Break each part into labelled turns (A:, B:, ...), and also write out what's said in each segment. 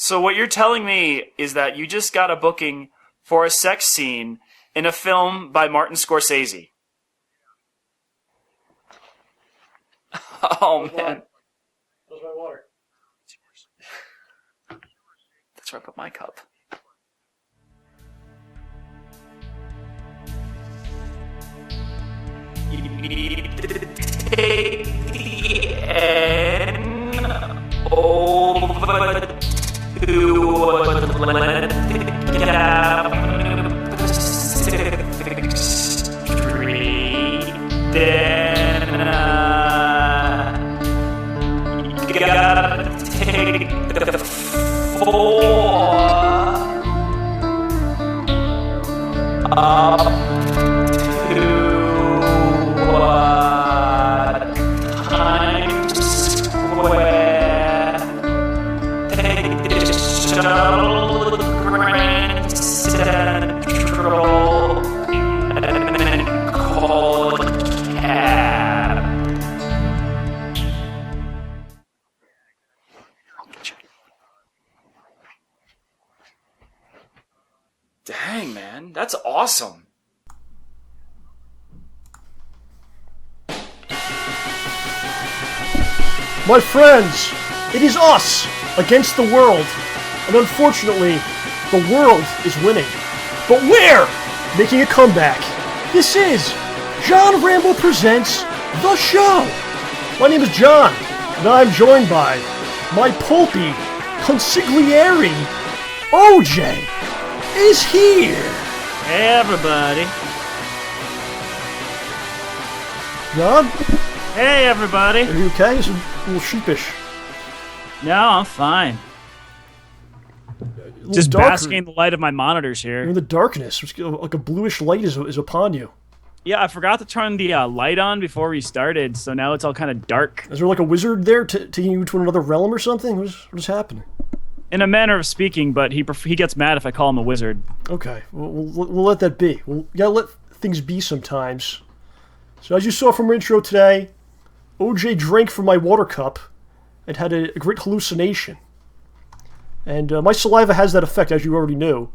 A: So what you're telling me is that you just got a booking for a sex scene in a film by Martin Scorsese. Oh, man.
B: Where's my water?
A: That's where I put my cup. You need to take the N over to Atlantic Pacific Street. Then you gotta take the 4 up to Times Square. Take the shuttle to Grand Central and then call a cab. Dang, man, that's awesome.
B: My friends, it is us against the world. And unfortunately, the world is winning. But we're making a comeback. This is John Rambo Presents The Show. My name is John, and I'm joined by my pulpy consigliere, OJ, is here.
C: Hey, everybody.
B: John,
C: Hey, everybody.
B: are you okay? It's a little sheepish.
C: No, I'm fine.
B: A little
C: Just
B: darker.
C: basking in the light of my monitors
B: You're
C: here.
B: in the darkness. It's like a bluish light is upon you.
C: Yeah, I forgot to turn the light on before we started, so now it's all kind of dark.
B: Is there like a wizard there taking you to another realm or something? What is happening?
C: In a manner of speaking, but he gets mad if I call him a wizard.
B: Okay, we'll let that be. You gotta let things be sometimes. So as you saw from our intro today, OJ drank from my water cup and had a great hallucination. And my saliva has that effect, as you already knew.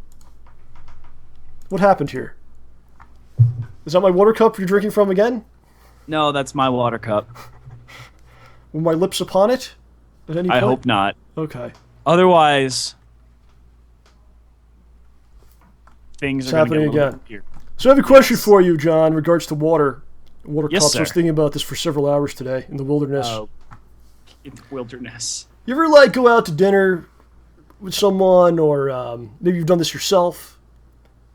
B: What happened here? Is that my water cup you're drinking from again?
C: No, that's my water cup.
B: Were my lips upon it? At any
C: I
B: point?
C: hope not.
B: Okay.
C: Otherwise, things
B: It's
C: are going to get
B: happening
C: a little
B: again.
C: weird.
B: So I have a question for you, John, in regards to water
C: Yes,
B: cups. I was
C: sir.
B: thinking about this for several hours today in the wilderness.
C: In the wilderness.
B: You ever like go out to dinner with someone, or maybe you've done this yourself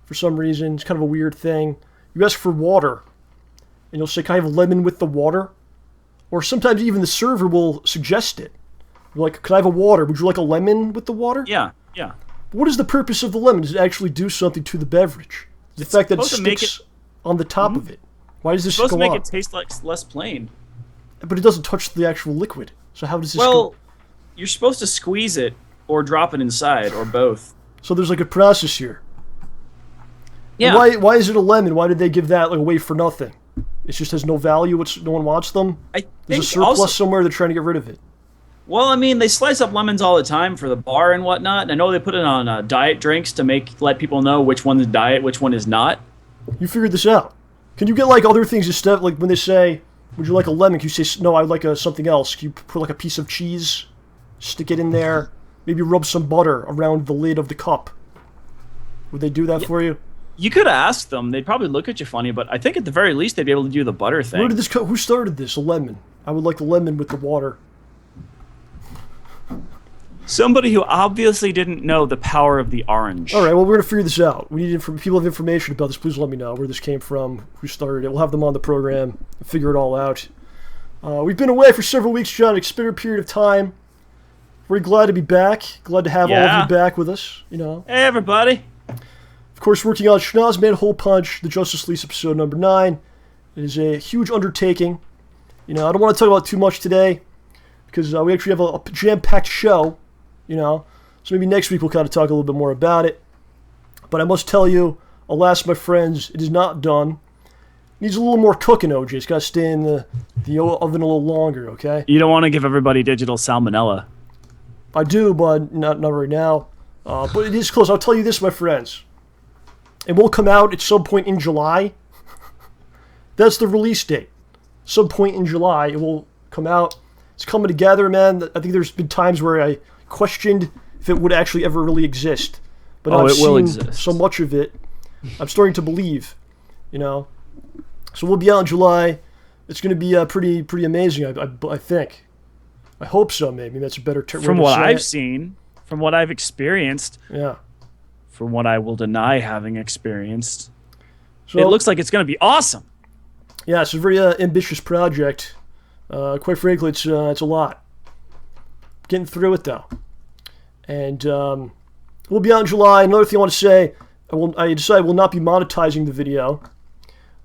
B: for some reason? It's kind of a weird thing. You ask for water, and you'll say, "Can I have a lemon with the water?" Or sometimes even the server will suggest it. You're like, "Can I have a water? Would you like a lemon with the water?"
C: Yeah, yeah.
B: What is the purpose of the lemon? Does it actually do something to the beverage? The fact that it
C: supposed to make
B: sticks on the top of it. Why does this
C: It's supposed
B: go
C: to make
B: on?
C: it taste like less plain.
B: But it doesn't touch the actual liquid. So how does this
C: Well,
B: go?
C: you're supposed to squeeze it or drop it inside or both.
B: So there's like a process here.
C: Yeah.
B: Why is it a lemon? Why did they give that like away for nothing? It just has no value. No one wants them.
C: I
B: There's a
C: think
B: surplus
C: also,
B: somewhere. They're trying to get rid of it.
C: well, I mean, they slice up lemons all the time for the bar and whatnot. And I know they put it on diet drinks to let people know which one is diet, which one is not.
B: You figured this out. Can you get like other things instead? Like when they say, "Would you like a lemon?" Can you say, "No, I'd like something else"? Can you put like a piece of cheese, stick it in there, maybe rub some butter around the lid of the cup? Would they do that for you?
C: You could ask them. They'd probably look at you funny, but I think at the very least they'd be able to do the butter thing.
B: Where did this come? Who started this? A lemon. I would like the lemon with the water.
C: Somebody who obviously didn't know the power of the orange.
B: All right, well, we're going to figure this out. We need people have information about this. Please let me know where this came from, who started it. We'll have them on the program and figure it all out. We've been away for several weeks, John, an extended period of time. Very glad to be back. Glad to have all
C: Yeah.
B: of you back with us, you know.
C: Hey, everybody.
B: Of course, working on Schnozman Hole Punch, the Justice League episode number 9. It is a huge undertaking. You know, I don't want to talk about too much today because we actually have a jam-packed show, you know. So maybe next week we'll kind of talk a little bit more about it. But I must tell you, alas, my friends, it is not done. Needs a little more cooking, OJ. It's got to stay in the oven a little longer, okay?
C: You don't want to give everybody digital salmonella.
B: I do, but not right now. But it is close. I'll tell you this, my friends. It will come out at some point in July. That's the release date. Some point in July, it will come out. It's coming together, man. I think there's been times where I questioned if it would actually ever really exist. But I've seen so much of it, I'm starting to believe, you know. So we'll be out in July. It's going to be pretty amazing, I think. I hope so, maybe. That's a better term.
C: From what I've seen, from what I've experienced,
B: yeah.
C: From what I will deny having experienced,
B: so,
C: it looks like it's going to be awesome.
B: Yeah, it's a very ambitious project. Quite frankly, it's a lot. Getting through it, though. And we'll be out in July. Another thing I want to say, I decided I will not be monetizing the video.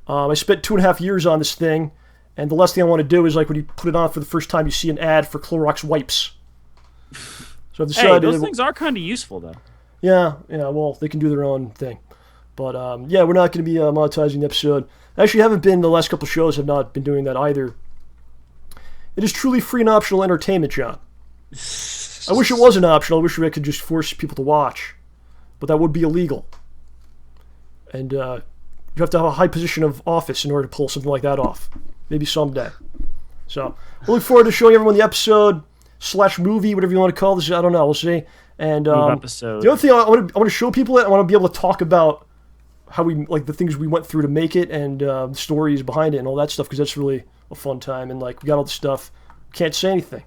B: I spent 2.5 years on this thing, and the last thing I want to do is, like, when you put it on for the first time, you see an ad for Clorox wipes. So I've decided...
C: Hey, those things are kind of useful, though.
B: Yeah, well, they can do their own thing. But, yeah, we're not going to be monetizing the episode. I actually haven't been, the last couple of shows have not been doing that either. It is truly free and optional entertainment, John. I wish it wasn't optional. I wish I could just force people to watch. But that would be illegal. And you have to have a high position of office in order to pull something like that off. Maybe someday. So, I look forward to showing everyone the episode / movie, whatever you want to call this. I don't know. We'll see. And
C: episode.
B: The other thing I want to show people it. I want to be able to talk about how we, like, the things we went through to make it, and the stories behind it and all that stuff, because that's really a fun time. And, like, we got all the stuff. Can't say anything.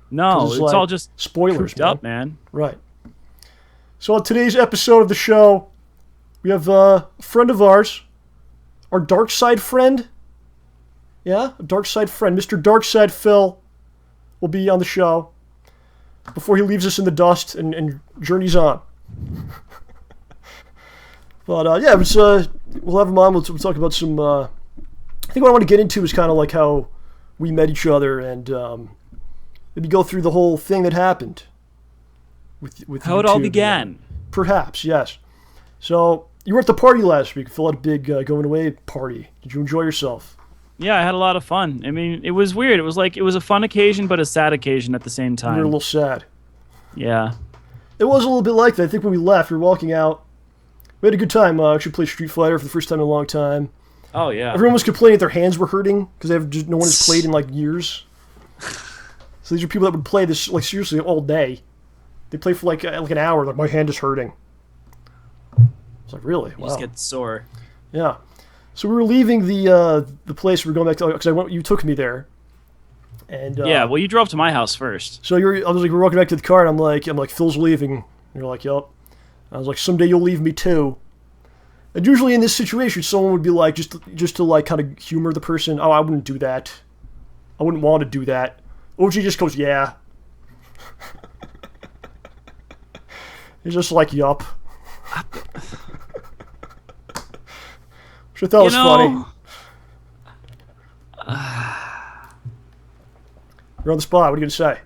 C: No, it's
B: like,
C: all just
B: spoilers, man.
C: up, man.
B: Right. So on today's episode of the show, we have a friend of ours, our dark side friend. Yeah, a dark side friend. Mr. Darkside Phil will be on the show before he leaves us in the dust and journeys on. But yeah, we'll have him on. We'll talk about some... I think what I want to get into is kind of like how we met each other, and maybe go through the whole thing that happened with
C: how it all began.
B: Perhaps, yes. So you were at the party last week. Phil had a big going away party. Did you enjoy yourself?
C: Yeah, I had a lot of fun. I mean, it was weird. It was a fun occasion, but a sad occasion at the same time.
B: You were a little sad.
C: Yeah.
B: It was a little bit like that. I think when we left, we were walking out. We had a good time. Actually played Street Fighter for the first time in a long time.
C: Oh, yeah.
B: Everyone was complaining that their hands were hurting because no one has played in, like, years. So these are people that would play this, like, seriously all day. They play for like an hour. Like, my hand is hurting. It's like, really?
C: You just get sore.
B: Yeah. So we were leaving the place. We were going back to, because you took me there. And
C: yeah. Well, you drove to my house first.
B: So I was like, we're walking back to the car, and I'm like, Phil's leaving. And you're like, yup. I was like, someday you'll leave me too. And usually in this situation, someone would be like, just to like kind of humor the person. Oh, I wouldn't do that. I wouldn't want to do that. OG just goes, yeah. He's just like, yup. Which I thought was funny. You're on the spot. What are you going to say?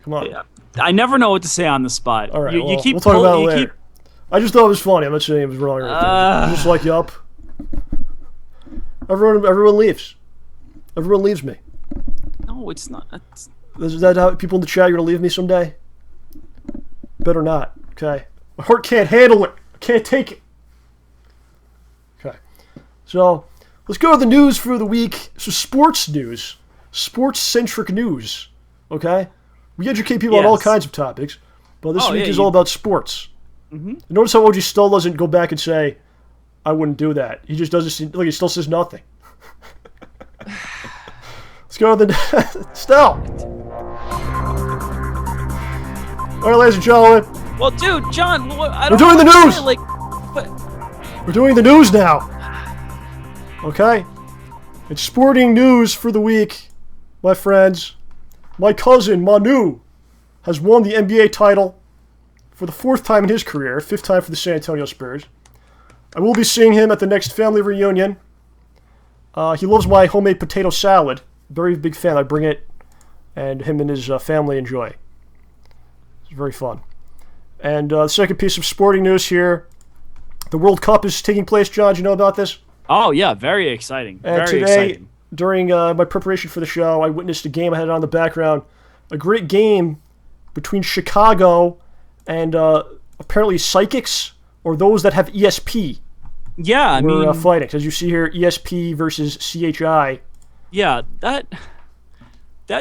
B: Come on.
C: Yeah. I never know what to say on the spot.
B: All right,
C: you keep
B: we'll talk about it later. I just thought it was funny. I'm not saying it was wrong or anything. Just like, yup. Everyone leaves. Everyone leaves me.
C: No, it's not.
B: Is that how people in the chat, you're going to leave me someday? Better not, okay? My heart can't handle it. I can't take it. Okay. So, let's go to the news for the week. So, sports news. Sports-centric news. Okay? We educate people on all kinds of topics, but this week is all about sports. Mm-hmm. Notice how OG still doesn't go back and say, I wouldn't do that. He just does this, like, he still says nothing. Let's go to the... Still! Alright, ladies and gentlemen.
C: Well, dude, John,
B: we're doing the news!
C: Say, like,
B: we're doing the news now. Okay? It's sporting news for the week, my friends. My cousin, Manu, has won the NBA title for the 4th time in his career, 5th time for the San Antonio Spurs. I will be seeing him at the next family reunion. He loves my homemade potato salad. Very big fan. I bring it, and him and his family enjoy. It's very fun. And the second piece of sporting news here. The World Cup is taking place, John. Do you know about this?
C: Oh, yeah. Very exciting.
B: And
C: very
B: today,
C: exciting.
B: During my preparation for the show, I witnessed a game I had on the background. A great game between Chicago and apparently psychics or those that have ESP.
C: Yeah, I mean,
B: fighting. As you see here, ESP versus CHI.
C: Yeah, that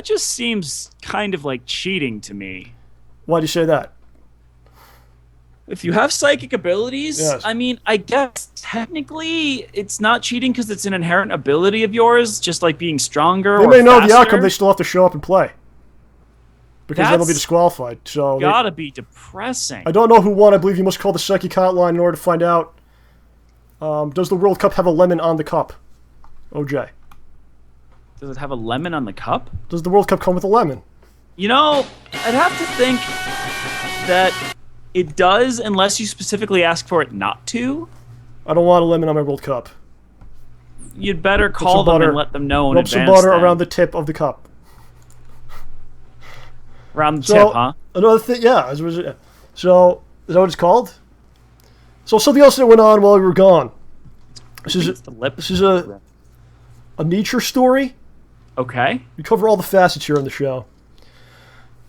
C: just seems kind of like cheating to me.
B: Why do you say that?
C: If you have psychic abilities,
B: yes.
C: I mean, I guess technically it's not cheating because it's an inherent ability of yours, just like being stronger.
B: They may know
C: faster.
B: the outcome. They still have to show up and play because then they'll be disqualified. So
C: gotta be depressing.
B: I don't know who won. I believe you must call the psychic hotline in order to find out. Does the World Cup have a lemon on the cup? OJ.
C: Does it have a lemon on the cup?
B: Does the World Cup come with a lemon?
C: You know, I'd have to think that it does, unless you specifically ask for it not to.
B: I don't want a lemon on my World Cup.
C: You'd better call them and let them know in
B: Rub
C: advance.
B: some butter around the tip of the cup.
C: Around the tip, huh?
B: Another thing, yeah. So, is that what it's called? So, something else that went on while we were gone. This is a nature story.
C: Okay.
B: We cover all the facets here on the show.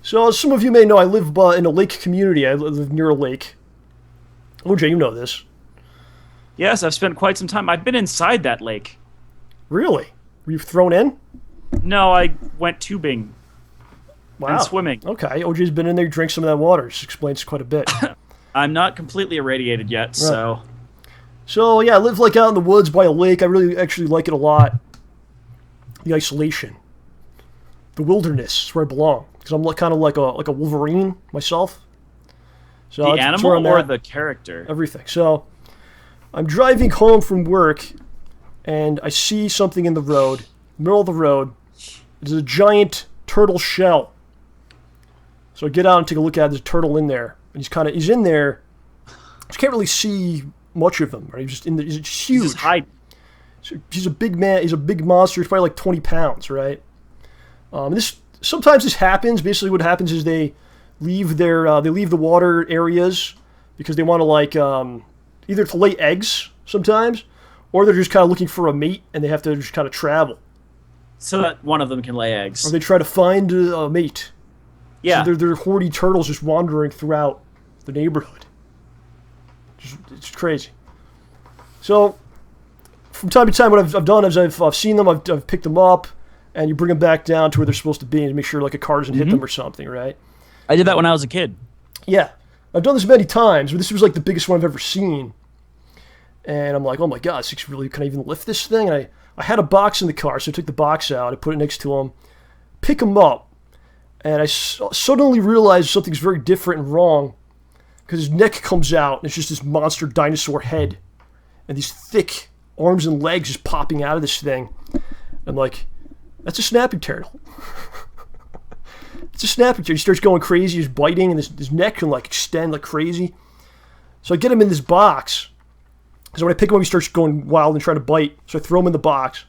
B: So, as some of you may know, I live in a lake community. I live near a lake. OJ, you know this.
C: Yes, I've spent quite some time. I've been inside that lake.
B: Really? Were you thrown in?
C: No, I went tubing.
B: Wow.
C: And swimming.
B: Okay, OJ's been in there, drank some of that water. This explains quite a bit.
C: I'm not completely irradiated yet, so...
B: So, yeah, I live out in the woods by a lake. I really actually like it a lot. The isolation. The wilderness is where I belong. Because I'm kind of like a Wolverine myself. So
C: the animal or the character?
B: Everything. So, I'm driving home from work, and I see something in the road, middle of the road. There's a giant turtle shell. So I get out and take a look at it. There's a turtle in there. And he's in there. You can't really see much of him. Right? He's just in there. He's just huge.
C: He's just hiding.
B: So he's a big man. He's a big monster. He's probably like 20 pounds, right? Sometimes this happens. Basically, what happens is they leave the water areas because they want to either to lay eggs sometimes, or they're just kind of looking for a mate and they have to just kind of travel.
C: So that one of them can lay eggs.
B: Or they try to find a mate.
C: Yeah.
B: So they're hordy turtles just wandering throughout the neighborhood. It's crazy. So, from time to time, what I've done is I've seen them, I've picked them up, and you bring them back down to where they're supposed to be and make sure like a car doesn't hit them or something, right?
C: I did that when I was a kid.
B: Yeah. I've done this many times, but this was like the biggest one I've ever seen. And I'm like, oh my God, can I even lift this thing? And I had a box in the car, so I took the box out, I put it next to him, pick him up, and I suddenly realized something's very different and wrong because his neck comes out and it's just this monster dinosaur head and these thick arms and legs just popping out of this thing. I'm like, that's a snapping turtle. It's a snapping turtle. He starts going crazy, he's biting, and his neck can extend like crazy. So I get him in this box because when I pick him up, he starts going wild and trying to bite. So I throw him in the box.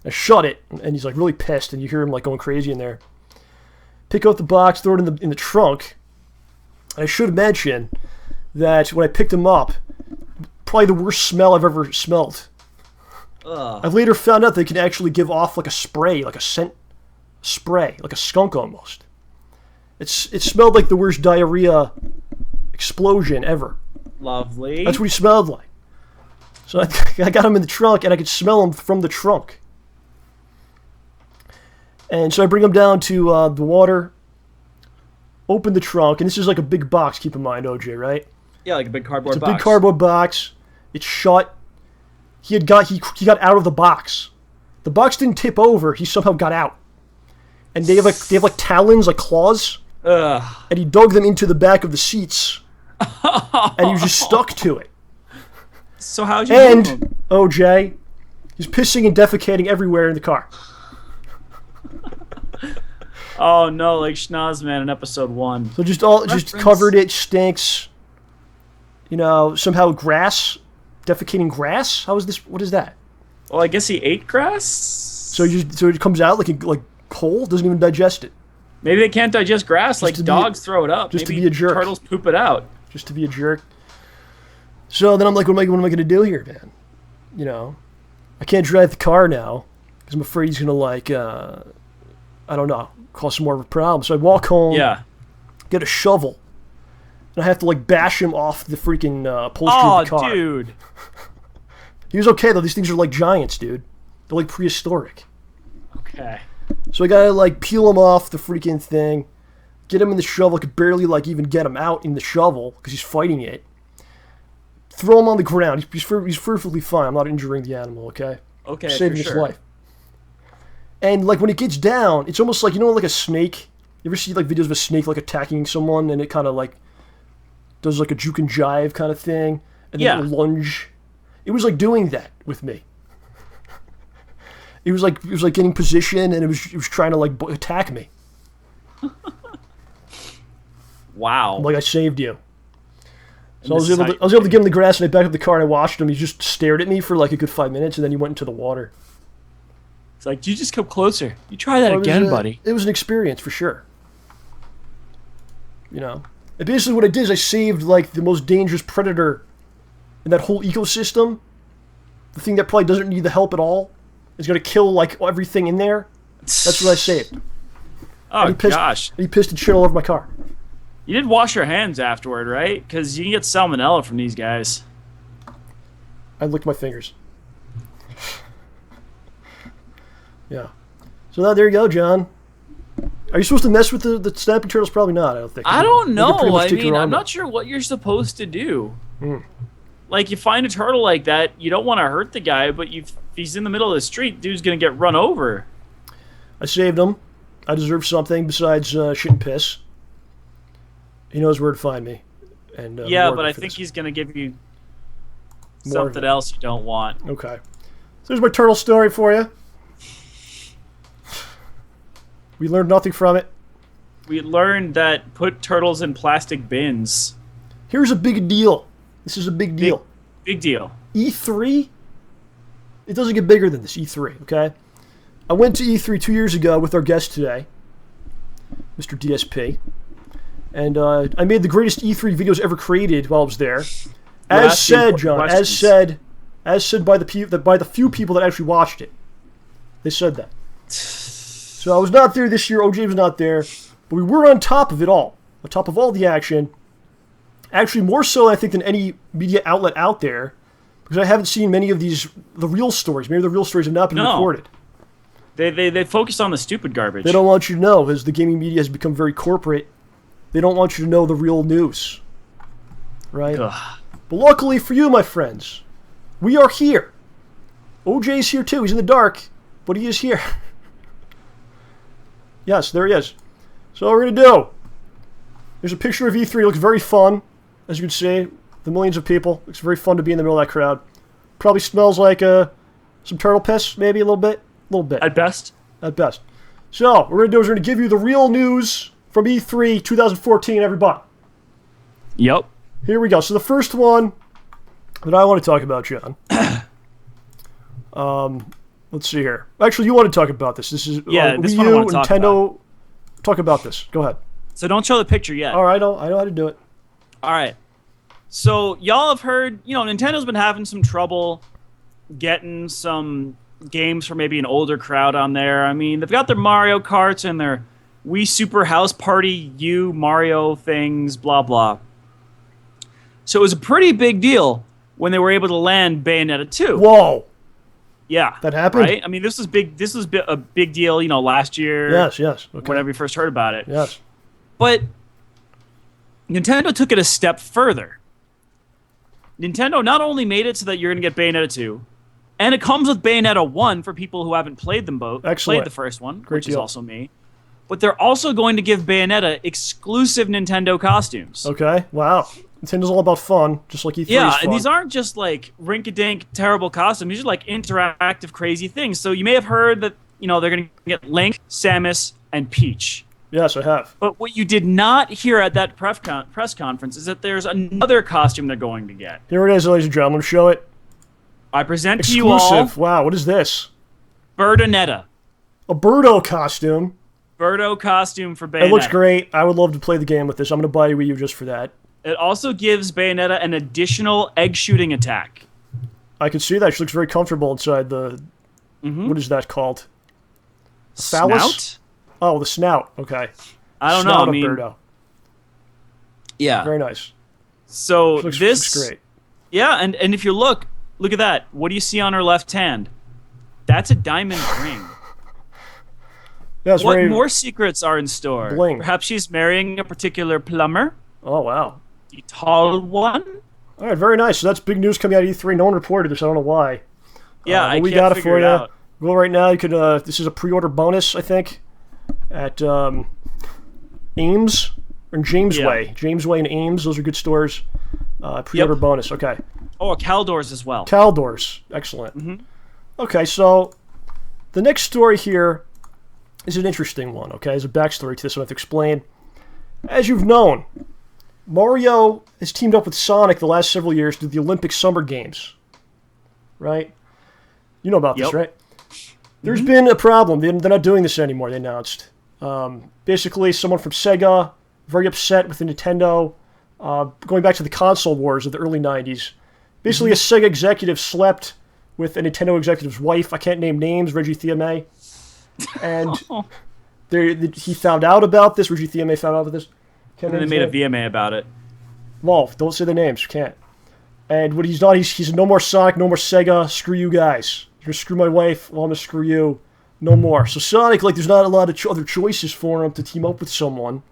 B: I shut it, and he's really pissed, and you hear him going crazy in there. Pick up the box, throw it in the trunk. And I should mention that when I picked him up, probably the worst smell I've ever smelled.
C: Ugh.
B: I later found out they can actually give off a spray, like a scent spray, like a skunk almost. It smelled like the worst diarrhea explosion ever.
C: Lovely.
B: That's what he smelled like. So I got him in the trunk, and I could smell him from the trunk. And so I bring him down to the water, open the trunk, and this is like a big box, keep in mind, OJ, right?
C: Yeah, like a big cardboard box.
B: It's a big cardboard box. It's shut. He got out of the box. The box didn't tip over. He somehow got out. And they have talons, like claws.
C: Ugh.
B: And he dug them into the back of the seats. And he was just stuck to it.
C: So how'd you move him?
B: And OJ, he's pissing and defecating everywhere in the car.
C: Oh no, like Schnozman in episode 1.
B: So just covered it, stinks. Somehow grass, defecating grass. How is this? What is that?
C: Well, I guess he ate grass.
B: So it comes out like coal, doesn't even digest it.
C: Maybe they can't digest grass. Like dogs throw it up.
B: Just
C: Maybe
B: to be a jerk.
C: Turtles poop it out.
B: Just to be a jerk. So then I'm like, what am I going to do here, man? I can't drive the car now because I'm afraid he's going to I don't know, cause some more of a problem. So I walk home.
C: Yeah.
B: get a shovel, and I have to like bash him off the freaking upholstery of the car.
C: Oh, dude.
B: He was okay though. These things are like giants, dude. They're like prehistoric.
C: Okay.
B: So I gotta like peel him off the freaking thing, get him in the shovel. I could barely like even get him out in the shovel because he's fighting it. Throw him on the ground. He's perfectly fine. I'm not injuring the animal. Okay.
C: Okay.
B: Saving his life. And like when it gets down, it's almost like, you know, like a snake. You ever see like videos of a snake like attacking someone and it kind of like does like a juke and jive kind of thing, and then it'll lunge. It was like doing that with me. It was like getting position, and it was trying to like attack me.
C: Wow!
B: Like I saved you. So I was able to get him in the grass, and I backed up the car, and I watched him. He just stared at me for like a good 5 minutes, and then he went into the water.
C: It's like, you just come closer. You try that again, buddy.
B: It was an experience for sure. You know, and basically what I did is I saved like the most dangerous predator in that whole ecosystem. The thing that probably doesn't need the help at all is going to kill like everything in there. That's what I saved.
C: Oh, gosh.
B: He pissed and shit all over my car.
C: You did wash your hands afterward, right? Because you can get salmonella from these guys.
B: I licked my fingers. Yeah. So now there you go, John. Are you supposed to mess with the snapping turtles? Probably not, I don't think.
C: I don't know. I mean, I'm not sure what you're supposed to do. Like, you find a turtle like that, you don't want to hurt the guy, but if he's in the middle of the street, dude's going to get run over.
B: I saved him. I deserve something besides shit and piss. He knows where to find me. And
C: yeah, but I think he's going to give you something else you don't want.
B: Okay. So there's my turtle story for you. We learned nothing from it.
C: We learned that put turtles in plastic bins.
B: Here's a big deal. This is a big deal.
C: Big deal.
B: E3? It doesn't get bigger than this, E3, okay? I went to E3 2 years ago with our guest today, Mr. DSP. And I made the greatest E3 videos ever created while I was there. As said, John, as said by the few people that actually watched it. They said that. So I was not there this year. OJ was not there, but we were on top of it all, on top of all the action. Actually, more so, I think, than any media outlet out there, because I haven't seen many of the real stories. Maybe the real stories have not been recorded.
C: They focus on the stupid garbage.
B: They don't want you to know, as the gaming media has become very corporate. They don't want you to know the real news, right?
C: Ugh.
B: But luckily for you, my friends, we are here. OJ's here too. He's in the dark, but he is here. Yes, there he is. So what we're going to do, there's a picture of E3. It looks very fun, as you can see. The millions of people. It's very fun to be in the middle of that crowd. Probably smells like some turtle piss, maybe a little bit. A little bit.
C: At best.
B: At best. So what we're going to do is we're going to give you the real news from E3 2014, everybody.
C: Yep.
B: Here we go. So the first one that I want to talk about, John. Let's see here. Actually, you want to talk about this. This is
C: this
B: Wii
C: one I
B: U,
C: want to talk
B: Nintendo.
C: about.
B: Talk about this. Go ahead.
C: So don't show the picture yet.
B: All right, I know how to do it.
C: All right. So y'all have heard, Nintendo's been having some trouble getting some games for maybe an older crowd on there. I mean, they've got their Mario Karts and their Wii Super House Party U Mario things, blah, blah. So it was a pretty big deal when they were able to land Bayonetta 2.
B: Whoa.
C: Yeah.
B: That happened?
C: Right? I mean, this was big. This was a big deal, last year.
B: Yes. Okay.
C: Whenever we first heard about it.
B: Yes.
C: But Nintendo took it a step further. Nintendo not only made it so that you're going to get Bayonetta 2, and it comes with Bayonetta 1 for people who haven't played them both.
B: Excellent.
C: Played the first one,
B: Great
C: which
B: deal.
C: is also me. But they're also going to give Bayonetta exclusive Nintendo costumes.
B: Okay. Wow. Nintendo's all about fun, just like E3 is
C: Yeah,
B: fun.
C: and these aren't just like rink-a-dink terrible costumes. These are like interactive, crazy things. So you may have heard that, they're going to get Link, Samus, and Peach.
B: Yes, I have.
C: But what you did not hear at that press conference is that there's another costume they're going to get.
B: Here it is, ladies and gentlemen. Show it.
C: I present to you all
B: Exclusive. Wow, what is this?
C: Birdonetta.
B: A Birdo costume.
C: Birdo costume for Bayonetta.
B: It looks great. I would love to play the game with this. I'm going to buy a Wii U just for that.
C: It also gives Bayonetta an additional egg shooting attack.
B: I can see that. She looks very comfortable inside the... What is that called? Phallus?
C: Snout?
B: Oh, the snout. Okay.
C: I don't
B: Snout
C: know.
B: of
C: I mean,
B: Birdo.
C: Yeah.
B: Very nice.
C: So
B: Looks great.
C: Yeah, and if you look at that. What do you see on her left hand? That's a diamond ring.
B: Yeah, it's
C: What more secrets are in store?
B: Bling.
C: Perhaps she's marrying a particular plumber.
B: Oh, wow.
C: The tall one.
B: All right, very nice. So that's big news coming out of E3. No one reported this. I don't know why.
C: Yeah,
B: we got it for you. Well, right now you could. This is a pre-order bonus, I think, at Ames or in Jamesway. Jamesway and Ames. Those are good stores. Pre-order bonus. Okay.
C: Oh, Caldors as well.
B: Caldors. Excellent.
C: Mm-hmm.
B: Okay, so the next story here is an interesting one. Okay, there's a backstory to this I have to explain. As you've known, Mario has teamed up with Sonic the last several years to do the Olympic Summer Games. Right? You know about this, right? There's been a problem. They're not doing this anymore, they announced. Basically, someone from Sega, very upset with the Nintendo, going back to the console wars of the early 90s. Basically, a Sega executive slept with a Nintendo executive's wife. I can't name names, Reggie Fils-Aimé. And he found out about this. Reggie Fils-Aimé found out about this.
C: And they made a VMA about it.
B: Well, don't say the names. You can't. And what he's done, he's no more Sonic, no more Sega. Screw you guys. You're going to screw my wife. Well, I'm going to screw you. No more. So Sonic, there's not a lot of other choices for him to team up with someone.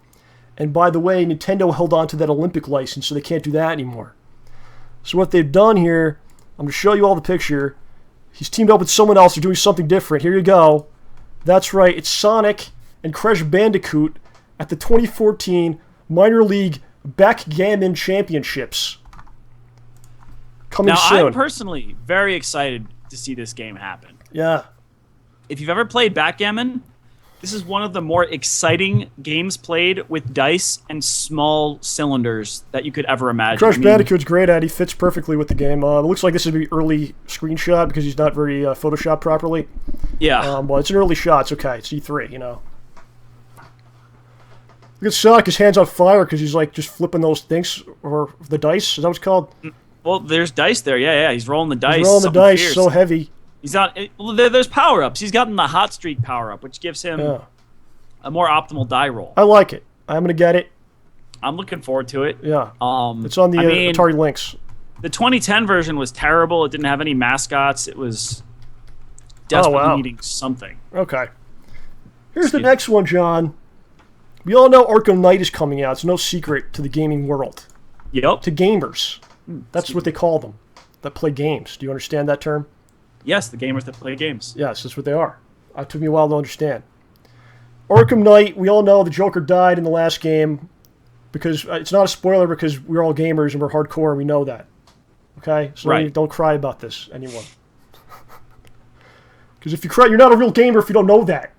B: And by the way, Nintendo held on to that Olympic license, so they can't do that anymore. So what they've done here, I'm going to show you all the picture. He's teamed up with someone else. They're doing something different. Here you go. That's right. It's Sonic and Crash Bandicoot at the 2014 Minor League Backgammon Championships. Coming soon.
C: I'm personally very excited to see this game happen.
B: Yeah.
C: If you've ever played backgammon, this is one of the more exciting games played with dice and small cylinders that you could ever imagine.
B: Crash Bandicoot's great at it. He fits perfectly with the game. It looks like this would be early screenshot because he's not very photoshopped properly.
C: Yeah.
B: Well, it's an early shot. It's okay. It's E3, you know. Look at Sonic. His hand's on fire because he's just flipping those things, or the dice. Is that what it's called?
C: Well, there's dice there. Yeah. He's rolling the dice.
B: He's rolling the dice.
C: Fierce.
B: So heavy.
C: He's on. Well, there's power-ups. He's gotten the hot streak power-up, which gives him a more optimal die roll.
B: I like it. I'm gonna get it.
C: I'm looking forward to it.
B: Yeah. It's on the Atari Lynx.
C: The 2010 version was terrible. It didn't have any mascots. It was desperately needing something.
B: Okay. Here's the next one, John. We all know Arkham Knight is coming out. It's no secret to the gaming world.
C: Yep.
B: To gamers. That's what they call them. That play games. Do you understand that term?
C: Yes, the gamers that play games.
B: Yes, that's what they are. It took me a while to understand. Arkham Knight, we all know the Joker died in the last game because it's not a spoiler because we're all gamers and we're hardcore and we know that. Okay? So don't cry about this, anyone. Because if you cry, you're not a real gamer if you don't know that.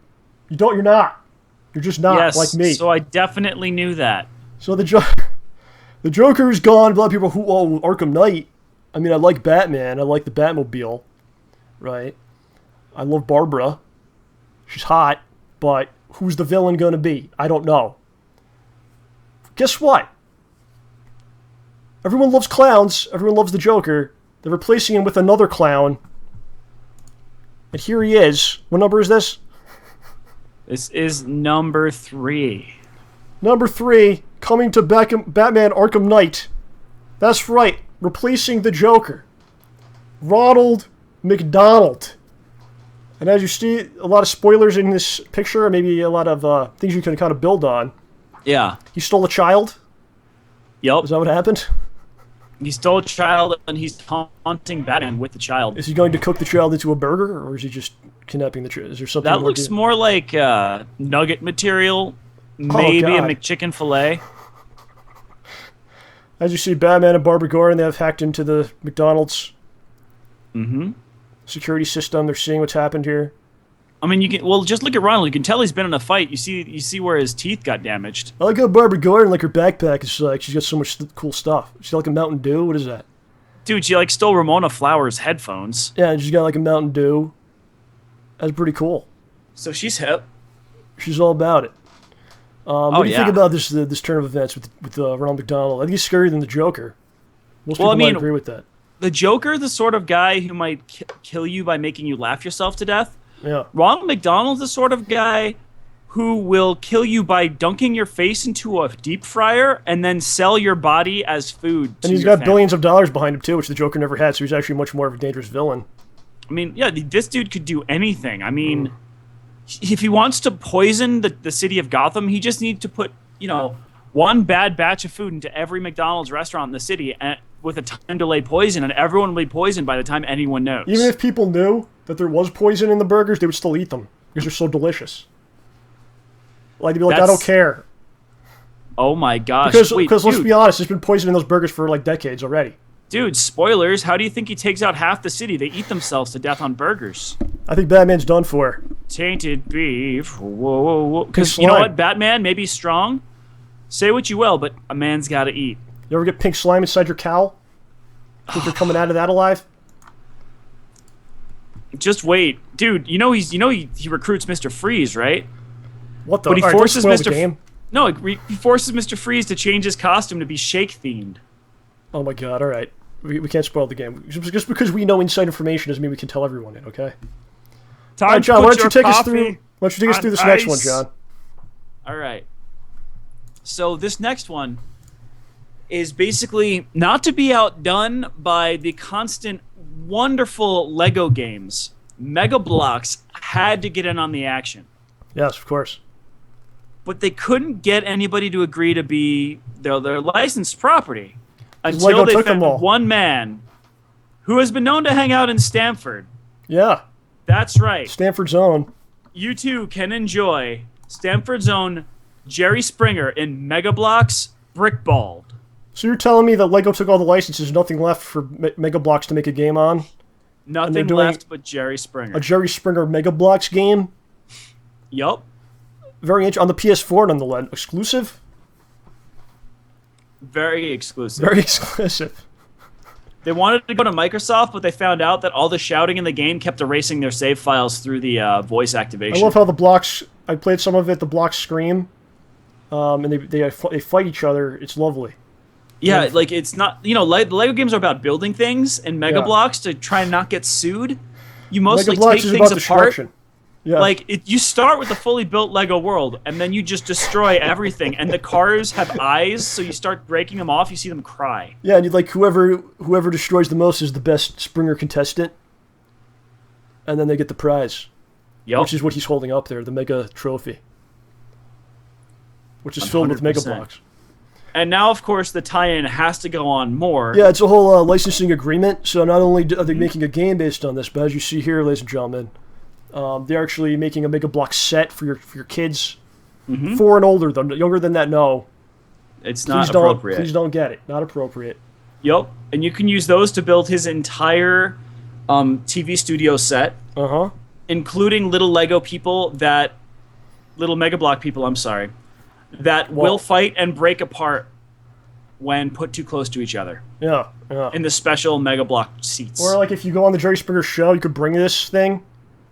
B: You're not. You're just not like me.
C: So I definitely knew that.
B: So the Joker is gone. A lot of people Arkham Knight. I mean, I like Batman. I like the Batmobile. Right? I love Barbara. She's hot. But who's the villain going to be? I don't know. Guess what? Everyone loves clowns. Everyone loves the Joker. They're replacing him with another clown. And here he is. What number is this?
C: This is number 3.
B: Number 3, coming to Batman Arkham Knight. That's right, replacing the Joker. Ronald McDonald. And as you see, a lot of spoilers in this picture, maybe a lot of things you can kind of build on.
C: Yeah.
B: He stole a child?
C: Yep.
B: Is that what happened?
C: He stole a child and he's haunting Batman with the child.
B: Is he going to cook the child into a burger, or is he just kidnapping the child? Is there something
C: that looks more like nugget material, maybe a McChicken fillet.
B: As you see, Batman and Barbara Gordon, they have hacked into the McDonald's security system. They're seeing what's happened here.
C: I mean, just look at Ronald. You can tell he's been in a fight. You see where his teeth got damaged.
B: I like how Barbara Gordon, her backpack is she's got so much cool stuff. She's like a Mountain Dew. What is that?
C: Dude, she stole Ramona Flowers' headphones.
B: Yeah, and she's got a Mountain Dew. That's pretty cool.
C: So she's hip.
B: She's all about it. What do you think about this turn of events with Ronald McDonald? I think he's scarier than the Joker. Most people might agree with that.
C: The Joker, the sort of guy who might kill you by making you laugh yourself to death.
B: Yeah.
C: Ronald McDonald's the sort of guy who will kill you by dunking your face into a deep fryer and then sell your body as food.
B: And he's got billions of dollars behind him too, which the Joker never had. So he's actually much more of a dangerous villain.
C: I mean, yeah, this dude could do anything. I mean, if he wants to poison the city of Gotham, he just needs to put, one bad batch of food into every McDonald's restaurant in the city and with a time delay poison, and everyone will be poisoned by the time anyone knows.
B: Even if people knew that there was poison in the burgers, they would still eat them because they're so delicious. Like, they'd be like, I don't care.
C: Oh my gosh.
B: Because let's be honest, there's been poison in those burgers for like decades already.
C: Dude, spoilers. How do you think he takes out half the city? They eat themselves to death on burgers.
B: I think Batman's done for.
C: Tainted beef. Whoa, whoa, whoa. Because you know what? Batman may be strong. Say what you will, but a man's got to eat.
B: You ever get pink slime inside your cow? Think you're coming out of that alive?
C: Just wait. Dude, he recruits Mr. Freeze, right?
B: What the?
C: But he forces
B: Mr. Game.
C: No, he forces Mr. Freeze to change his costume to be shake-themed.
B: Oh my god, alright. We can't spoil the game. Just because we know inside information doesn't mean we can tell everyone it, okay? Alright, John, why don't you take us through this next one, John?
C: Alright. So this next one is basically not to be outdone by the constant wonderful Lego games. Mega Bloks had to get in on the action.
B: Yes, of course.
C: But they couldn't get anybody to agree to be their licensed property until
B: Lego
C: they
B: took them all.
C: found one man who has been known to hang out in Stamford.
B: Yeah.
C: That's right.
B: Stamford's own.
C: You too can enjoy Stamford's own Jerry Springer in Mega Bloks Brickballed.
B: So you're telling me that Lego took all the licenses, nothing left for Mega Bloks to make a game on?
C: Nothing left but Jerry Springer.
B: A Jerry Springer Mega Bloks game?
C: Yup.
B: Very interesting. On the PS4, nonetheless. Exclusive?
C: Very exclusive.
B: Very exclusive.
C: They wanted to go to Microsoft, but they found out that all the shouting in the game kept erasing their save files through the voice activation.
B: I love how the blocks... I played some of it, the blocks scream. And they fight each other. It's lovely.
C: Yeah, like, it's not... the Lego games are about building things, and Mega Bloks, to try and not get sued, you mostly take things apart.
B: Yeah.
C: Like, you start with a fully built Lego world, and then you just destroy everything. And the cars have eyes, so you start breaking them off, you see them cry.
B: Yeah, and whoever destroys the most is the best Springer contestant. And then they get the prize.
C: Yep.
B: Which is what he's holding up there, the Mega Trophy. Which is filled with Mega Bloks.
C: And now, of course, the tie-in has to go on more.
B: Yeah, it's a whole licensing agreement. So not only are they making a game based on this, but as you see here, ladies and gentlemen, they're actually making a Mega Bloks set for your kids. 4 and older, though. Younger than that, no.
C: It's not appropriate.
B: Please don't get it. Not appropriate.
C: Yep. And you can use those to build his entire TV studio set.
B: Uh-huh.
C: Including little Lego people little Mega Block people, I'm sorry, that will fight and break apart when put too close to each other.
B: Yeah, yeah.
C: In the special Mega Block seats.
B: Or like if you go on the Jerry Springer show, you could bring this thing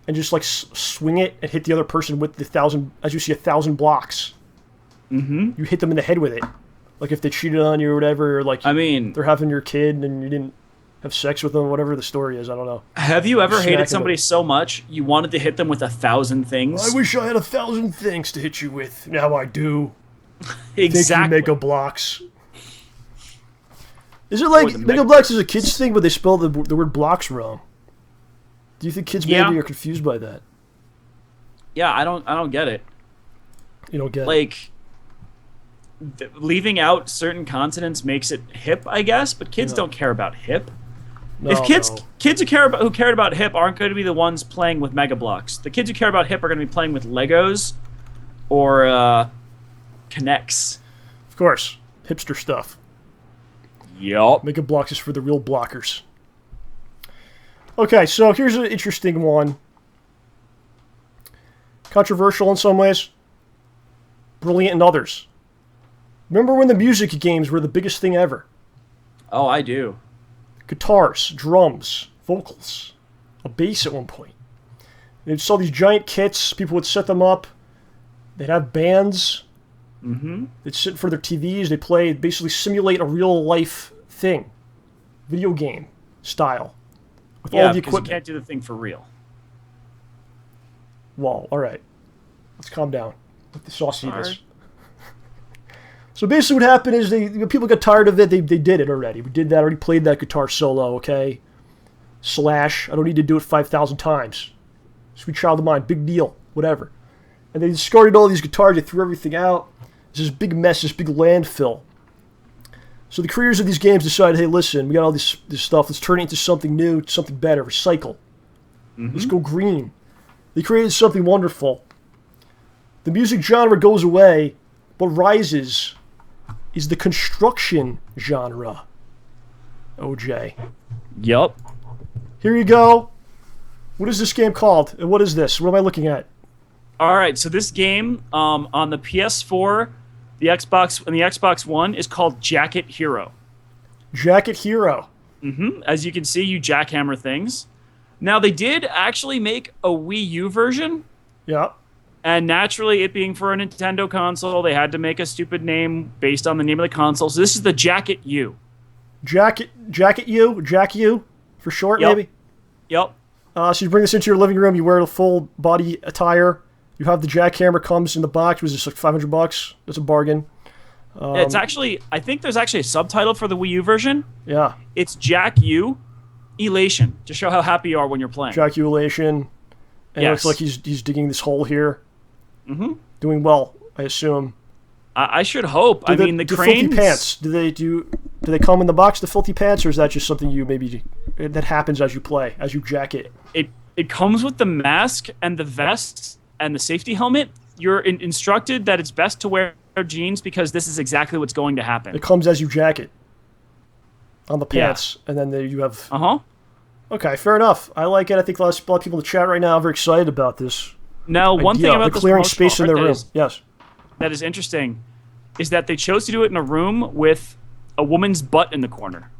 B: and just like swing it and hit the other person with the 1,000 blocks.
C: Mm-hmm.
B: You hit them in the head with it. Like if they cheated on you or whatever, or like they're having your kid and you didn't have sex with them, whatever the story is, I don't know.
C: Have you ever hated somebody so much you wanted to hit them with 1,000 things?
B: I wish I had 1,000 things to hit you with. Now I do.
C: Exactly.
B: Thank you, Mega Bloks. Is it like Mega Bloks is a kid's thing, but they spell the word blocks wrong? Do you think kids maybe are confused by that?
C: Yeah, I don't get it.
B: You don't get it?
C: Like, leaving out certain consonants makes it hip, I guess, but kids don't care about hip.
B: No,
C: if kids who cared about hip aren't going to be the ones playing with Mega Bloks. The kids who care about hip are going to be playing with Legos or Connects.
B: Of course. Hipster stuff.
C: Yup.
B: Mega Bloks is for the real blockers. Okay, so here's an interesting one. Controversial in some ways. Brilliant in others. Remember when the music games were the biggest thing ever?
C: Oh, I do.
B: Guitars, drums, vocals, a bass at one point. They saw these giant kits, people would set them up, they'd have bands, they'd sit in front of their TVs, they'd play, basically simulate a real life thing. Video game style. With all the equipment.
C: You can't do the thing for real.
B: Well, alright. Let's calm down. with the sauciness. So basically what happened is people got tired of it. They did it already. We did that, already played that guitar solo, okay? Slash, I don't need to do it 5,000 times. Sweet Child of Mine, big deal, whatever. And they discarded all these guitars, they threw everything out. It's this big mess, this big landfill. So the creators of these games decided, hey, listen, we got all this stuff, let's turn it into something new, something better, recycle. Let's go green. They created something wonderful. The music genre goes away, but rises is the construction genre. OJ.
C: Yup.
B: Here you go. What is this game called? And what is this? What am I looking at?
C: All right, so this game on the PS4, the Xbox, and the Xbox One is called Jacket Hero.
B: Jacket Hero.
C: As you can see, you jackhammer things. Now, they did actually make a Wii U version.
B: Yeah.
C: And naturally, it being for a Nintendo console, they had to make a stupid name based on the name of the console. So this is the Jacket U.
B: Jacket U? Jack U? For short,
C: Yep.
B: maybe?
C: Yep.
B: So you bring this into your living room, you wear the full body attire, you have the jackhammer, comes in the box, was this like $500? That's a bargain.
C: It's actually, I think there's actually a subtitle for the Wii U version.
B: Yeah.
C: It's Jack U Elation, to show how happy you are when you're playing.
B: Jaculation. And it looks
C: Yes.
B: like he's digging this hole here. Doing well, I assume.
C: I should hope. I mean, the cranes...
B: filthy pants, do they come in the box, the filthy pants, or is that just something you that happens as you play, as you jack it?
C: It comes with the mask and the vest and the safety helmet. You're instructed that it's best to wear jeans because this is exactly what's going to happen.
B: It comes as you jack it on the pants, and then you have... Okay, fair enough. I like it. I think a lot of people in the chat right now are very excited about this.
C: Now, one thing about this
B: clearing
C: promotional
B: space in their
C: art
B: room. Yes.
C: that is interesting is that they chose to do it in a room with a woman's butt in the corner,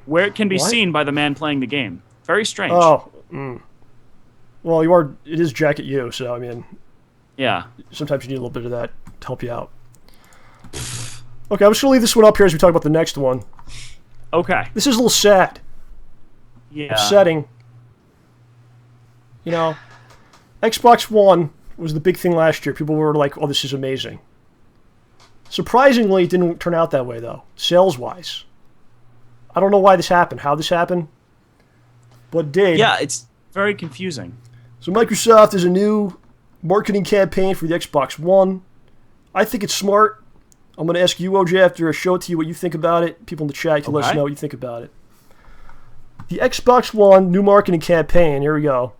C: where it can be seen by the man playing the game. Very strange.
B: Oh. Well, it is Jacket U, so I mean...
C: Yeah.
B: Sometimes you need a little bit of that to help you out. Okay, I'm just going to leave this one up here as we talk about the next one.
C: Okay.
B: This is a little sad.
C: Yeah.
B: Upsetting. You know, Xbox One was the big thing last year. People were like, oh, this is amazing. Surprisingly, it didn't turn out that way, though, sales-wise. I don't know why this happened, how this happened, but it did.
C: Yeah, it's very confusing.
B: So Microsoft has a new marketing campaign for the Xbox One. I think it's smart. I'm going to ask you, OJ, after I show it to you, what you think about it. People in the chat can let us know what you think about it. The Xbox One new marketing campaign, here we go.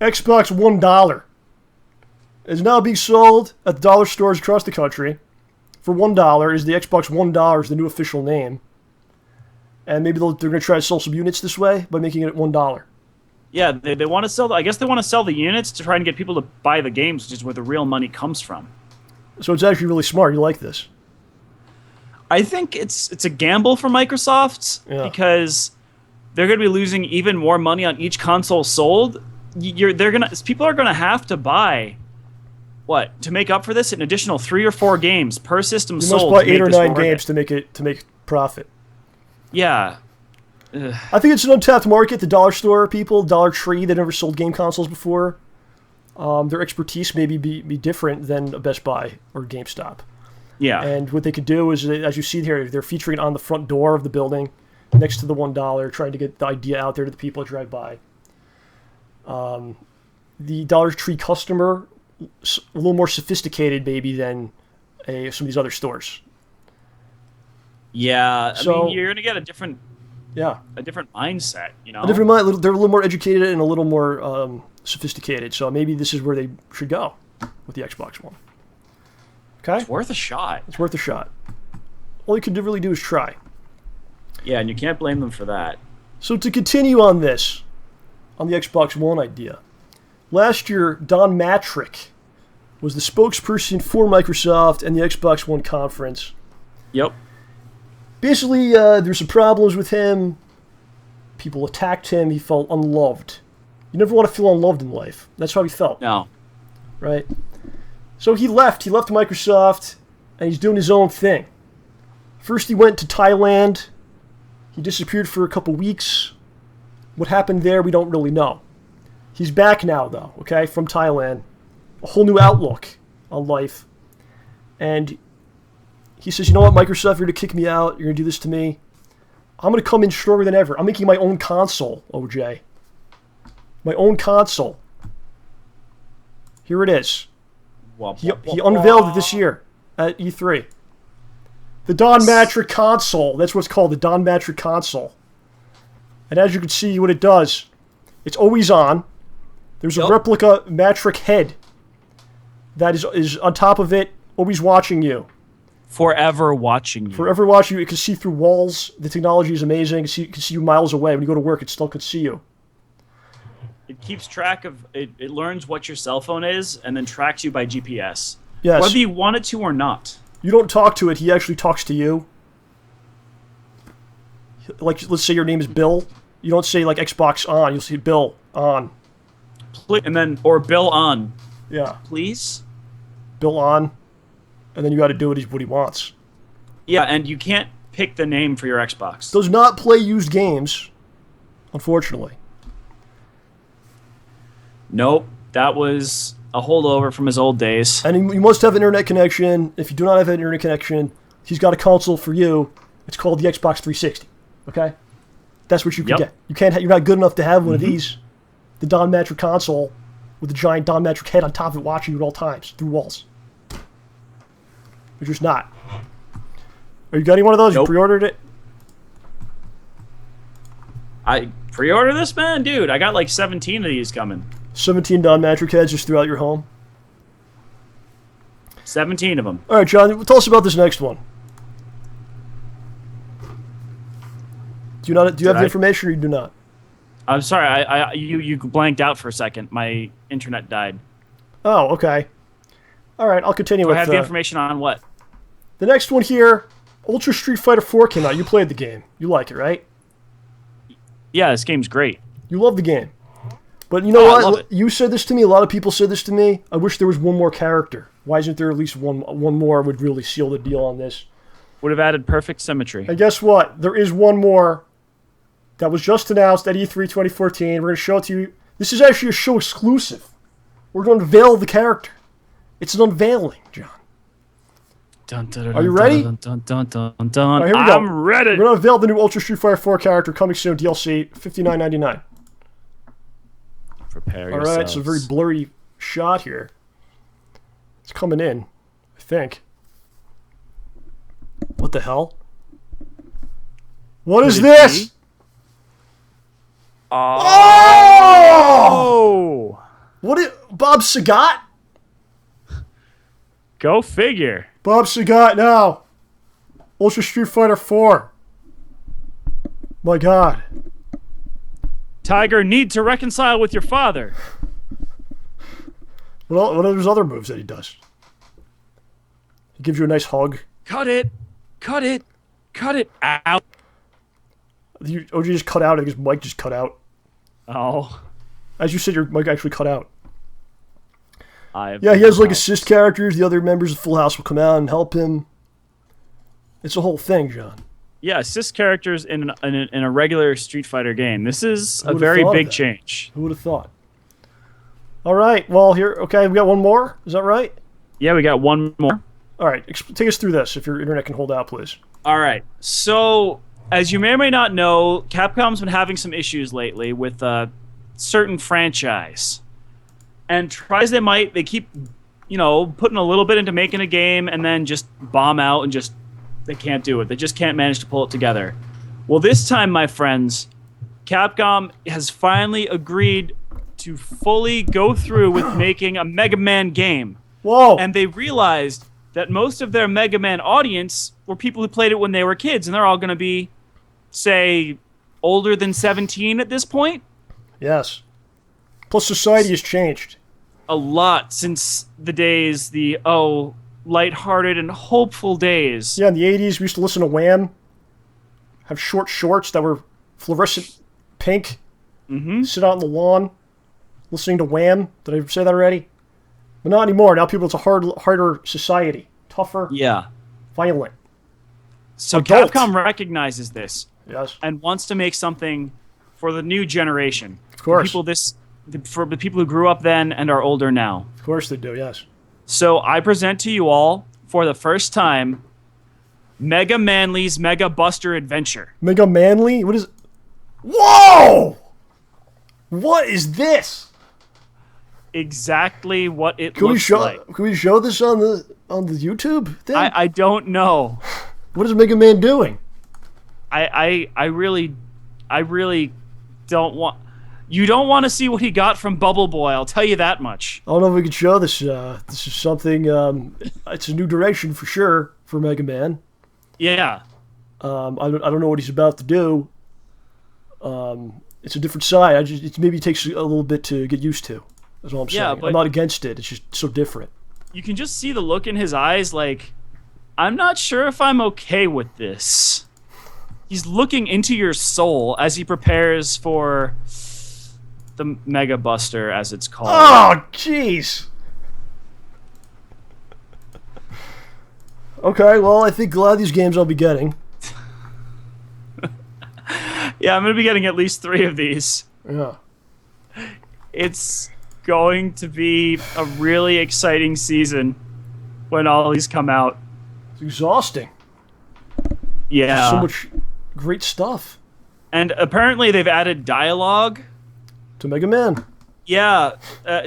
B: Xbox $1 is now being sold at the dollar stores across the country. For $1 is the Xbox $1 is the new official name. And maybe they're going to try to sell some units this way by making it at $1.
C: Yeah, they want to sell. I guess they want to sell the units to try and get people to buy the games, which is where the real money comes from.
B: So it's actually really smart. You like this?
C: I think it's a gamble for Microsoft because they're going to be losing even more money on each console sold. People are going to have to buy to make up for this, an additional 3 or 4 games per system sold.
B: You must buy 8 or 9 games to make profit.
C: Yeah.
B: I think it's an untapped market. The dollar store people, Dollar Tree, they never sold game consoles before. Their expertise may be different than a Best Buy or GameStop.
C: Yeah.
B: And what they could do is, as you see here, they're featuring it on the front door of the building next to the $1, trying to get the idea out there to the people that drive by. The Dollar Tree customer, a little more sophisticated maybe than some of these other stores.
C: Yeah,
B: So-
C: I mean, you're going to get a different mindset, you know?
B: They're a little more educated and a little more sophisticated, so maybe this is where they should go with the Xbox One. Okay?
C: It's worth a shot.
B: It's worth a shot. All you can really do is try.
C: Yeah, and you can't blame them for that.
B: So to continue on this, on the Xbox One idea, last year, Don Matrick was the spokesperson for Microsoft and the Xbox One conference.
C: Yep.
B: Basically, there's some problems with him. People attacked him. He felt unloved. You never want to feel unloved in life. That's how he felt.
C: No.
B: Right? So he left. He left Microsoft, and he's doing his own thing. First, he went to Thailand. He disappeared for a couple weeks. What happened there, we don't really know. He's back now, though, okay, from Thailand. a whole new outlook on life. And he says, you know what, Microsoft, you're going to kick me out. You're going to do this to me. I'm going to come in stronger than ever. I'm making my own console, OJ. My own console. Here it is. He unveiled it this year at E3. The Don Matrick console. That's what it's called, the Don Matrick console. And as you can see what it does, it's always on. There's a replica Matrick head that is on top of it, always watching you.
C: Forever watching you.
B: Forever watching you. It can see through walls. The technology is amazing. It can see you miles away. When you go to work, it still can see you.
C: It keeps track of it. It learns what your cell phone is and then tracks you by GPS.
B: Yes.
C: Whether you want it to or not.
B: You don't talk to it. He actually talks to you. Like, let's say your name is Bill. You don't say, like, Xbox on. You'll see Bill on.
C: And then, or Bill on.
B: Yeah.
C: Please?
B: Bill on. And then you got to do what he wants.
C: Yeah, and you can't pick the name for your Xbox.
B: Does not play used games, unfortunately.
C: Nope. That was a holdover from his old days.
B: And you must have an internet connection. If you do not have an internet connection, he's got a console for you. It's called the Xbox 360. Okay? That's what you can get. You can't. You're not good enough to have one of these. The Don Matrick console with the giant Don Matrick head on top of it watching you at all times through walls. You're just not. Are you got any one of those?
C: Nope.
B: You pre-ordered it?
C: I pre-order this, man? Dude, I got like 17 of these coming.
B: 17 Don Matrick heads just throughout your home?
C: 17 of them.
B: All right, John, tell us about this next one. Do you have the information, or you do not?
C: I'm sorry, you blanked out for a second. My internet died.
B: Oh, okay. All right, I'll continue with...
C: I have the information on what?
B: The next one here, Ultra Street Fighter 4 came out. You played the game. You like it, right?
C: Yeah, this game's great.
B: You love the game. But you know what?
C: I love it.
B: You said this to me. A lot of people said this to me. I wish there was one more character. Why isn't there at least one more would really seal the deal on this?
C: Would have added perfect symmetry.
B: And guess what? There is one more that was just announced at E3 2014. We're going to show it to you. This is actually a show exclusive. We're going to unveil the character. It's an unveiling, John. Are you ready?
C: Dun, dun, dun, dun, dun.
B: All right, here we go.
C: I'm ready.
B: We're going to unveil the new Ultra Street Fighter 4 character coming soon, DLC, $59.99.
C: Prepare
B: yourselves. All right, it's a very blurry shot here. It's coming in, I think. What the hell? What is this?
C: Be? Oh!
B: What is Bob Sagat?
C: Go figure.
B: Bob Sagat now. Ultra Street Fighter 4. My God.
C: Tiger, need to reconcile with your father.
B: What are those other moves that he does? He gives you a nice hug.
C: Cut it. Cut it. Cut it out.
B: OG just cut out. I think his mic just cut out.
C: Oh.
B: As you said, your mic actually cut out.
C: Yeah,
B: he has like assist characters. The other members of Full House will come out and help him. It's a whole thing, John.
C: Yeah, assist characters in a regular Street Fighter game. This is a very big change.
B: Who would have thought? All right. Well, here. Okay, we got one more. Is that right?
C: Yeah, we got one more.
B: All right. Take us through this, if your internet can hold out, please.
C: All right. So, as you may or may not know, Capcom's been having some issues lately with a certain franchise. And try as they might, they keep, putting a little bit into making a game and then just bomb out and just, they can't do it. They just can't manage to pull it together. Well, this time, my friends, Capcom has finally agreed to fully go through with making a Mega Man game.
B: Whoa!
C: And they realized that most of their Mega Man audience were people who played it when they were kids, and they're all going to be, say, older than 17 at this point.
B: Yes. Plus, society has changed.
C: A lot since the days, lighthearted and hopeful days.
B: Yeah, in the 80s, we used to listen to Wham. Have short shorts that were fluorescent pink.
C: Mm-hmm.
B: Sit out on the lawn, listening to Wham. Did I say that already? But not anymore. Now it's a harder society. Tougher.
C: Yeah.
B: Violent.
C: So
B: Adult.
C: Capcom recognizes this.
B: Yes.
C: And wants to make something for the new generation.
B: Of course.
C: People this for the people who grew up then and are older now.
B: Of course they do, yes.
C: So I present to you all, for the first time, Mega Manly's Mega Buster Adventure.
B: Mega Manly? What is... Whoa! What is this?
C: Exactly what it looks like.
B: Can we show this on the YouTube thing?
C: I don't know.
B: What is Mega Man doing?
C: I really don't want... You don't want to see what he got from Bubble Boy, I'll tell you that much.
B: I don't know if we can show this. This is something... it's a new direction for sure for Mega Man.
C: Yeah.
B: I don't know what he's about to do. It's a different side. It maybe takes a little bit to get used to. That's all I'm saying.
C: But
B: I'm not against it. It's just so different.
C: You can just see the look in his eyes like, I'm not sure if I'm okay with this. He's looking into your soul as he prepares for the Mega Buster, as it's called.
B: Oh, jeez. Okay, well, I think a lot of these games I'll be getting.
C: Yeah, I'm going to be getting at least 3 of these.
B: Yeah.
C: It's going to be a really exciting season when all these come out.
B: It's exhausting.
C: Yeah.
B: So much great stuff.
C: And apparently they've added dialogue
B: to Mega Man.
C: Yeah,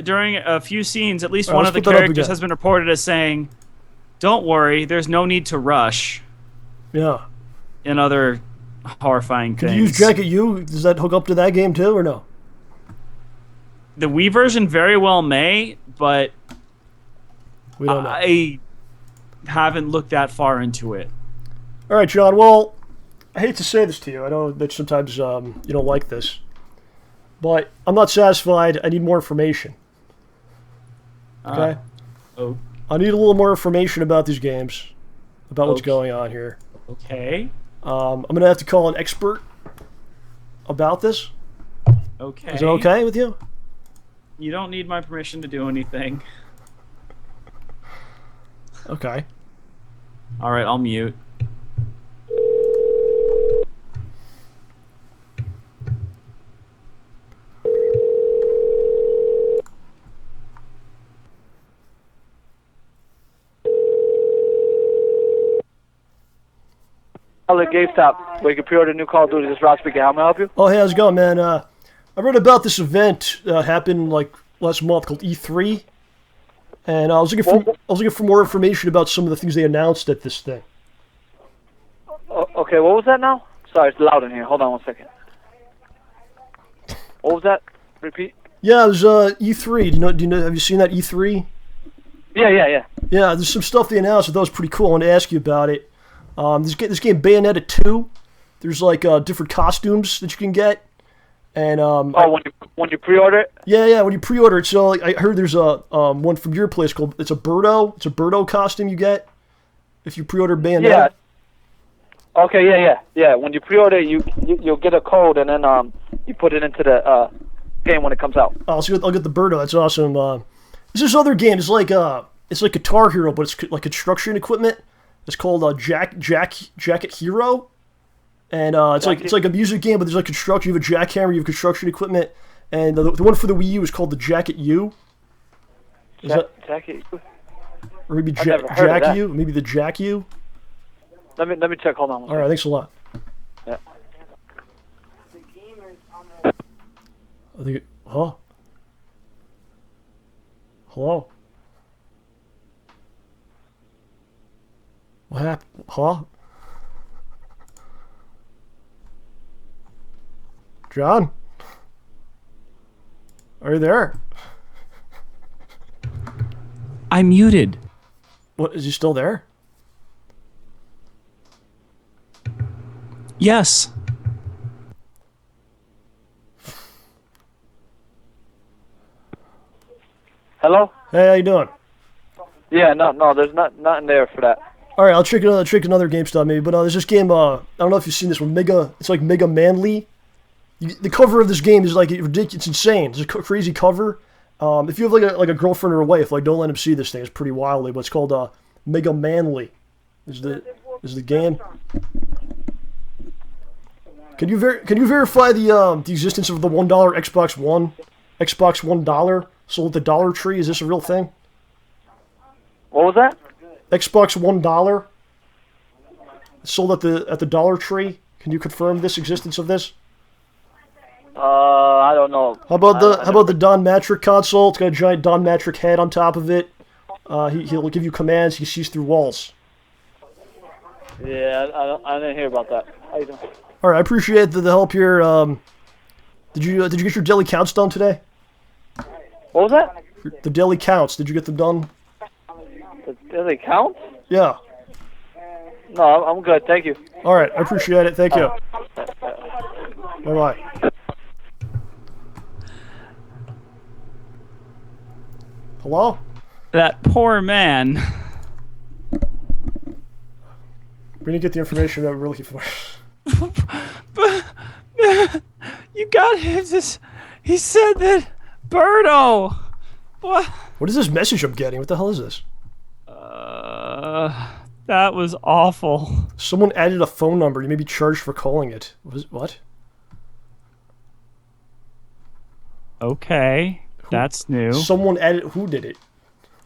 C: during a few scenes, at least
B: All right,
C: one of the
B: let's put that up
C: characters
B: again.
C: has been reported as saying, "Don't worry, there's no need to rush."
B: Yeah.
C: And other horrifying
B: Can
C: things.
B: you use Jacket U? Does that hook up to that game too, or no?
C: The Wii version very well may, but
B: We don't know.
C: I haven't looked that far into it.
B: All right, John. Well, I hate to say this to you. I know that sometimes you don't like this, but I'm not satisfied. I need more information. Okay.
C: Oh,
B: I need a little more information about these games, about what's
C: Okay.
B: going on here.
C: okay.
B: I'm gonna have to call an expert about this.
C: Okay.
B: Is that okay with you?
C: You don't need my permission to do anything.
B: Okay.
C: All right, I'll mute.
D: Hello, Gamestop, where you can pre-order new Call of Duty. This is Rob speaking. How may I help you?
B: Oh, hey, how's it going, man? I read about this event happened like last month called E3, and I was looking for more information about some of the things they announced at this thing.
D: Okay, what was that now? Sorry, it's loud in here. Hold on one second. What was that? Repeat.
B: Yeah, it was E3. Do you know? Have you seen that E3?
D: Yeah.
B: Yeah, there's some stuff they announced that was pretty cool. I wanted to ask you about it. This game Bayonetta 2. There's like different costumes that you can get, and
D: when you pre-order it?
B: Yeah, when you pre-order it. So like, I heard there's a one from your place called it's a Birdo. It's a Birdo costume you get if you pre-order Bayonetta.
D: Yeah. Okay, yeah. When you pre-order, you'll get a code, and then you put it into the game when it comes out.
B: Oh, so I'll get the Birdo. That's awesome. There's this other game. It's like Guitar Hero, but it's like construction equipment. It's called Jacket Hero, and it's like a music game, but there's like construction. You have a jackhammer, you have construction equipment, and the one for the Wii U is called the Jacket U.
D: Jacket?
B: Or maybe
D: I've never heard of
B: Jack
D: that.
B: U? Maybe the Jack U?
D: Let me check. Hold on.
B: All right, thanks a lot.
D: Yeah.
B: I think huh? Hello? What happened? Huh? John? Are you there?
C: I muted.
B: What, is he still there?
C: Yes.
D: Hello?
B: Hey, how you doing?
D: Yeah, no, there's nothing there for that.
B: All right, I'll check another GameStop maybe. But there's this game. I don't know if you've seen this one. It's like Mega Manly. The cover of this game is like ridiculous. It's insane. It's a crazy cover. If you have like a girlfriend or a wife, like don't let them see this thing. It's pretty wildly. But it's called Mega Manly. Is the game? Can you verify the existence of the $1 Xbox One Xbox $1 sold at the Dollar Tree. Is this a real thing?
D: What was that?
B: Xbox $1 sold at the Dollar Tree. Can you confirm this existence of this?
D: I don't know.
B: How about the Don Matrick console? It's got a giant Don Matrick head on top of it. He'll give you commands. He sees through walls.
D: Yeah, I didn't hear about that. How you doing?
B: All right, I appreciate the help here. Did you get your daily counts done today?
D: What was that?
B: The daily counts. Did you get them done?
D: Do they count?
B: Yeah.
D: No, I'm good. Thank you.
B: All right, I appreciate it. Thank you. Bye-bye. Hello?
C: That poor man.
B: We didn't get the information that we're looking for.
C: You got him. He said that Birdo. What?
B: What is this message I'm getting? What the hell is this?
C: That was awful.
B: Someone added a phone number. You may be charged for calling it. What?
C: Okay, that's new.
B: Someone added. Who did it?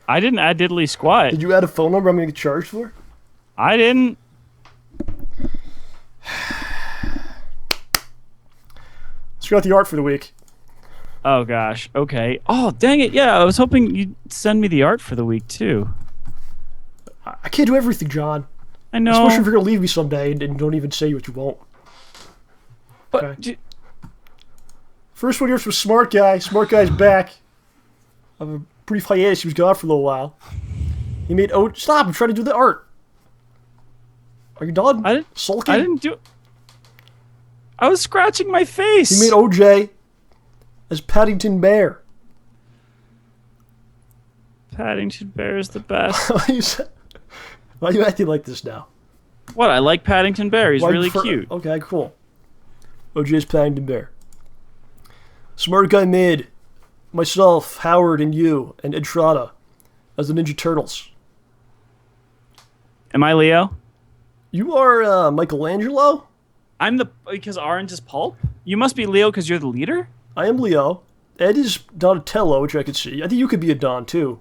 C: I didn't add diddly squat.
B: Did you add a phone number I'm going to get charged for?
C: I didn't.
B: Let's go out the art for the week.
C: Oh gosh. Okay. Oh dang it. Yeah, I was hoping you'd send me the art for the week too.
B: I can't do everything, John.
C: I know.
B: Especially if you're going to leave me someday and don't even say what you won't.
C: But
B: Okay. First one here's from Smart Guy. Smart Guy's back. I have a brief hiatus. He was gone for a little while. He made Stop! I'm trying to do the art. Are you done?
C: I didn't.
B: Sulking?
C: I didn't do. I was scratching my face.
B: He made OJ as Paddington Bear.
C: Paddington Bear is the best.
B: Why are you acting like this now?
C: What? I like Paddington Bear. He's really cute.
B: Okay, cool. OJ's Paddington Bear. Smart Guy made myself, Howard, and you, and Entrada as the Ninja Turtles.
C: Am I Leo?
B: You are Michelangelo?
C: Because Orange is pulp? You must be Leo because you're the leader?
B: I am Leo. Ed is Donatello, which I could see. I think you could be a Don, too.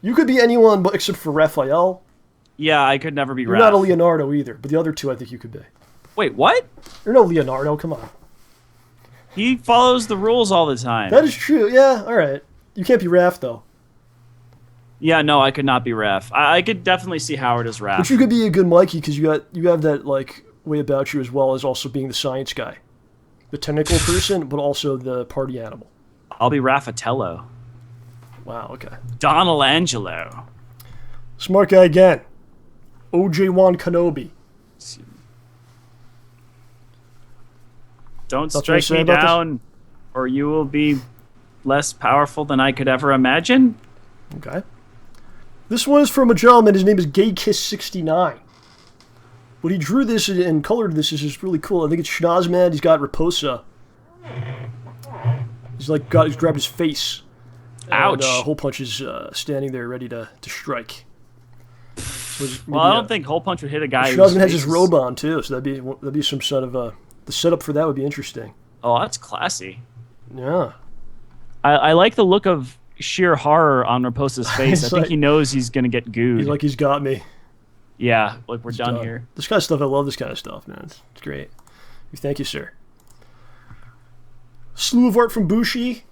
B: You could be anyone but except for Raphael.
C: Yeah, I could never be
B: You're
C: Raph.
B: not a Leonardo either, but the other two I think you could be.
C: Wait, what?
B: You're no Leonardo, come on.
C: He follows the rules all the time.
B: That is true, yeah, alright. You can't be Raph, though.
C: Yeah, no, I could not be Raph. I could definitely see Howard as Raph.
B: But you could be a good Mikey, because you have that, like, way about you as well as also being the science guy. The technical person, but also the party animal.
C: I'll be Raffatello.
B: Wow, okay.
C: Donald-Angelo.
B: Smart Guy again. OJ Kenobi.
C: Don't
B: That's what I
C: strike
B: say
C: me
B: about this?
C: down, or you will be less powerful than I could ever imagine.
B: Okay. This one is from a gentleman. His name is GayKiss69. What he drew this and colored this is just really cool. I think it's Schnozman. He's got Raposa. He's grabbed his face.
C: Ouch.
B: And Hole Punch is standing there ready to strike. So
C: Well, I don't think Hole Punch would hit a guy.
B: Schnozman has his robe on too, so that'd be some sort of the setup for that would be interesting.
C: Oh, that's classy.
B: Yeah.
C: I like the look of sheer horror on Raposa's face. I think
B: like-
C: he knows he's gonna get gooed.
B: He's got me.
C: Yeah, like we're done here.
B: This kind of stuff, I love this kind of stuff, man. It's great. Thank you, sir. Slew of art from Bushi.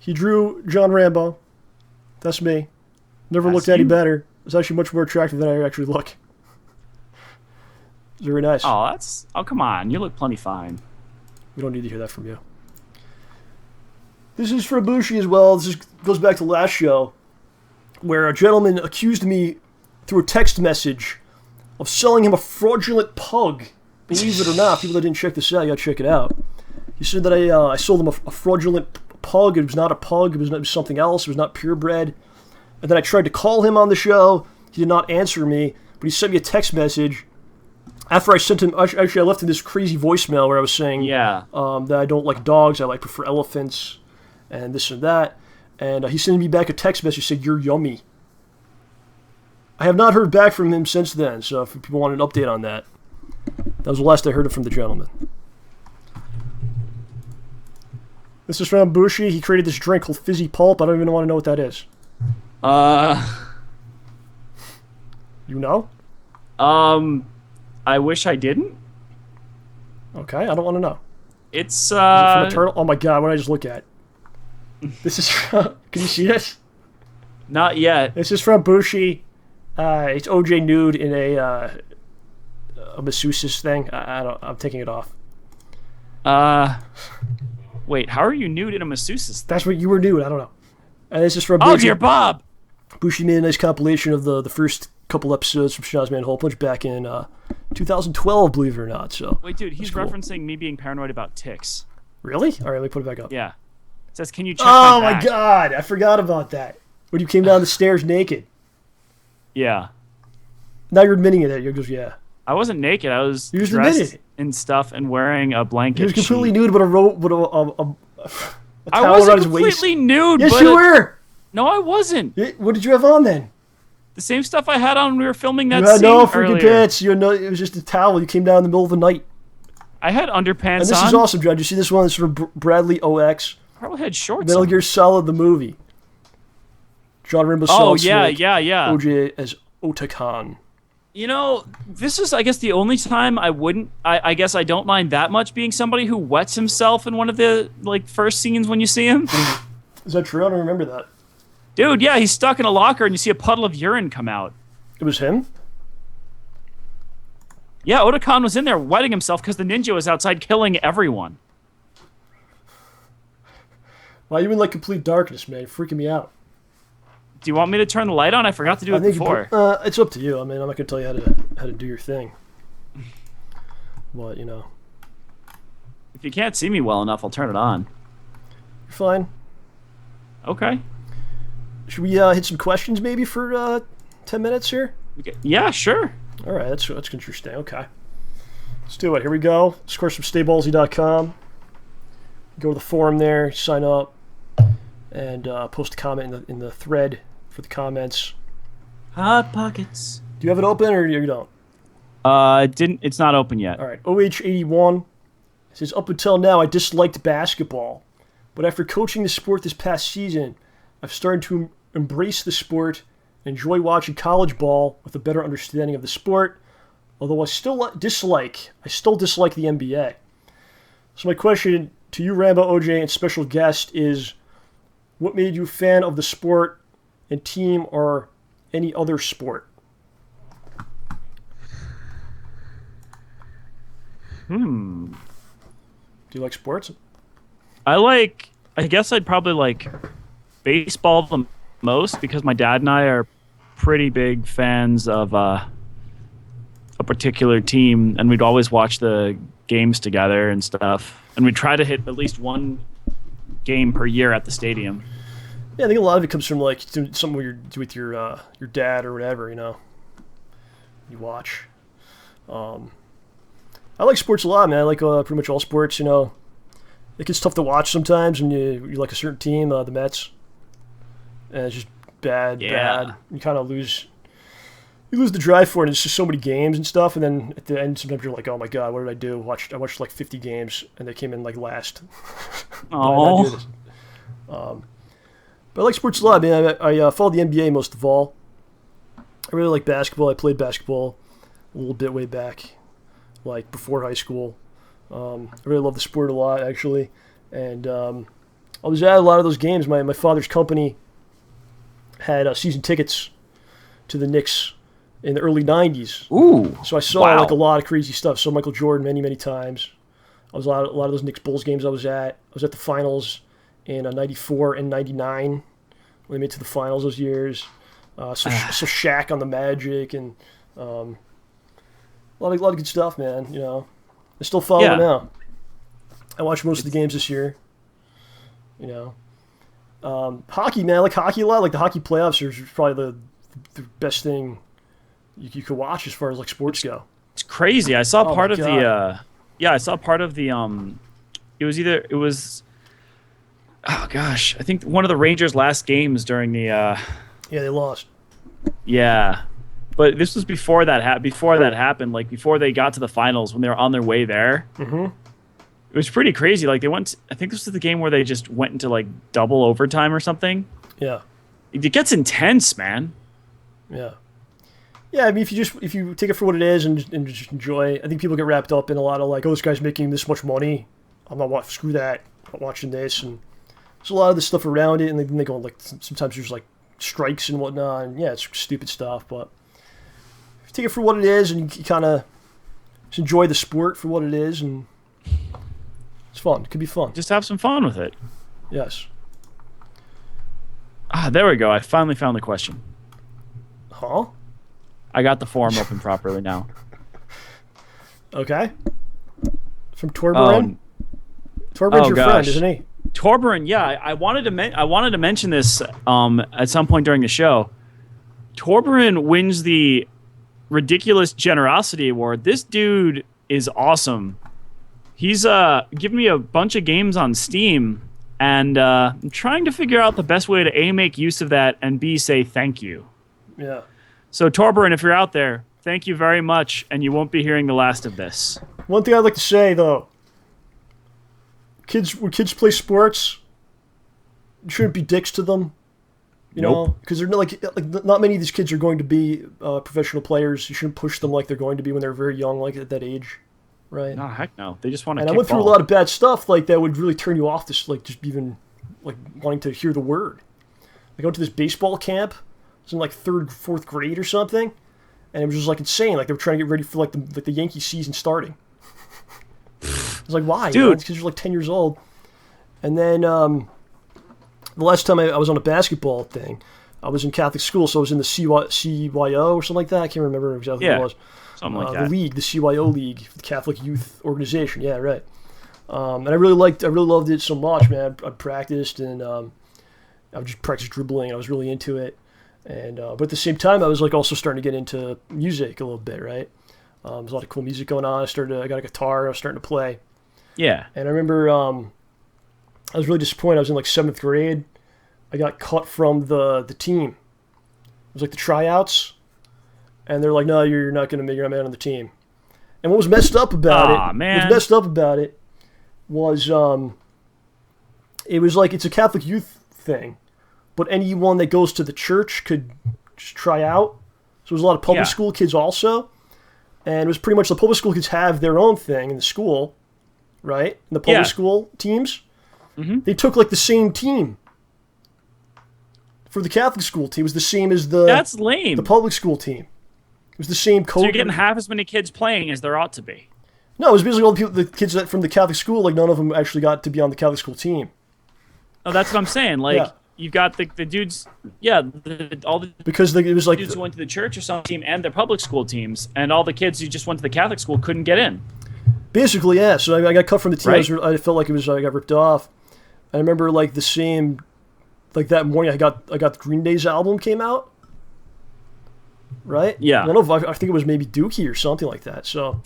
B: He drew John Rambo. That's me. Never
C: That's
B: looked any
C: you?
B: better. It's actually much more attractive than I actually look. It's very nice.
C: Oh, come on. You look plenty fine.
B: We don't need to hear that from you. This is from Bushi as well. This goes back to last show, where a gentleman accused me through a text message of selling him a fraudulent pug. Believe it or not, people that didn't check this out, you gotta check it out. He said that I sold him a fraudulent pug. It was not a pug. It was something else. It was not purebred. And then I tried to call him on the show. He did not answer me, but he sent me a text message. After I sent him, actually I left him this crazy voicemail where I was saying that I don't like dogs, I prefer elephants, and this and that. And he sent me back a text message saying, "You're yummy." I have not heard back from him since then, so if people want an update on that, that was the last I heard from the gentleman. This is from Bushi. He created this drink called Fizzy Pulp. I don't even want to know what that is. You know?
C: I wish I didn't.
B: Okay, I don't want to know.
C: It's
B: Is it from a turtle? Oh my god, what did I just look at? This is from... Can you see this?
C: Not yet.
B: This is from Bushi. It's OJ nude in a masseuses thing. I'm taking it off.
C: Wait, how are you nude in a masseuse's?
B: That's what you were nude. I don't know. And this is from
C: Oh,
B: Bushi.
C: dear Bob!
B: Bushi made a nice compilation of the first couple episodes from Schnoz Man Hole Punch back in 2012, believe it or not. So
C: Wait, dude, he's
B: cool.
C: referencing me being paranoid about ticks.
B: Really? All right, let me put it back up.
C: Yeah. It says, can you check
B: Oh
C: my
B: my
C: back?
B: god, I forgot about that. When you came down the stairs naked.
C: Yeah.
B: Now you're admitting it. You goes, yeah.
C: I wasn't naked. I was
B: You just
C: dressed
B: admitted it.
C: in stuff and wearing a blanket.
B: He was completely
C: sheet.
B: nude, but a
C: I
B: towel
C: wasn't
B: around his waist.
C: completely nude.
B: Yes,
C: but
B: you were.
C: No, I wasn't.
B: What did you have on then?
C: The same stuff I had on when we were filming that
B: You had
C: scene
B: no freaking
C: earlier.
B: pants. You had no. It was just a towel. You came down in the middle of the night.
C: I had underpants
B: And this
C: on.
B: is awesome, John. You see this one? This is from Bradley OX.
C: Probably had shorts
B: Metal
C: on.
B: Gear Solid, the movie. John Rambo
C: Oh,
B: Solid
C: yeah,
B: Snake.
C: yeah.
B: OJ as Otakan.
C: You know, this is, I guess, the only time I wouldn't... I guess I don't mind that much being somebody who wets himself in one of the, first scenes when you see him.
B: Is that true? I don't remember that.
C: Dude, yeah, he's stuck in a locker and you see a puddle of urine come out.
B: It was him?
C: Yeah, Otakon was in there wetting himself because the ninja was outside killing everyone.
B: Why are you in, complete darkness, man? You're freaking me out.
C: Do you want me to turn the light on? I forgot to do it before.
B: It's up to you. I mean, I'm not going to tell you how to do your thing. But,
C: If you can't see me well enough, I'll turn it on.
B: you're fine.
C: Okay.
B: Should we hit some questions maybe for 10 minutes here?
C: Yeah, sure.
B: All right, that's interesting. Okay. Let's do it. Here we go. Of course, from StayBallsy.com. Go to the forum there, sign up, and post a comment in the thread for the comments.
C: Hot Pockets.
B: Do you have it open or you don't?
C: It's not open yet.
B: All right. OH81 says, up until now, I disliked basketball. But after coaching the sport this past season, I've started to embrace the sport and enjoy watching college ball with a better understanding of the sport. Although I still dislike the NBA. So my question to you, Rambo, OJ, and special guest is, what made you a fan of the sport and team or any other sport? Do you like sports?
C: I guess I'd probably like baseball the most because my dad and I are pretty big fans of a particular team, and we'd always watch the games together and stuff. And we'd try to hit at least one game per year at the stadium.
B: Yeah, I think a lot of it comes from something where you're with your dad or whatever, you watch. I like sports a lot, man. I like pretty much all sports, It gets tough to watch sometimes when you like a certain team, the Mets. And it's just bad. You kind of lose the drive for it. And it's just so many games and stuff, and then at the end, sometimes you're like, "Oh my god, what did I do?" I watched 50 games, and they came in last.
C: Oh.
B: But I like sports a lot, man. I follow the NBA most of all. I really like basketball. I played basketball a little bit way back, before high school. I really love the sport a lot, actually. And I was at a lot of those games. My father's company had season tickets to the Knicks in the early 90s.
C: Ooh.
B: So I saw
C: wow.
B: a lot of crazy stuff. So Michael Jordan many times. I was a lot of those Knicks Bulls games I was at. I was at the finals in 94 and 99 when they made it to the finals those years. So Shaq on the Magic and a lot of good stuff, man. I still follow it now. I watched most of the games this year. Hockey, man. I like hockey a lot. Like the hockey playoffs are probably the best thing you could watch as far as sports go.
C: It's crazy. I saw part of
B: God.
C: I saw part of the it was oh gosh, I think one of the Rangers' last games during the
B: Yeah, they lost.
C: Yeah. But this was before that happened, before they got to the finals when they were on their way there.
B: Mm-hmm.
C: It was pretty crazy. Like they went. I think this was the game where they just went into like double overtime or something.
B: Yeah.
C: It gets intense, man.
B: Yeah. Yeah, I mean, if you take it for what it is and just enjoy, I think people get wrapped up in a lot of like, oh, this guy's making this much money. I'm not watching. Screw that. I'm not watching this. And there's a lot of this stuff around it, and then they go like sometimes there's like strikes and whatnot, and yeah, it's stupid stuff. But if you take it for what it is, and you kind of just enjoy the sport for what it is, and it's fun. It could be fun.
C: Just have some fun with it.
B: Yes.
C: There we go. I finally found the question.
B: Huh?
C: I got the forum open properly now.
B: Okay. From Torberin? Torberin your friend, isn't he?
C: Torberin, yeah. I wanted to mention this at some point during the show. Torberin wins the Ridiculous Generosity Award. This dude is awesome. He's given me a bunch of games on Steam, and I'm trying to figure out the best way to A, make use of that, and B, say thank you.
B: Yeah.
C: So, Torberin, if you're out there, thank you very much, and you won't be hearing the last of this.
B: One thing I'd like to say, though, when kids play sports, you shouldn't be dicks to them. You know, because they're not like not many of these kids are going to be professional players. You shouldn't push them like they're going to be when they're very young, like at that age, right?
C: No, heck no. They just want to.
B: And
C: kick
B: I went through
C: ball.
B: a lot of bad stuff like that would really turn you off. This like just even like wanting to hear the word. I went to this baseball camp. I was in like 3rd, 4th grade or something, and it was just like insane. Like they were trying to get ready for like the Yankee season starting. I was like, why?
C: Dude,
B: you know, it's because you're like 10 years old. And then the last time I was on a basketball thing, I was in Catholic school, so I was in the CYO or something like that. I can't remember exactly what it was.
C: Something like that.
B: The league, the CYO league, the Catholic Youth Organization. Yeah, right. And I really loved it so much, man. I practiced and I would just practice dribbling. I was really into it. And but at the same time, I was like also starting to get into music a little bit, right? There's a lot of cool music going on. I got a guitar. I was starting to play.
C: Yeah.
B: And I remember I was really disappointed. I was in like 7th grade. I got cut from the team. It was like the tryouts. And they're like, no, you're not going to make your man on the team. And what was messed up about was it was like it's a Catholic youth thing. But anyone that goes to the church could just try out. So there's a lot of public school kids also. And it was pretty much the public school kids have their own thing in the school, right? And the public school teams, they took like the same team. For the Catholic school team, it was the same as
C: That's lame.
B: the public school team. It was the same code.
C: So you're getting half as many kids playing as there ought to be.
B: No, it was basically all the kids that from the Catholic school, like none of them actually got to be on the Catholic school team.
C: Oh, that's what I'm saying. Like, you've got the dudes, all the
B: because it was like
C: dudes who went to the church or some team and their public school teams, and all the kids who just went to the Catholic school couldn't get in.
B: Basically, yeah. So I got cut from the team.
C: Right?
B: I felt like I got ripped off. I remember like the same, like that morning I got the Green Day's album came out. Right?
C: Yeah.
B: I don't know if I think it was maybe Dookie or something like that. So,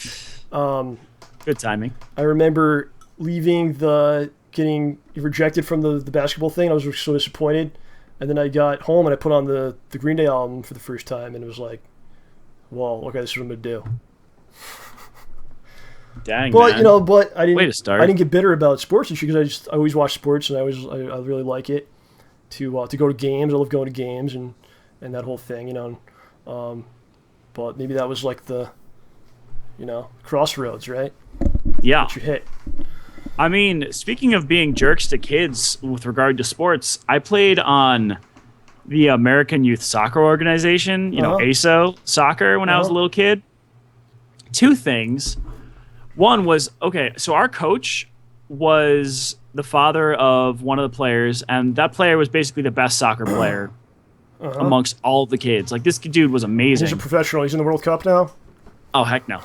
C: Good timing.
B: I remember leaving getting rejected from the basketball thing. I was so disappointed. And then I got home and I put on the Green Day album for the first time, and it was like, well, okay, this is what I'm gonna do.
C: Dang,
B: but
C: man.
B: I didn't.
C: Way to start.
B: I didn't get bitter about sports issue because I always watch sports and I really like it. To go to games, I love going to games and that whole thing, But maybe that was like the, crossroads, right?
C: Yeah.
B: That you hit.
C: I mean, speaking of being jerks to kids with regard to sports, I played on the American Youth Soccer Organization, ASO soccer when I was a little kid. 2 things. One was, so our coach was the father of one of the players, and that player was basically the best soccer player amongst all the kids. Like, this dude was amazing.
B: He's a professional. He's in the World Cup now?
C: Oh, heck no.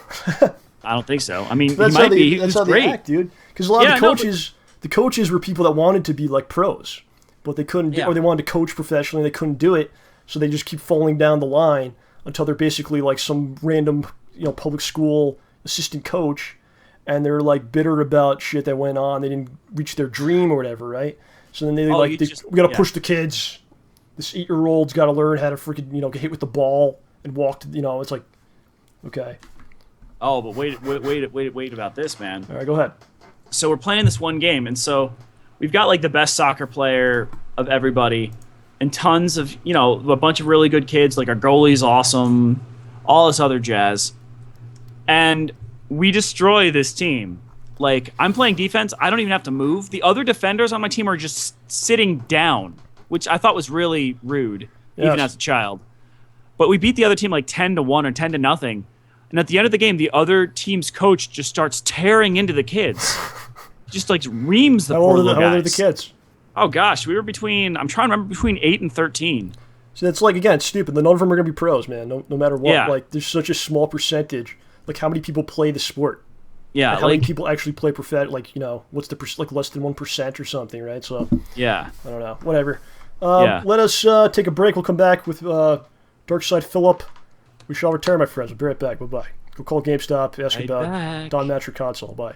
C: I don't think so. I mean,
B: that's
C: he might be.
B: That's
C: He was
B: how
C: great.
B: they act, dude. Because a lot of the coaches were people that wanted to be like pros, but they couldn't, or they wanted to coach professionally, they couldn't do it, so they just keep falling down the line until they're basically like some random, public school assistant coach, and they're like bitter about shit that went on. They didn't reach their dream or whatever, right? So then we got to push the kids. This 8-year-old's got to learn how to freaking get hit with the ball and walk. It's like, okay.
C: Oh, but wait about this, man.
B: All right, go ahead.
C: So we're playing this one game, and so we've got like the best soccer player of everybody, and tons of a bunch of really good kids. Like our goalie's awesome, all this other jazz, and we destroy this team. Like I'm playing defense, I don't even have to move. The other defenders on my team are just sitting down, which I thought was really rude, even as a child. But we beat the other team like 10-1 or 10-0. And at the end of the game, the other team's coach just starts tearing into the kids. Just like reams the poor little guys.
B: How old are the kids?
C: Oh gosh, we were between 8 and 13.
B: So that's like, again, stupid. None of them are going to be pros, man. No matter what.
C: Yeah.
B: Like, there's such a small percentage. Like, how many people play the sport?
C: Yeah.
B: And how many people actually play like, what's the like less than 1% or something, right? So
C: yeah.
B: I don't know. Whatever. Let us take a break. We'll come back with Darkside Philip. We shall return, my friends. We'll be right back. Bye-bye. Go call GameStop. Ask about Don Matcher console. Bye.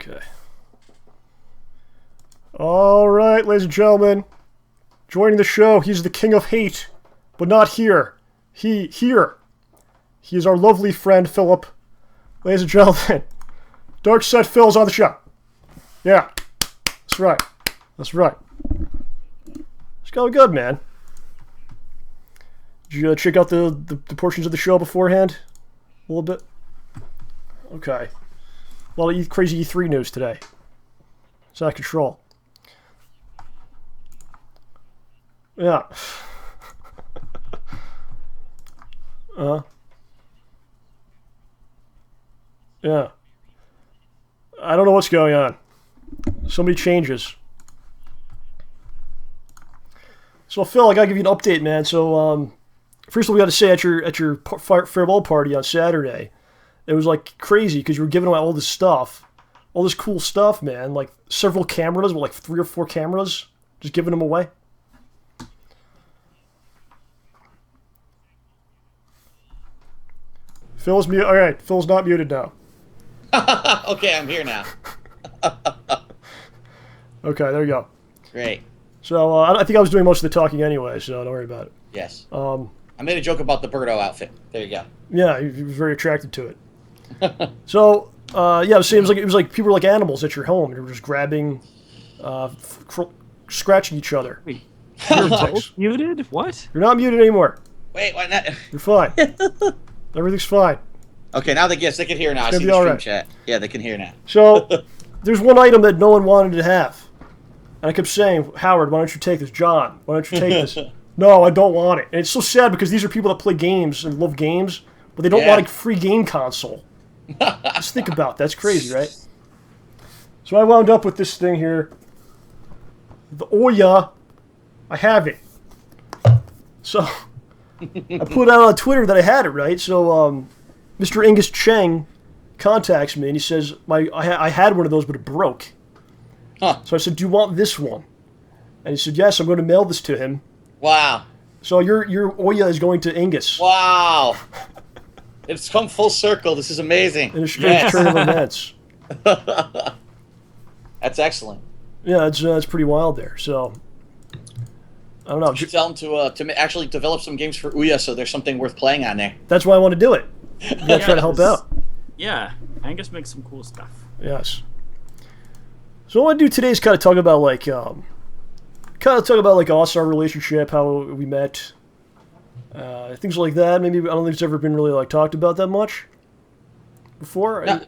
B: Okay. All right, ladies and gentlemen. Joining the show, he's the king of hate, but not here. Here. He is our lovely friend, Philip. Ladies and gentlemen, Darkside Phil's on the show. Yeah. That's right. That's right. It's going good, man. Did you check out the portions of the show beforehand? A little bit? Okay. A lot of crazy E3 news today. It's out of control. Yeah. Yeah. I don't know what's going on. So many changes. So Phil, I gotta give you an update, man. So first of all, we got to say at your farewell party on Saturday, it was like crazy because you were giving away all this stuff, all this cool stuff, man. Like several cameras, like 3 or 4 cameras, just giving them away. Phil's mute. All right, Phil's not muted now.
E: Okay, I'm here now.
B: Okay, there you go.
E: Great.
B: So I think I was doing most of the talking anyway, so don't worry about it.
E: Yes. I made a joke about the Birdo outfit. There you go.
B: Yeah, he was very attracted to it. So yeah, it was like people were like animals at your home. You were just grabbing, scratching each other.
C: Wait, you're both muted? What?
B: You're not muted anymore.
E: Wait, why not?
B: You're fine. Everything's fine.
E: Okay, now they can hear now. I see the stream chat. Yeah, they can hear now.
B: So there's one item that no one wanted to have. And I kept saying, Howard, why don't you take this? John, why don't you take this? No, I don't want it. And it's so sad because these are people that play games and love games, but they don't want a free game console. Just think about that. That's crazy, right? So I wound up with this thing here. The Ouya. I have it. So I put out on Twitter that I had it, right? So Mr. Angus Cheng contacts me and he says, I had one of those, but it broke.
E: Huh.
B: So I said, do you want this one? And he said, yes, I'm going to mail this to him.
E: Wow.
B: So your Ouya is going to Angus.
E: Wow. It's come full circle. This is amazing.
B: In a strange turn of events.
E: That's excellent.
B: Yeah, it's pretty wild there. So I don't know.
E: You should tell him to actually develop some games for Ouya, so there's something worth playing on there.
B: That's why I want to do it. You gotta try to help out.
C: Yeah, Angus makes some cool stuff.
B: Yes. So what I want to do today is kind of talk about us, our relationship, how we met, things like that. Maybe I don't think it's ever been really talked about that much before.
E: Not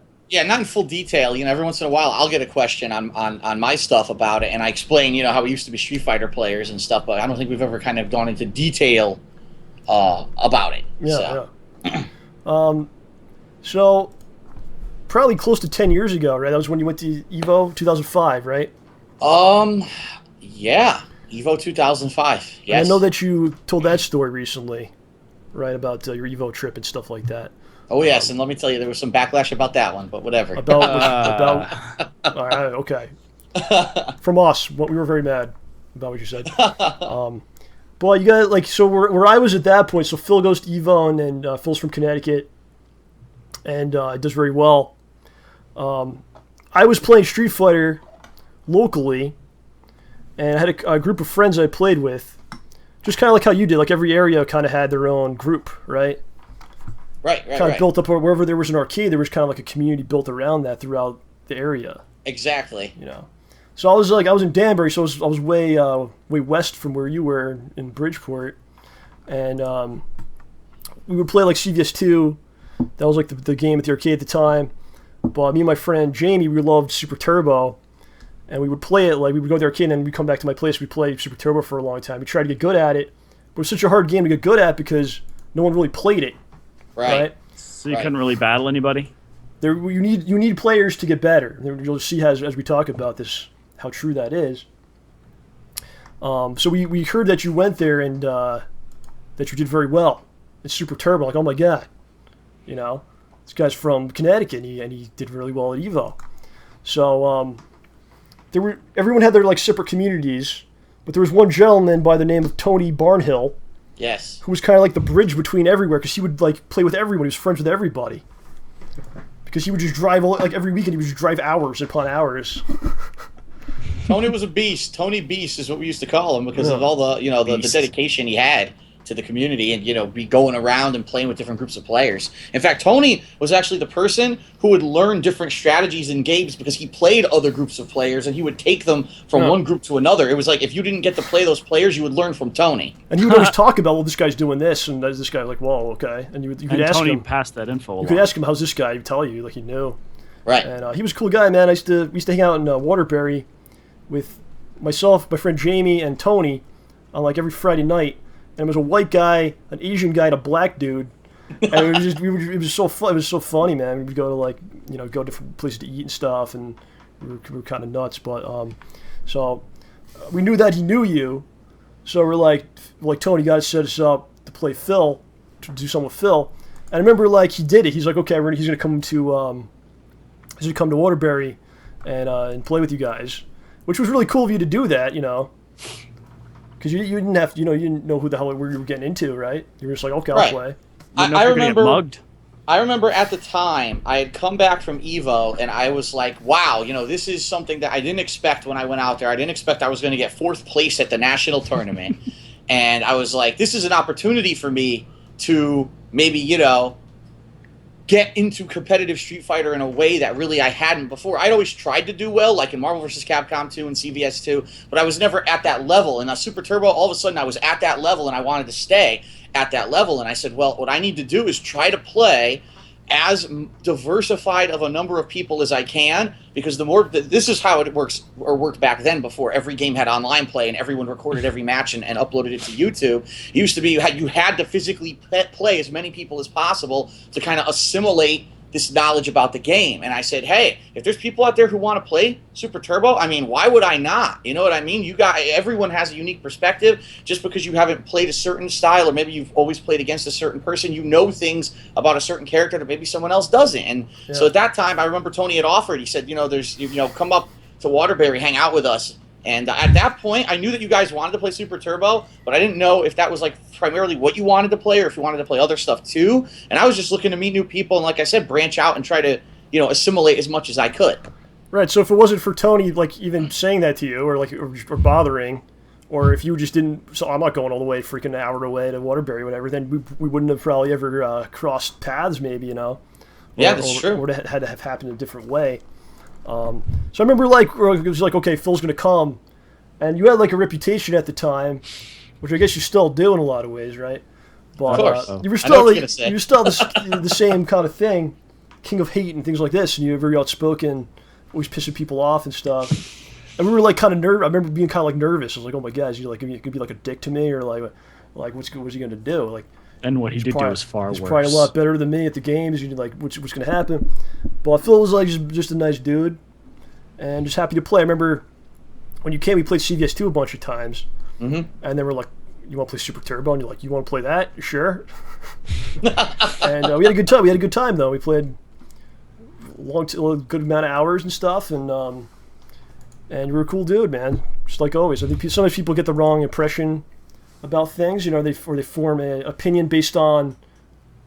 E: in full detail. Every once in a while I'll get a question on my stuff about it, and I explain, how we used to be Street Fighter players and stuff. But I don't think we've ever kind of gone into detail about it.
B: Yeah. So probably close to 10 years ago, right? That was when you went to EVO 2005, right?
E: Yeah, EVO 2005. Yes.
B: And I know that you told that story recently, right, about your EVO trip and stuff like that.
E: Oh yes, and let me tell you, there was some backlash about that one, but whatever.
B: About all right, okay. From us, we were very mad about what you said. But you got so where I was at that point. So Phil goes to EVO, and then Phil's from Connecticut, and does very well. I was playing Street Fighter locally, and I had a group of friends I played with, just kind of like how you did. Like every area kind of had their own group, right?
E: Right.
B: Kind of built up wherever there was an arcade. There was kind of like a community built around that throughout the area.
E: Exactly.
B: So I was in Danbury, so I was way west from where you were in Bridgeport, and we would play CVS2. That was the game at the arcade at the time. But me and my friend Jamie, we loved Super Turbo, and we would play it. We would go to the arcade, and then we'd come back to my place. We played Super Turbo for a long time. We tried to get good at it, but it was such a hard game to get good at because no one really played it. Right.
C: So you couldn't really battle anybody?
B: You need players to get better. You'll see as we talk about this how true that is. So we heard that you went there and that you did very well. It's Super Turbo. Oh my god, this guy's from Connecticut and he did really well at EVO. So everyone had their separate communities, but there was one gentleman by the name of Tony Barnhill.
E: Yes.
B: Who was kind of the bridge between everywhere, because he would play with everyone. He was friends with everybody. Because he would just drive every weekend. He would just drive hours upon hours.
E: Tony was a beast. Tony Beast is what we used to call him because of all the dedication he had to the community and be going around and playing with different groups of players. In fact, Tony was actually the person who would learn different strategies in games because he played other groups of players and he would take them from one group to another. It was if you didn't get to play those players, you would learn from Tony.
B: And he would always talk about, well, this guy's doing this, and this guy whoa, okay. And you could ask
C: Tony
B: him.
C: passed that info along.
B: You could ask him, how's this guy? He'd tell you, he knew.
E: Right.
B: And he was a cool guy, man. We used to hang out in Waterbury with myself, my friend Jamie, and Tony on every Friday night. And it was a white guy, an Asian guy, and a black dude. And it was so fun. It was so funny, man. We would go to go different places to eat and stuff, and we were kind of nuts. But so we knew that he knew you, so we're like Tony, got to set us up to play Phil, to do something with Phil. And I remember he did it. He's okay, he's gonna come to Waterbury and play with you guys, which was really cool of you to do that, Because you didn't have, you didn't know who the hell you were getting into, right? You were just okay, I'll play.
E: I remember at the time I had come back from EVO and I was wow, this is something that I didn't expect when I went out there. I didn't expect I was going to get 4th place at the national tournament, and I was this is an opportunity for me to maybe get into competitive Street Fighter in a way that really I hadn't before. I'd always tried to do well, in Marvel vs. Capcom 2 and CVS 2, but I was never at that level. And on Super Turbo, all of a sudden I was at that level, and I wanted to stay at that level. And I said, well, what I need to do is try to play as diversified of a number of people as I can, because this is how it works, or worked back then before every game had online play and everyone recorded every match and uploaded it to YouTube. It used to be you had to physically play as many people as possible to kind of assimilate this knowledge about the game. And I said, hey, if there's people out there who want to play Super Turbo, I mean, why would I not? You know what I mean? Everyone has a unique perspective. Just because you haven't played a certain style, or maybe you've always played against a certain person, you know things about a certain character that maybe someone else doesn't. And so at that time, I remember Tony had offered, he said, come up to Waterbury, hang out with us. And at that point, I knew that you guys wanted to play Super Turbo, but I didn't know if that was like primarily what you wanted to play, or if you wanted to play other stuff too. And I was just looking to meet new people and, like I said, branch out and try to, assimilate as much as I could.
B: Right. So if it wasn't for Tony, like, even saying that to you, or bothering, or if you just didn't, so I'm not going all the way freaking an hour away to Waterbury or whatever, then we wouldn't have probably ever crossed paths, maybe,
E: Yeah, that's true.
B: Or it had to have happened a different way. So I remember, like, it was like, okay, Phil's gonna come, and you had like a reputation at the time, which I guess you still do in a lot of ways, right? But
E: of course.
B: you were still the same kind of thing, king of hate and things like this, and you were very outspoken, always pissing people off and stuff. And we were like kind of nervous. I remember being kind of like nervous. I was like, oh my god, is he like gonna be like a dick to me, or like what's he gonna do? Like,
C: and what he did do was far worse.
B: He's probably a lot better than me at the games. You're like, what's going to happen? But Phil was like just a nice dude, and just happy to play. I remember when you came, we played CVS2 a bunch of times, and then we're like, you want to play Super Turbo? And you're like, you want to play that? Sure. And we had a good time. We had a good time, though. We played a good amount of hours and stuff, and you were a cool dude, man. Just like always. I think sometimes people get the wrong impression about things, they form an opinion based on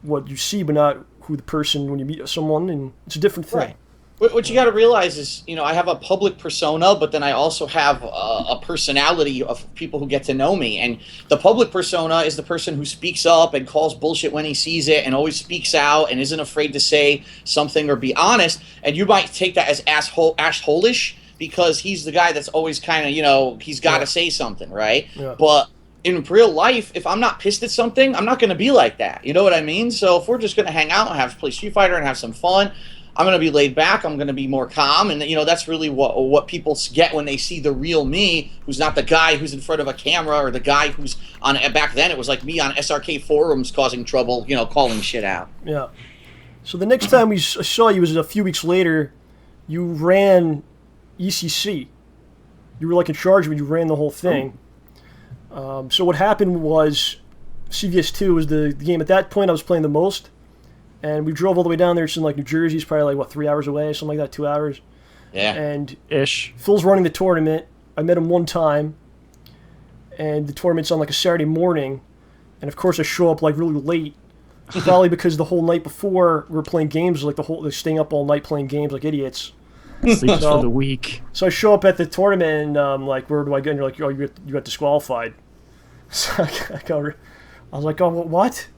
B: what you see, but not who the person, when you meet someone, and it's a different thing.
E: Right. What you got to realize is, I have a public persona, but then I also have a personality of people who get to know me. And the public persona is the person who speaks up and calls bullshit when he sees it, and always speaks out and isn't afraid to say something or be honest. And you might take that as asshole-ish, because he's the guy that's always kind of, he's got to say something, right? Yeah. But in real life, if I'm not pissed at something, I'm not going to be like that. You know what I mean? So if we're just going to hang out and play Street Fighter and have some fun, I'm going to be laid back. I'm going to be more calm. And, that's really what people get when they see the real me, who's not the guy who's in front of a camera, or the guy who's on, back then it was like me on SRK forums causing trouble, calling shit out.
B: Yeah. So the next time I saw you was a few weeks later. You ran ECC. You were like in charge of it. You ran the whole thing. So what happened was, CVS2 was the game at that point I was playing the most, and we drove all the way down there to like New Jersey. It's probably like 3 hours away, something like that, 2 hours.
E: Yeah.
B: And
C: ish.
B: Phil's running the tournament. I met him one time, and the tournament's on like a Saturday morning, and of course I show up like really late, probably because the whole night before we were playing games, like they're staying up all night playing games like idiots.
C: Sleeps for the week.
B: So I show up at the tournament, and I'm like, where do I go? And you're like, oh, you got disqualified. So I was like, oh, what?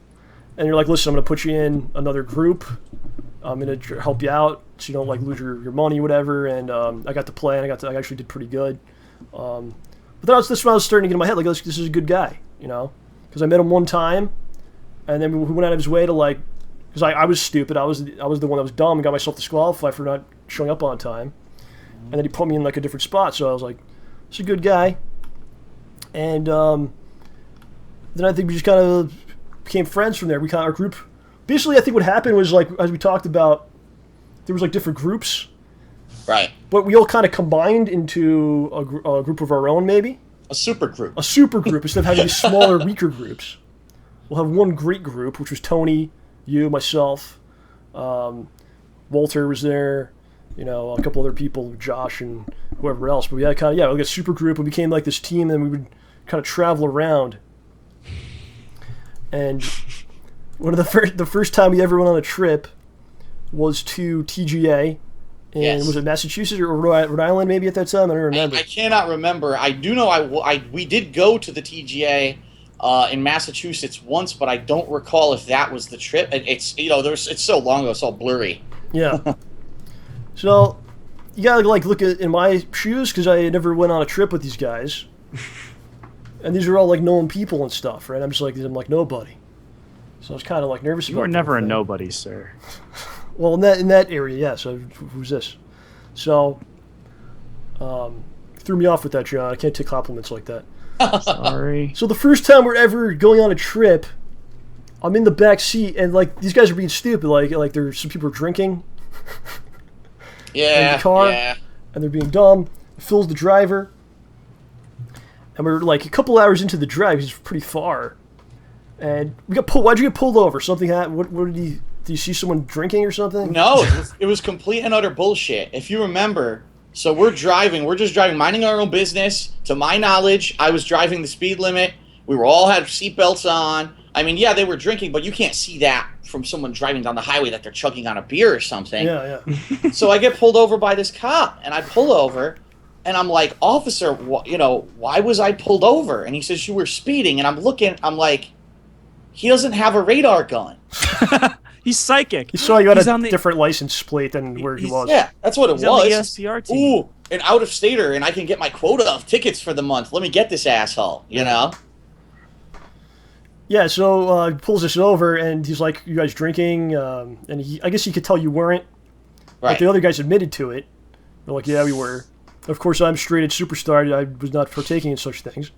B: And you're like, listen, I'm going to put you in another group. I'm going to help you out so you don't like lose your money, whatever. And I got to play, and I actually did pretty good. But that's when I was starting to get in my head, like, this is a good guy, because I met him one time, and then he went out of his way to like, because I was stupid. I was the one that was dumb and got myself disqualified for not showing up on time. And then he put me in like a different spot. So I was like, "It's a good guy." And then I think we just kind of became friends from there. Our group, basically, I think what happened was, like, as we talked about, there was like different groups,
E: right?
B: But we all kind of combined into a group of our own, maybe
E: a super group.
B: A super group instead of having these smaller, weaker groups. We'll have one great group, which was Tony, you, myself, Walter was there, a couple other people, Josh and whoever else. But we had we got a super group and became like this team, and we would kind of travel around. And one of the first time we ever went on a trip was to TGA, and was it Massachusetts or Rhode Island maybe at that time? I don't remember.
E: I cannot remember. I do know we did go to the TGA in Massachusetts once, but I don't recall if that was the trip. It's it's so long ago, it's all blurry.
B: Yeah. So you gotta like look at in my shoes, because I never went on a trip with these guys. And these are all like known people and stuff, right? I'm like nobody. So I was kind of like nervous about it.
C: You were never a nobody, sir.
B: Well, in that area, yeah. So who's this? So threw me off with that, John. I can't take compliments like that.
C: Sorry.
B: So the first time we're ever going on a trip, I'm in the back seat, and like these guys are being stupid. Like there's some people are drinking.
E: Yeah.
B: In the car,
E: Yeah.
B: and they're being dumb. Phil's the driver, and we're like a couple hours into the drive. He's pretty far, and we got pulled. Why'd you get pulled over? Something happened. What did he? Did you see someone drinking or something?
E: No, it was complete and utter bullshit. If you remember, so we're just driving, minding our own business. To my knowledge, I was driving the speed limit. We were all had seatbelts on. I mean, yeah, they were drinking, but you can't see that from someone driving down the highway that they're chugging on a beer or something.
B: Yeah.
E: So I get pulled over by this cop, and I pull over, and I'm like, officer, why was I pulled over? And he says, you were speeding. And I'm looking, I'm like, he doesn't have a radar gun.
C: He's psychic.
B: He saw you had a different license plate than where he was.
E: Yeah, that's what it was.
C: On the ESPR team.
E: Ooh, an out-of-stater, and I can get my quota of tickets for the month. Let me get this asshole, you know?
B: Yeah, so he pulls us over, and he's like, you guys drinking? And I guess he could tell you weren't.
E: Right.
B: But the other guys admitted to it. They're like, yeah, we were. Of course, I'm straight-edge superstar. I was not partaking in such things.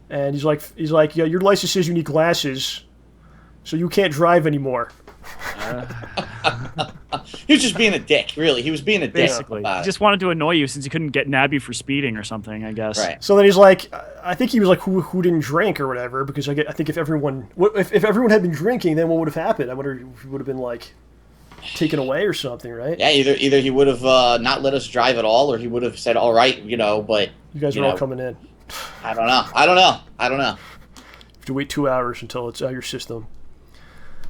B: And he's like, yeah, your license says you need glasses, so you can't drive anymore.
E: He was just being a dick, really. He was being a dick.
C: Basically. He just wanted to annoy you since he couldn't get nab you for speeding or something, I guess.
E: Right.
B: So then he's like, I think he was like, who didn't drink or whatever, because I think if everyone had been drinking, then what would have happened? I wonder if he would have been like taken away or something, right?
E: Yeah, either he would have not let us drive at all, or he would have said, all right, but...
B: You guys are all coming in.
E: I don't know.
B: You have to wait 2 hours until it's out of your system.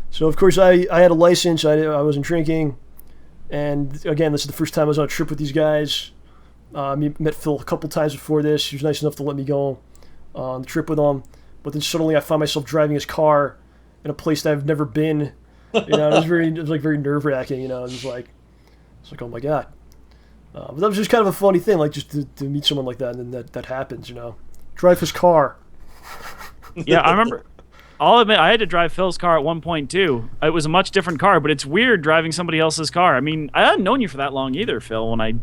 B: So, of course, I had a license. I wasn't drinking. And, again, this is the first time I was on a trip with these guys. Met Phil a couple times before this. He was nice enough to let me go on the trip with him. But then suddenly I found myself driving his car in a place that I've never been. It was very nerve-wracking, It was like, oh, my God. But that was just kind of a funny thing, like just to meet someone like that, and then that happens, Drive his car.
C: Yeah, I remember. I'll admit, I had to drive Phil's car at one point, too. It was a much different car, but it's weird driving somebody else's car. I mean, I hadn't known you for that long either, Phil, that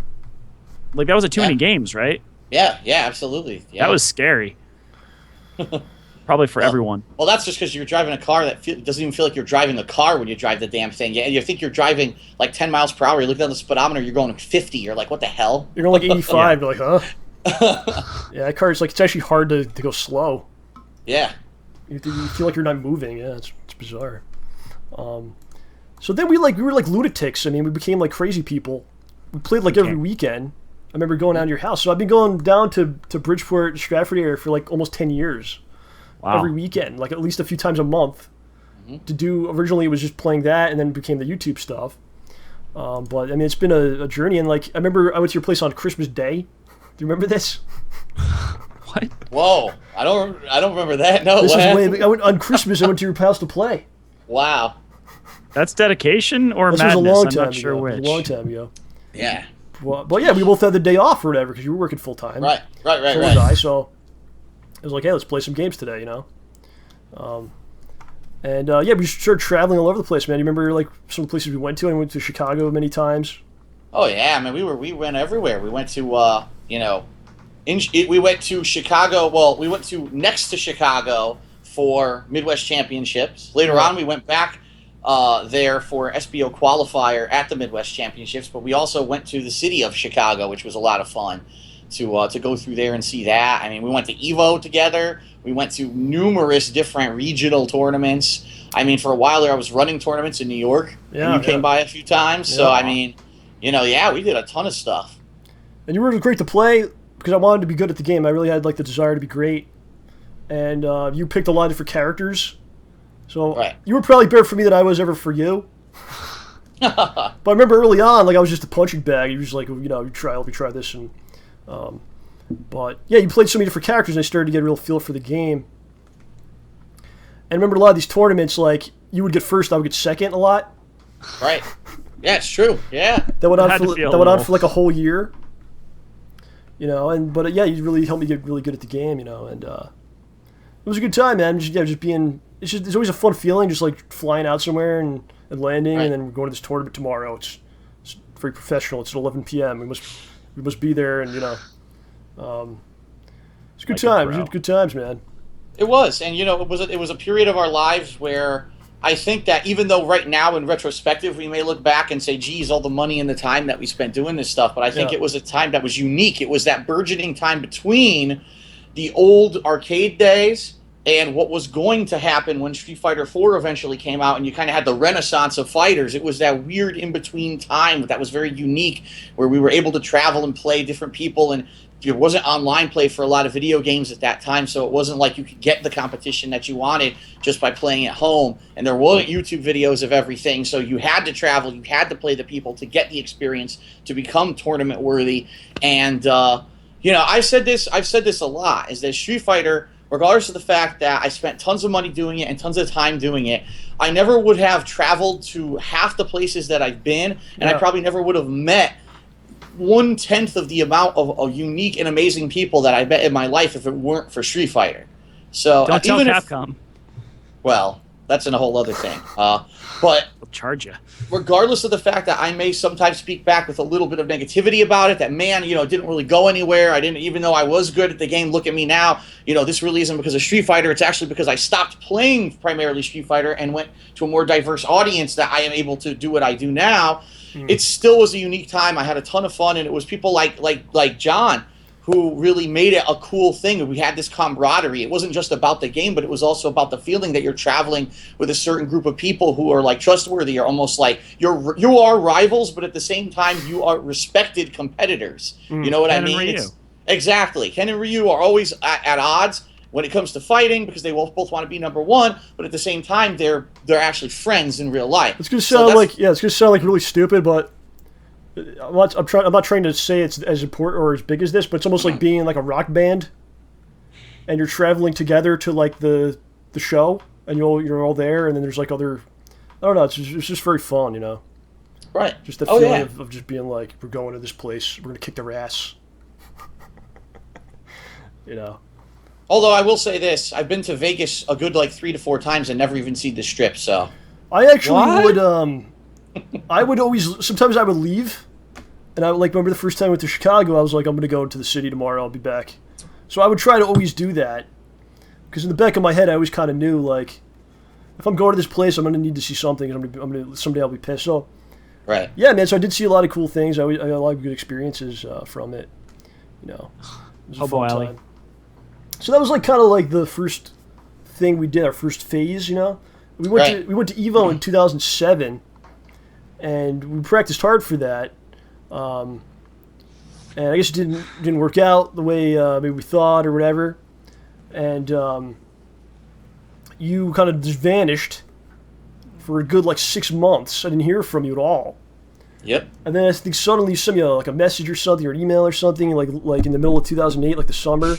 C: was at too many games, right?
E: Yeah, absolutely. Yeah.
C: That was scary. Probably for everyone.
E: Well, that's just because you're driving a car that doesn't even feel like you're driving a car when you drive the damn thing. Yeah, you think you're driving like 10 miles per hour. You look down the speedometer, you're going 50. You're like, what the hell?
B: You're going like 85. You're like, huh? Yeah, that car is it's actually hard to go slow.
E: Yeah.
B: You feel like you're not moving. Yeah, it's bizarre. So then we were like lunatics. I mean, we became like crazy people. We played like every weekend. I remember going down to your house. So I've been going down to Bridgeport, Stratford area for like almost 10 years. Wow. Every weekend, like at least a few times a month. To do, originally it was just playing that, and then it became the YouTube stuff. But I mean, it's been a journey. And like, I remember I went to your place on Christmas Day. Do you remember this?
C: What?
E: Whoa! I don't remember that. No.
B: I went on Christmas. I went to your house to play.
E: Wow.
C: That's dedication or
B: this
C: madness.
B: Was a long time
C: I'm not sure
B: ago.
C: which.
B: It was a long time ago.
E: Yeah.
B: But yeah, we both had the day off or whatever because you were working full time.
E: Right.
B: So was I. So I was like, hey, let's play some games today, Yeah, we started traveling all over the place, man. You remember like some places we went to? I went to Chicago many times.
E: Oh yeah, I mean we went everywhere. We went to we went to Chicago. Well, we went to next to Chicago for Midwest Championships. Later on, we went back there for SBO qualifier at the Midwest Championships. But we also went to the city of Chicago, which was a lot of fun to go through there and see that. I mean, we went to Evo together. We went to numerous different regional tournaments. I mean, for a while there, I was running tournaments in New York, and you came by a few times. Yeah. So, I mean, we did a ton of stuff. And
B: you were great to play because I wanted to be good at the game. I really had like the desire to be great. And you picked a lot of different characters. So you were probably better for me than I was ever for you. But I remember early on, like I was just a punching bag. You were just like, let me try this. And but yeah, you played so many different characters, and I started to get a real feel for the game. And I remember a lot of these tournaments, like you would get first, I would get second a lot.
E: Right. Yeah, it's true. Yeah.
B: That went on for like a whole year. But you really helped me get really good at the game, and it was a good time, man. It's always a fun feeling, just like flying out somewhere and landing, and then we're going to this tournament tomorrow. It's very professional. It's at 11 p.m. We must be there, and it's good times. Good times, man.
E: It was, and it was a period of our lives where I think that even though right now in retrospective we may look back and say, geez, all the money and the time that we spent doing this stuff, but I think it was a time that was unique. It was that burgeoning time between the old arcade days and what was going to happen when Street Fighter 4 eventually came out, and you kind of had the renaissance of fighters. It was that weird in-between time that was very unique, where we were able to travel and play different people, and there wasn't online play for a lot of video games at that time, so it wasn't like you could get the competition that you wanted just by playing at home, and there weren't YouTube videos of everything, so you had to travel, you had to play the people to get the experience, to become tournament worthy. And I've said this a lot, is that Street Fighter, regardless of the fact that I spent tons of money doing it and tons of time doing it, I never would have traveled to half the places that I've been, and I probably never would have met 1/10 of the amount of unique and amazing people that I met in my life if it weren't for Street Fighter. So
C: Don't tell Capcom.
E: Well, that's a whole other thing. But
C: They'll charge you.
E: Regardless of the fact that I may sometimes speak back with a little bit of negativity about it, that, man, it didn't really go anywhere. Even though I was good at the game, look at me now. This really isn't because of Street Fighter. It's actually because I stopped playing primarily Street Fighter and went to a more diverse audience that I am able to do what I do now. It still was a unique time. I had a ton of fun, and it was people like John who really made it a cool thing. We had this camaraderie. It wasn't just about the game, but it was also about the feeling that you're traveling with a certain group of people who are like trustworthy, or almost like you are rivals, but at the same time you are respected competitors. You know what I mean? Exactly. Ken and Ryu are always at odds when it comes to fighting, because they both want to be number one, but at the same time they're actually friends in real life.
B: It's gonna sound like really stupid, but I'm not trying to say it's as important or as big as this, but it's almost like being in like a rock band, and you're traveling together to like the show, and you're all there, and then there's like other, I don't know, it's just very fun,
E: Right.
B: Just the feeling of just being like, we're going to this place, we're gonna kick their ass.
E: Although I will say this, I've been to Vegas a good 3 to 4 times and never even seen the Strip. So
B: I actually would. I would always. Sometimes I would leave, and I would remember the first time I went to Chicago. I was like, I'm going to go into the city tomorrow. I'll be back. So I would try to always do that, because in the back of my head, I always kind of knew if I'm going to this place, I'm going to need to see something. And someday I'll be pissed. So
E: right.
B: Yeah, man. So I did see a lot of cool things. I got a lot of good experiences from it. It was a fun time. So that was kind of the first thing we did, our first phase. We went to Evo in 2007. And we practiced hard for that, and I guess it didn't work out the way maybe we thought or whatever. And you kind of just vanished for a good 6 months. I didn't hear from you at all.
E: Yep.
B: And then I think suddenly you sent me a message or something, or an email or something, like in the middle of 2008, the summer,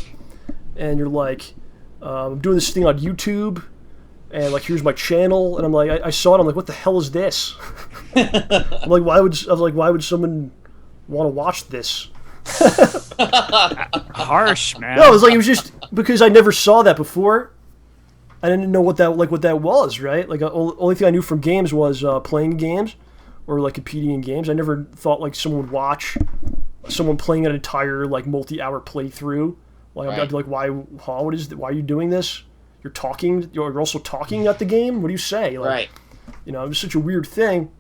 B: and you're like, I'm doing this thing on YouTube. And here's my channel, and I'm like, I saw it. I'm like, what the hell is this? I'm like, why would someone want to watch this?
C: Harsh, man.
B: No, it was just because I never saw that before. I didn't know what that was, right? Only thing I knew from games was playing games, or competing in games. I never thought someone would watch someone playing an entire multi-hour playthrough. I'd be like, why? Why are you doing this? You're talking. You're also talking at the game. What do you say?
E: Right.
B: It was such a weird thing.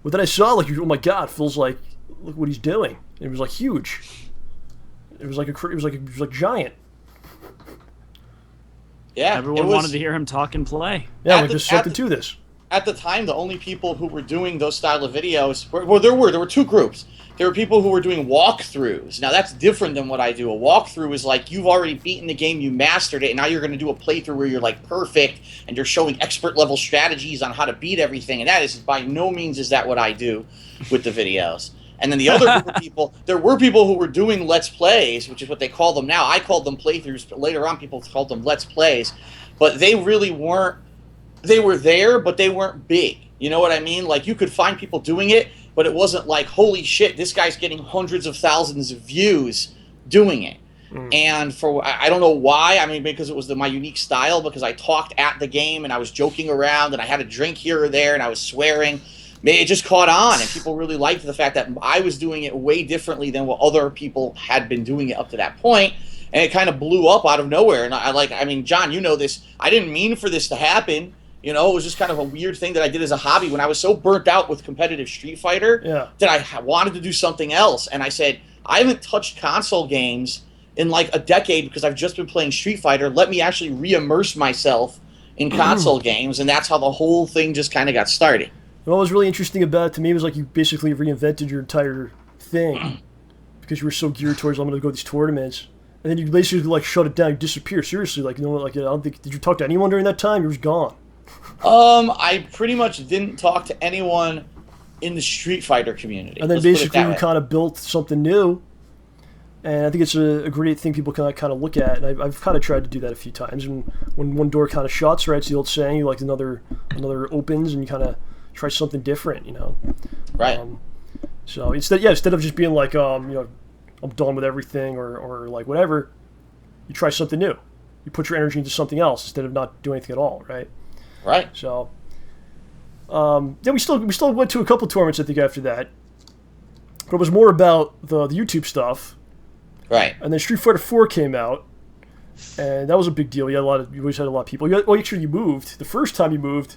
B: But then I saw oh my god, Phil's look what he's doing. And it was huge. It was like giant.
E: Yeah.
C: Everyone wanted to hear him talk and play.
B: Yeah, just something to this.
E: At the time, the only people who were doing those style of videos there were two groups. There were people who were doing walkthroughs. Now, that's different than what I do. A walkthrough is you've already beaten the game, you mastered it, and now you're going to do a playthrough where you're perfect, and you're showing expert-level strategies on how to beat everything, and that is by no means is that what I do with the videos. And then the other group of people, there were people who were doing Let's Plays, which is what they call them now. I called them playthroughs, but later on people called them Let's Plays. But they really weren't, they were there, but they weren't big. You know what I mean? You could find people doing it, but it wasn't holy shit, this guy's getting hundreds of thousands of views doing it. And I don't know why. I mean, because it was my unique style, because I talked at the game and I was joking around and I had a drink here or there and I was swearing. It just caught on, and people really liked the fact that I was doing it way differently than what other people had been doing it up to that point. and it kind of blew up out of nowhere. And I mean, John, you know this. I didn't mean for this to happen. You know, it was just kind of a weird thing that I did as a hobby when I was so burnt out with competitive Street Fighter that I wanted to do something else. And I said, I haven't touched console games in like a decade because I've just been playing Street Fighter. Let me actually re-immerse myself in console games. And that's how the whole thing just kind of got started.
B: What was really interesting about it to me was like you basically reinvented your entire thing because you were so geared towards I'm going to go to these tournaments. And then you basically like shut it down. You disappear. Seriously, like, you know, like I don't think, did you talk to anyone during that time? You were just gone.
E: I pretty much didn't talk to anyone in the Street Fighter community.
B: And then basically you kind of built something new. And I think it's a great thing people can kind of look at. And I've kind of tried to do that a few times. And when one door kind of shuts, right, it's the old saying, you like another opens and you kind of try something different, you know.
E: Right.
B: So instead of just being like, you know, I'm done with everything or like whatever, you try something new. You put your energy into something else instead of not doing anything at all, right?
E: Right.
B: So, we still went to a couple tournaments, I think, after that. But it was more about the YouTube stuff.
E: Right.
B: And then Street Fighter 4 came out, and that was a big deal. You always had a lot of people. You moved. The first time you moved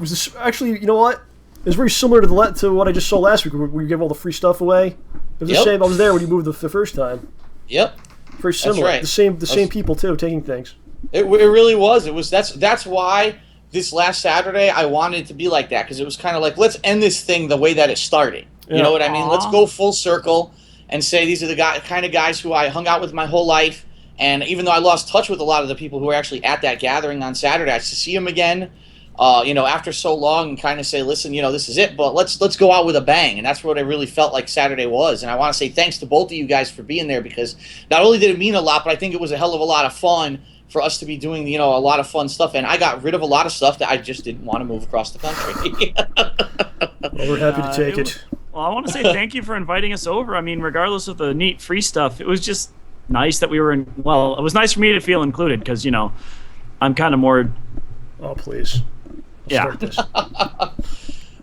B: was this. Actually, you know what? It was very similar to what I just saw last week, where you gave all the free stuff away. It was the same. I was there when you moved the first time.
E: Yep.
B: Very similar.
E: That's right.
B: The same people too, taking things.
E: It really was. That's why this last Saturday I wanted it to be like that, because it was kind of like, let's end this thing the way that it started. You know what I mean? Let's go full circle and say these are the kind of guys who I hung out with my whole life. And even though I lost touch with a lot of the people who were actually at that gathering on Saturday, I to see them again, you know, after so long, and kind of say, listen, you know, this is it, but let's go out with a bang. And that's what I really felt like Saturday was. And I want to say thanks to both of you guys for being there, because not only did it mean a lot, but I think it was a hell of a lot of fun for us to be doing, you know, a lot of fun stuff. And I got rid of a lot of stuff that I just didn't want to move across the country.
B: Well, we're happy to take it.
C: Well, I want to say thank you for inviting us over. I mean, regardless of the neat free stuff, it was just nice that we were in. Well, it was nice for me to feel included because, you know, I'm kind of more.
B: Oh, please.
C: Yeah.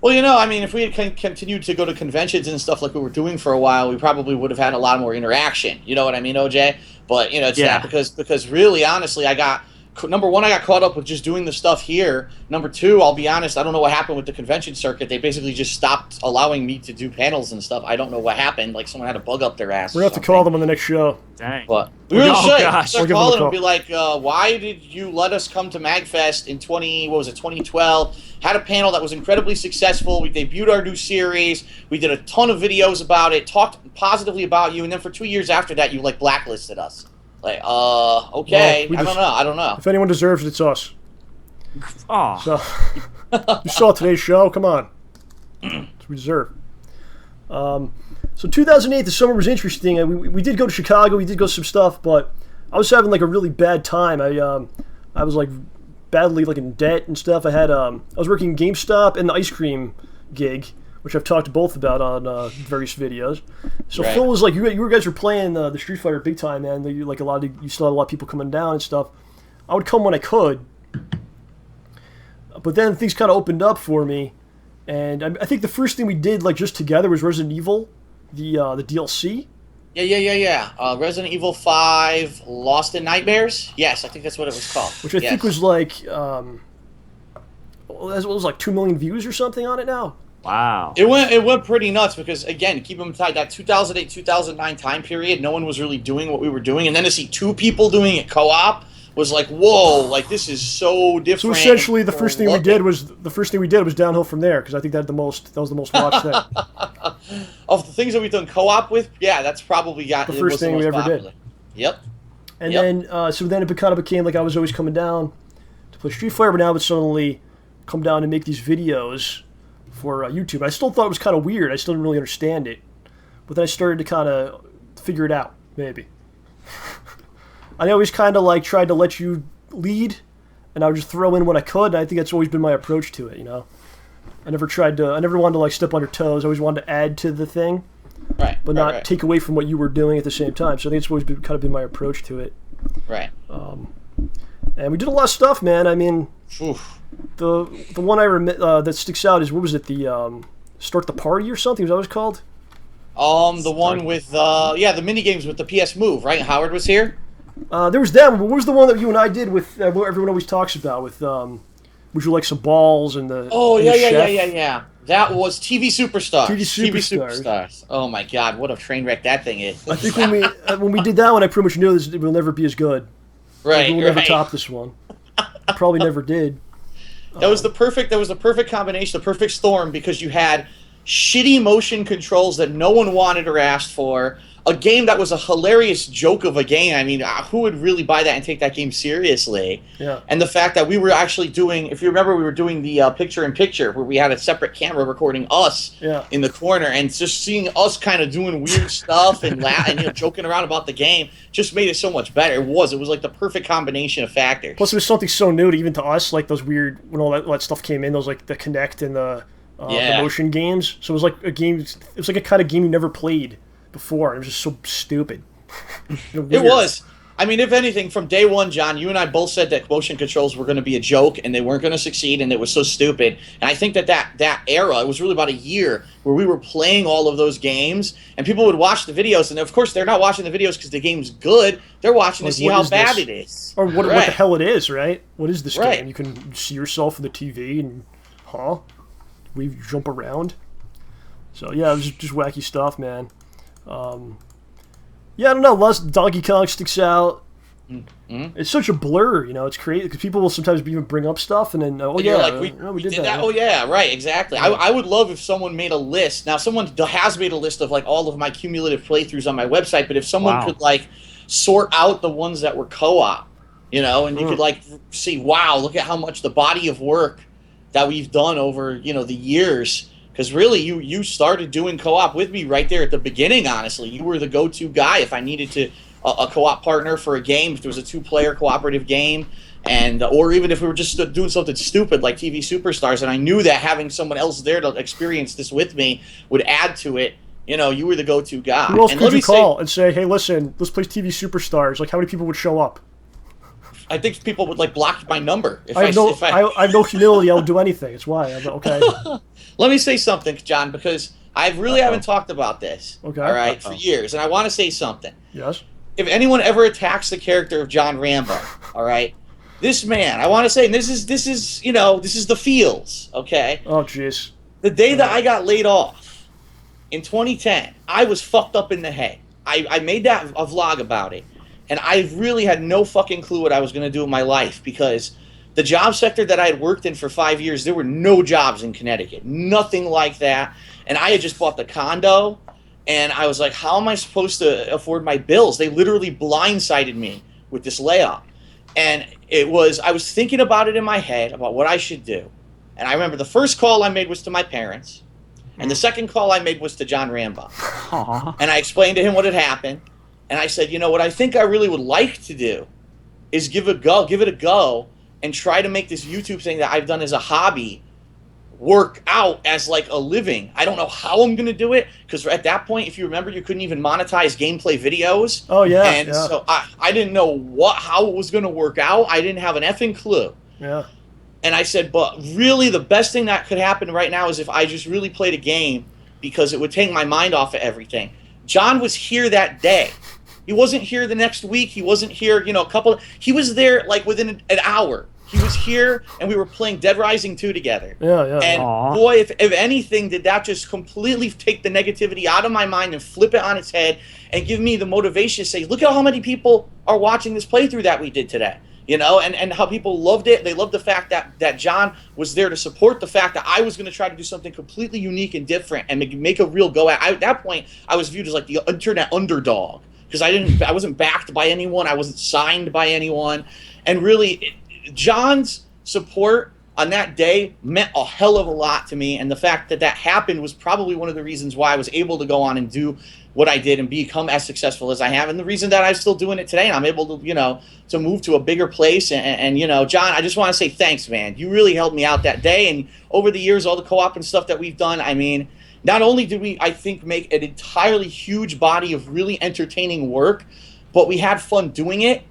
E: Well, you know, I mean, if we had continued to go to conventions and stuff like we were doing for a while, we probably would have had a lot more interaction. You know what I mean, OJ? But, you know, it's not because really, honestly, number one, I got caught up with just doing the stuff here. Number two, I'll be honest, I don't know what happened with the convention circuit. They basically just stopped allowing me to do panels and stuff. I don't know what happened. Like, someone had a bug up their ass.
B: We're going to have to call them on the next show.
C: Dang.
E: But we really should.
C: Gosh.
E: Start calling them and be like, why did you let us come to MagFest in 2012? Had a panel that was incredibly successful. We debuted our new series. We did a ton of videos about it, talked positively about you, and then for 2 years after that, you, like, blacklisted us. Like, okay, well, I don't know.
B: If anyone deserves it, it's us.
C: Oh.
B: So, you saw today's show. Come on. That's what we deserve. So 2008, the summer was interesting. We did go to Chicago. We did go to some stuff, but I was having like a really bad time. I was like badly like in debt and stuff. I was working GameStop and the ice cream gig, which I've talked both about on various videos. So Phil was like, you guys were playing the Street Fighter big time, man. You still had a lot of people coming down and stuff. I would come when I could, but then things kind of opened up for me, and I think the first thing we did like just together was Resident Evil, the DLC.
E: Yeah. Resident Evil 5, Lost in Nightmares. Yes, I think that's what it was called.
B: Which I think was like, it was like 2 million views or something on it now.
C: Wow.
E: It went pretty nuts because, again, keep in mind that 2008-2009 time period, no one was really doing what we were doing, and then to see two people doing it co-op was like, whoa, like this is so different.
B: So essentially, the first thing we did was downhill from there, because I think that was the most watched thing.
E: Of the things that we've done co-op with, yeah, that's probably the
B: first thing we ever
E: popular.
B: did.
E: Yep.
B: And then it kind of became like I was always coming down to play Street Fighter, but now I would suddenly come down and make these videos for YouTube. I still thought it was kind of weird. I still didn't really understand it, but then I started to kind of figure it out. Maybe. I always kind of like tried to let you lead, and I would just throw in what I could. And I think that's always been my approach to it. You know, I never wanted to like step on your toes. I always wanted to add to the thing, but not take away from what you were doing at the same time. So I think it's always been my approach to it.
E: Right.
B: And we did a lot of stuff, man. I mean, the one that sticks out is, what was it? The Start the Party or something? Was that what it was called?
E: The one with the mini games with the PS Move, right? Howard was here.
B: There was that one, but what was the one that you and I did with what everyone always talks about with would you like some balls and the
E: yeah. That was TV Superstars.
B: TV Superstars.
E: Oh my God, what a train wreck that thing is.
B: I think when we did that one, I pretty much knew it will never be as good.
E: Right,
B: we'll never top this one. Probably never did.
E: That was the perfect combination, the perfect storm, because you had shitty motion controls that no one wanted or asked for. A game that was a hilarious joke of a game. I mean, who would really buy that and take that game seriously?
B: Yeah.
E: And the fact that we were actually doing, if you remember, we were doing the picture-in-picture where we had a separate camera recording us in the corner, and just seeing us kind of doing weird stuff and joking around about the game just made it so much better. It was like the perfect combination of factors.
B: Plus, it was something so new even to us, like those weird when all that stuff came in. Those like the Kinect and the motion games. So it was like a game. It was like a kind of game you never played before. It was just so stupid.
E: It was. I mean, if anything, from day one, John, you and I both said that motion controls were going to be a joke and they weren't going to succeed, and it was so stupid. And I think that era, it was really about a year where we were playing all of those games, and people would watch the videos, and of course they're not watching the videos because the game's good. They're watching to see how bad it is.
B: Or what the hell it is, right? What is this game? You can see yourself in the TV and, we jump around. So, yeah, it was just wacky stuff, man. I don't know. Donkey Kong sticks out. Mm-hmm. It's such a blur, It's crazy because people will sometimes even bring up stuff and then, we did that.
E: Oh yeah, right, exactly. Yeah. I would love if someone made a list. Now, someone has made a list of like all of my cumulative playthroughs on my website. But if someone could like sort out the ones that were co-op, and you could like see, wow, look at how much the body of work that we've done over the years. Because really, you started doing co-op with me right there at the beginning, honestly. You were the go-to guy if I needed a co-op partner for a game, if there was a two-player cooperative game, or even if we were just doing something stupid like TV Superstars, and I knew that having someone else there to experience this with me would add to it. You were the go-to guy.
B: Who else could you call and say, hey, listen, let's play TV Superstars? Like, how many people would show up?
E: I think people would like block my number.
B: I have no humility. I'll do anything. It's why. Okay.
E: Let me say something, John, because I really haven't talked about this.
B: Okay.
E: All right, for years, and I want to say something.
B: Yes.
E: If anyone ever attacks the character of John Rambo, all right, this man, I want to say, and this is the feels, okay?
B: Oh, jeez.
E: The day that I got laid off in 2010, I was fucked up in the head. I made a vlog about it. And I really had no fucking clue what I was going to do in my life, because the job sector that I had worked in for 5 years, there were no jobs in Connecticut. Nothing like that. And I had just bought the condo, and I was like, how am I supposed to afford my bills? They literally blindsided me with this layoff. And I was thinking about it in my head, about what I should do. And I remember the first call I made was to my parents, and the second call I made was to John Rambo.
C: Aww.
E: And I explained to him what had happened. And I said, what I think I really would like to do is give it a go, and try to make this YouTube thing that I've done as a hobby work out as like a living. I don't know how I'm going to do it, because at that point, if you remember, you couldn't even monetize gameplay videos.
B: Oh, yeah.
E: And so I didn't know how it was going to work out. I didn't have an effing clue.
B: Yeah.
E: And I said, but really the best thing that could happen right now is if I just really played a game, because it would take my mind off of everything. John was here that day. He wasn't here the next week. He wasn't here, he was there like within an hour. He was here, and we were playing Dead Rising 2 together.
B: Yeah.
E: And boy, if anything, did that just completely take the negativity out of my mind and flip it on its head and give me the motivation to say, look at how many people are watching this playthrough that we did today. And how people loved it. They loved the fact that John was there to support the fact that I was going to try to do something completely unique and different and make a real go at. At that point, I was viewed as like the internet underdog, because I wasn't backed by anyone. I wasn't signed by anyone. And really, John's support on that day meant a hell of a lot to me. And the fact that happened was probably one of the reasons why I was able to go on and do what I did and become as successful as I have. And the reason that I'm still doing it today, and I'm able to, to move to a bigger place. And John, I just want to say thanks, man. You really helped me out that day. And over the years, all the co-op and stuff that we've done, I mean, not only did we, I think, make an entirely huge body of really entertaining work, but we had fun doing it.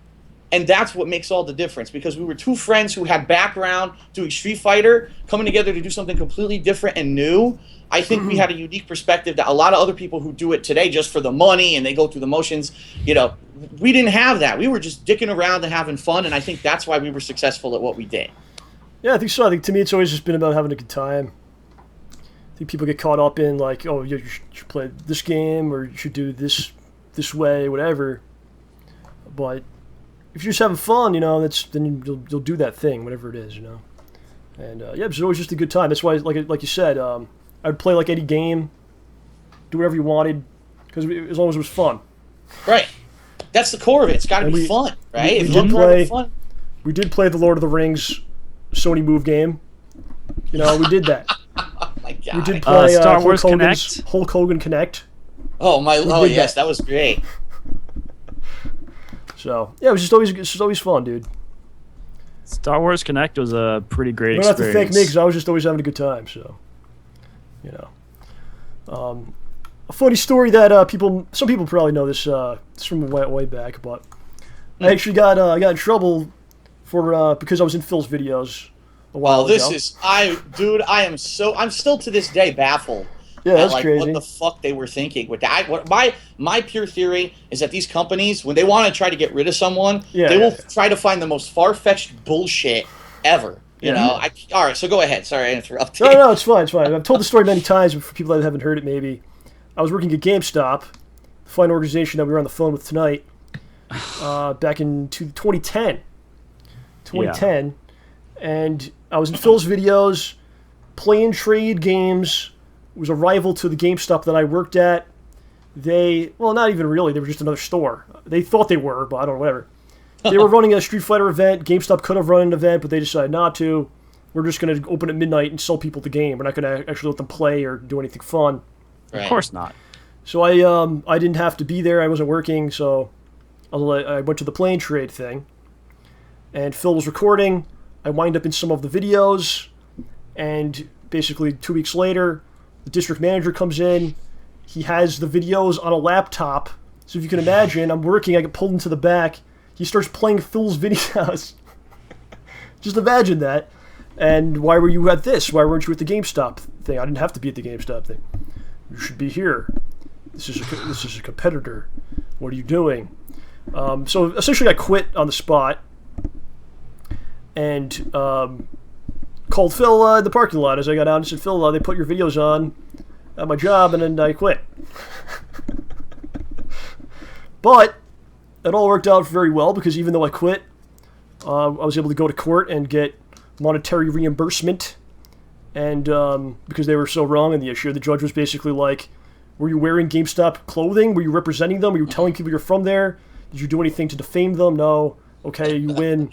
E: And that's what makes all the difference, because we were two friends who had background doing Street Fighter, coming together to do something completely different and new. I think we had a unique perspective that a lot of other people who do it today just for the money and they go through the motions, you know, we didn't have that. We were just dicking around and having fun, and I think that's why we were successful at what we did.
B: Yeah, I think so. I think to me it's always just been about having a good time. I think people get caught up in like, oh, you should play this game or you should do this way, whatever. But if you're just having fun, you know, then you'll do that thing, whatever it is, you know. And yeah, it's always just a good time. That's why, like you said, I'd play like any game, do whatever you wanted, because as long as it was fun.
E: Right. That's the core of it. It's got to be fun, right?
B: We did play the Lord of the Rings Sony Move game. You know, we did that.
E: Oh my God.
B: We did play
C: Star Wars Connect.
B: Hulk Hogan Connect.
E: Oh my! Oh yes, that was great.
B: So yeah, it's just always fun, dude.
C: Star Wars Connect was a pretty great
B: You don't
C: experience.
B: have to thank me because I was just always having a good time. So, you know, a funny story that some people probably know this. It's from way back, but I actually got in trouble for because I was in Phil's videos a while ago.
E: I'm still to this day baffled.
B: Yeah, that's
E: like,
B: crazy.
E: What the fuck they were thinking with that? My pure theory is that these companies, when they want to try to get rid of someone, they will try to find the most far-fetched bullshit ever. You know? All right, so go ahead. Sorry, I interrupted.
B: No, it's fine. It's fine. I've told the story many times, but for people that haven't heard it, maybe I was working at Gamestop, the fine organization that we were on the phone with tonight, back in 2010. 2010, and I was in Phil's videos, playing trade games. It was a rival to the GameStop that I worked at. Not even really, they were just another store. They thought they were, but I don't know, whatever. They were running a Street Fighter event. GameStop could have run an event, but they decided not to. We're just going to open at midnight and sell people the game. We're not going to actually let them play or do anything fun.
E: Right.
C: Of course not.
B: So I didn't have to be there. I wasn't working, so I went to the plane trade thing. And Phil was recording. I wind up in some of the videos, and basically 2 weeks later, the district manager comes in. He has the videos on a laptop. So if you can imagine, I'm working, I get pulled into the back. He starts playing Phil's videos. Just imagine that. And why were you at this? Why weren't you at the GameStop thing? I didn't have to be at the GameStop thing. You should be here. This is a competitor. What are you doing? So essentially I quit on the spot. And called Phil in the parking lot as I got out and said, Phil, they put your videos on at my job, and then I quit. But it all worked out very well, because even though I quit, I was able to go to court and get monetary reimbursement. And because they were so wrong in the issue, the judge was basically like, were you wearing GameStop clothing? Were you representing them? Were you telling people you're from there? Did you do anything to defame them? No. Okay, you win.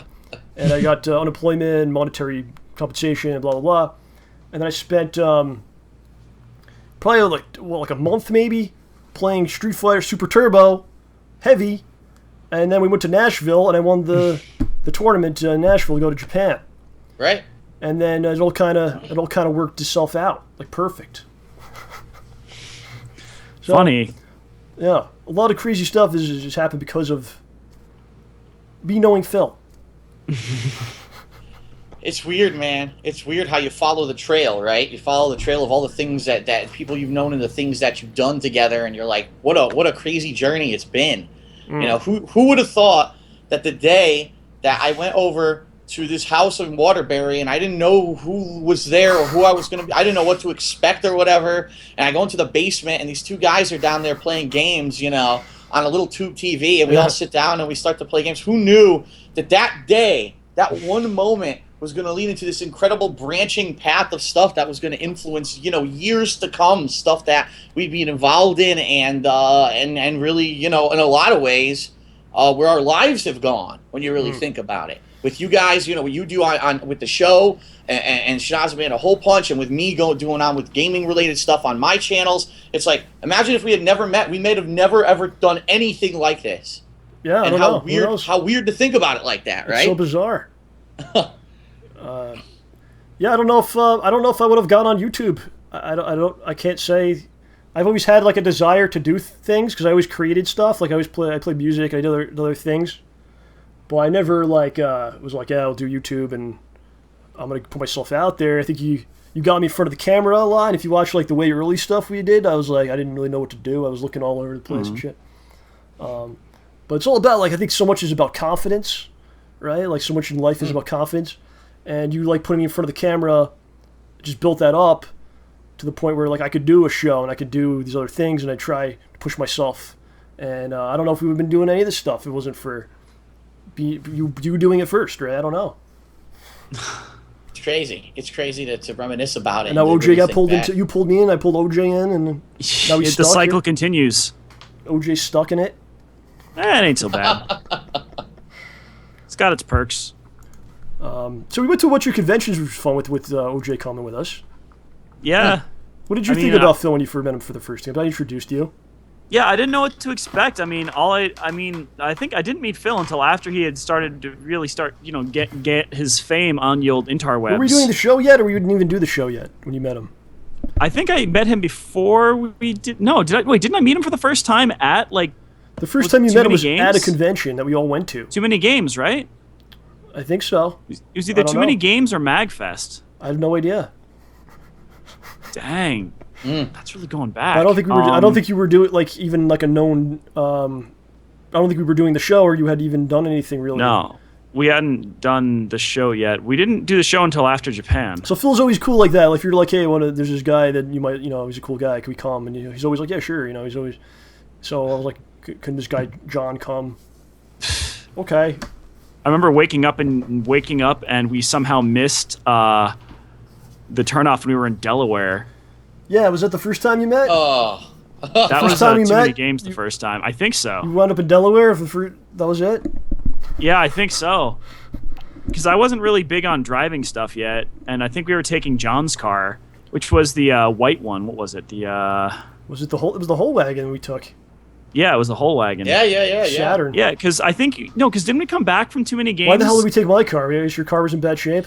B: And I got unemployment, monetary compensation, blah, blah, blah. And then I spent probably like a month maybe playing Street Fighter Super Turbo Heavy. And then we went to Nashville, and I won the tournament in Nashville to go to Japan.
E: Right.
B: And then it all kind of worked itself out, like perfect. So,
C: funny.
B: Yeah, a lot of crazy stuff has just happened because of me knowing Phil.
E: It's weird, man. It's weird how you follow the trail, right? You follow the trail of all the things that people you've known and the things that you've done together, and you're like, what a crazy journey it's been. You know, who would have thought that the day that I went over to this house in Waterbury and I didn't know who was there or who I was going to be, I didn't know what to expect or whatever, and I go into the basement and these two guys are down there playing games, you know, on a little tube TV, and we all sit down and we start to play games. Who knew that day, that one moment was going to lead into this incredible branching path of stuff that was going to influence, you know, years to come, stuff that we'd be involved in, and really, you know, in a lot of ways, where our lives have gone when you really think about it. With you guys, you know, what you do on with the show, and Shazam and a whole punch, and with me doing on with gaming related stuff on my channels, it's like, imagine if we had never met, we may have never ever done anything like this.
B: Yeah,
E: and
B: I don't know.
E: How weird to think about it like that, right?
B: It's so bizarre. Yeah, I don't know if I would have gone on YouTube. I can't say. I've always had like a desire to do things because I always created stuff. Like I played music. I did other things. but I never like was like, yeah, I'll do YouTube and I'm gonna put myself out there. I think you got me in front of the camera a lot. And if you watch like the way early stuff we did, I was like, I didn't really know what to do. I was looking all over the place and shit. But it's all about like I think so much is about confidence, right? Like so much in life is about confidence, and you like putting me in front of the camera, just built that up to the point where like I could do a show and I could do these other things, and I try to push myself. And I don't know if we would have been doing any of this stuff if it wasn't for you doing it first, right? I don't know.
E: It's crazy. It's crazy to reminisce about it.
B: And now OJ got pulled into. You pulled me in. I pulled OJ in, and now he's stuck.
C: The cycle continues.
B: OJ's stuck in it.
C: It ain't so bad. It's got its perks.
B: So we went to a bunch of conventions, which was fun with OJ coming with us.
C: Yeah.
B: What did you think about Phil when you first met him for the first time? I introduced you.
C: Yeah, I didn't know what to expect. I mean, I think I didn't meet Phil until after he had started to really get his fame on the old interwebs.
B: Were we doing the show yet, or we didn't even do the show yet when you met him?
C: I think I met him before we did. No, didn't I meet him for the first time at like?
B: The first time you met him was
C: games?
B: at a convention that we all went to.
C: Too Many Games, right?
B: I think so.
C: It was either Too Many Games or MagFest.
B: I have no idea.
C: Dang. That's really going back.
B: I don't think we were. I don't think you were doing like even like a known. I don't think we were doing the show, or you had even done anything really.
C: No, we hadn't done the show yet. We didn't do the show until after Japan.
B: So Phil's always cool like that. Like if you're like, hey, there's this guy that you might, he's a cool guy. Can we come? And he's always like, yeah, sure. He's always. So I was like, can this guy John come? Okay.
C: I remember waking up and we somehow missed the turnoff when we were in Delaware.
B: Yeah, was that the first time you met?
E: Oh.
C: That was Too Many Games the first time. I think so.
B: You wound up in Delaware? That was it?
C: Yeah, I think so. Because I wasn't really big on driving stuff yet, and I think we were taking John's car, which was the white one. What was it?
B: Was it the whole? It was the whole wagon we took.
C: Yeah, it was the whole wagon.
E: Yeah.
B: Saturn.
C: Yeah, because didn't we come back from Too Many Games?
B: Why the hell did we take my car? Your car was in bad shape?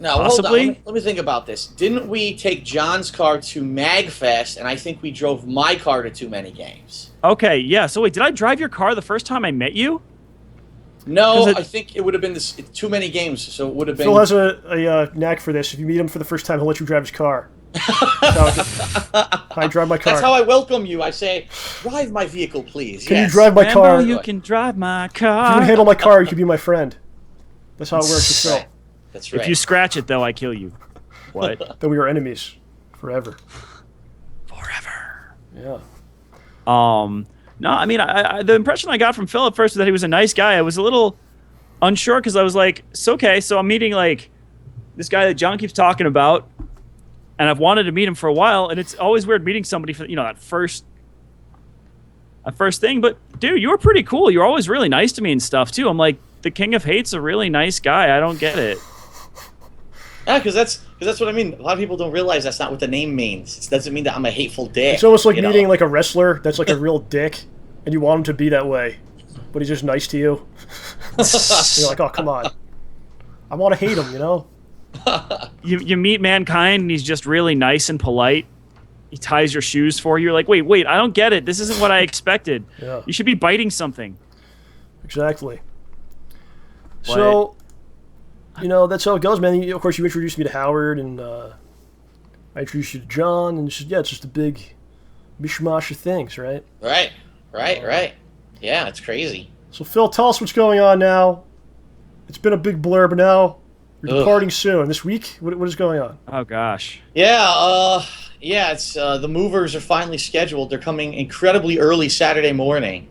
E: No,
C: possibly.
E: Hold on. Let me think about this. Didn't we take John's car to MagFest, and I think we drove my car to Too Many Games?
C: Okay, yeah. So wait, did I drive your car the first time I met you?
E: No, I think it would have been Too Many Games, so it would have been...
B: Phil has a knack for this. If you meet him for the first time, he'll let you drive his car. I drive my car.
E: That's how I welcome you. I say, drive my vehicle, please.
B: Can you drive my car?
C: You can drive my car.
B: If you can handle my car, you can be my friend. That's how it works with Phil.
E: That's right.
C: If you scratch it, though, I kill you. What?
B: Then we are enemies. Forever. Yeah.
C: No, I mean, the impression I got from Phil at first was that he was a nice guy. I was a little unsure because I was like, so I'm meeting like this guy that John keeps talking about, and I've wanted to meet him for a while, and it's always weird meeting somebody for that first thing. But dude, you were pretty cool. You were always really nice to me and stuff too. I'm like, the King of Hate's a really nice guy. I don't get it.
E: Yeah, because that's what I mean. A lot of people don't realize that's not what the name means. It doesn't mean that I'm a hateful dick.
B: It's almost like meeting like a wrestler that's like a real dick, and you want him to be that way, but he's just nice to you. You're like, oh, come on. I want to hate him,
C: You meet Mankind, and he's just really nice and polite. He ties your shoes for you. You're like, wait, I don't get it. This isn't what I expected.
B: Yeah.
C: You should be biting something.
B: Exactly. So, that's how it goes, man. Of course, you introduced me to Howard, and I introduced you to John, and it's just a big mishmash of things, right?
E: Right. Yeah, it's crazy.
B: So, Phil, tell us what's going on now. It's been a big blur, but now you're departing soon. This week, what is going on?
C: Oh, gosh.
E: Yeah, it's the movers are finally scheduled. They're coming incredibly early Saturday morning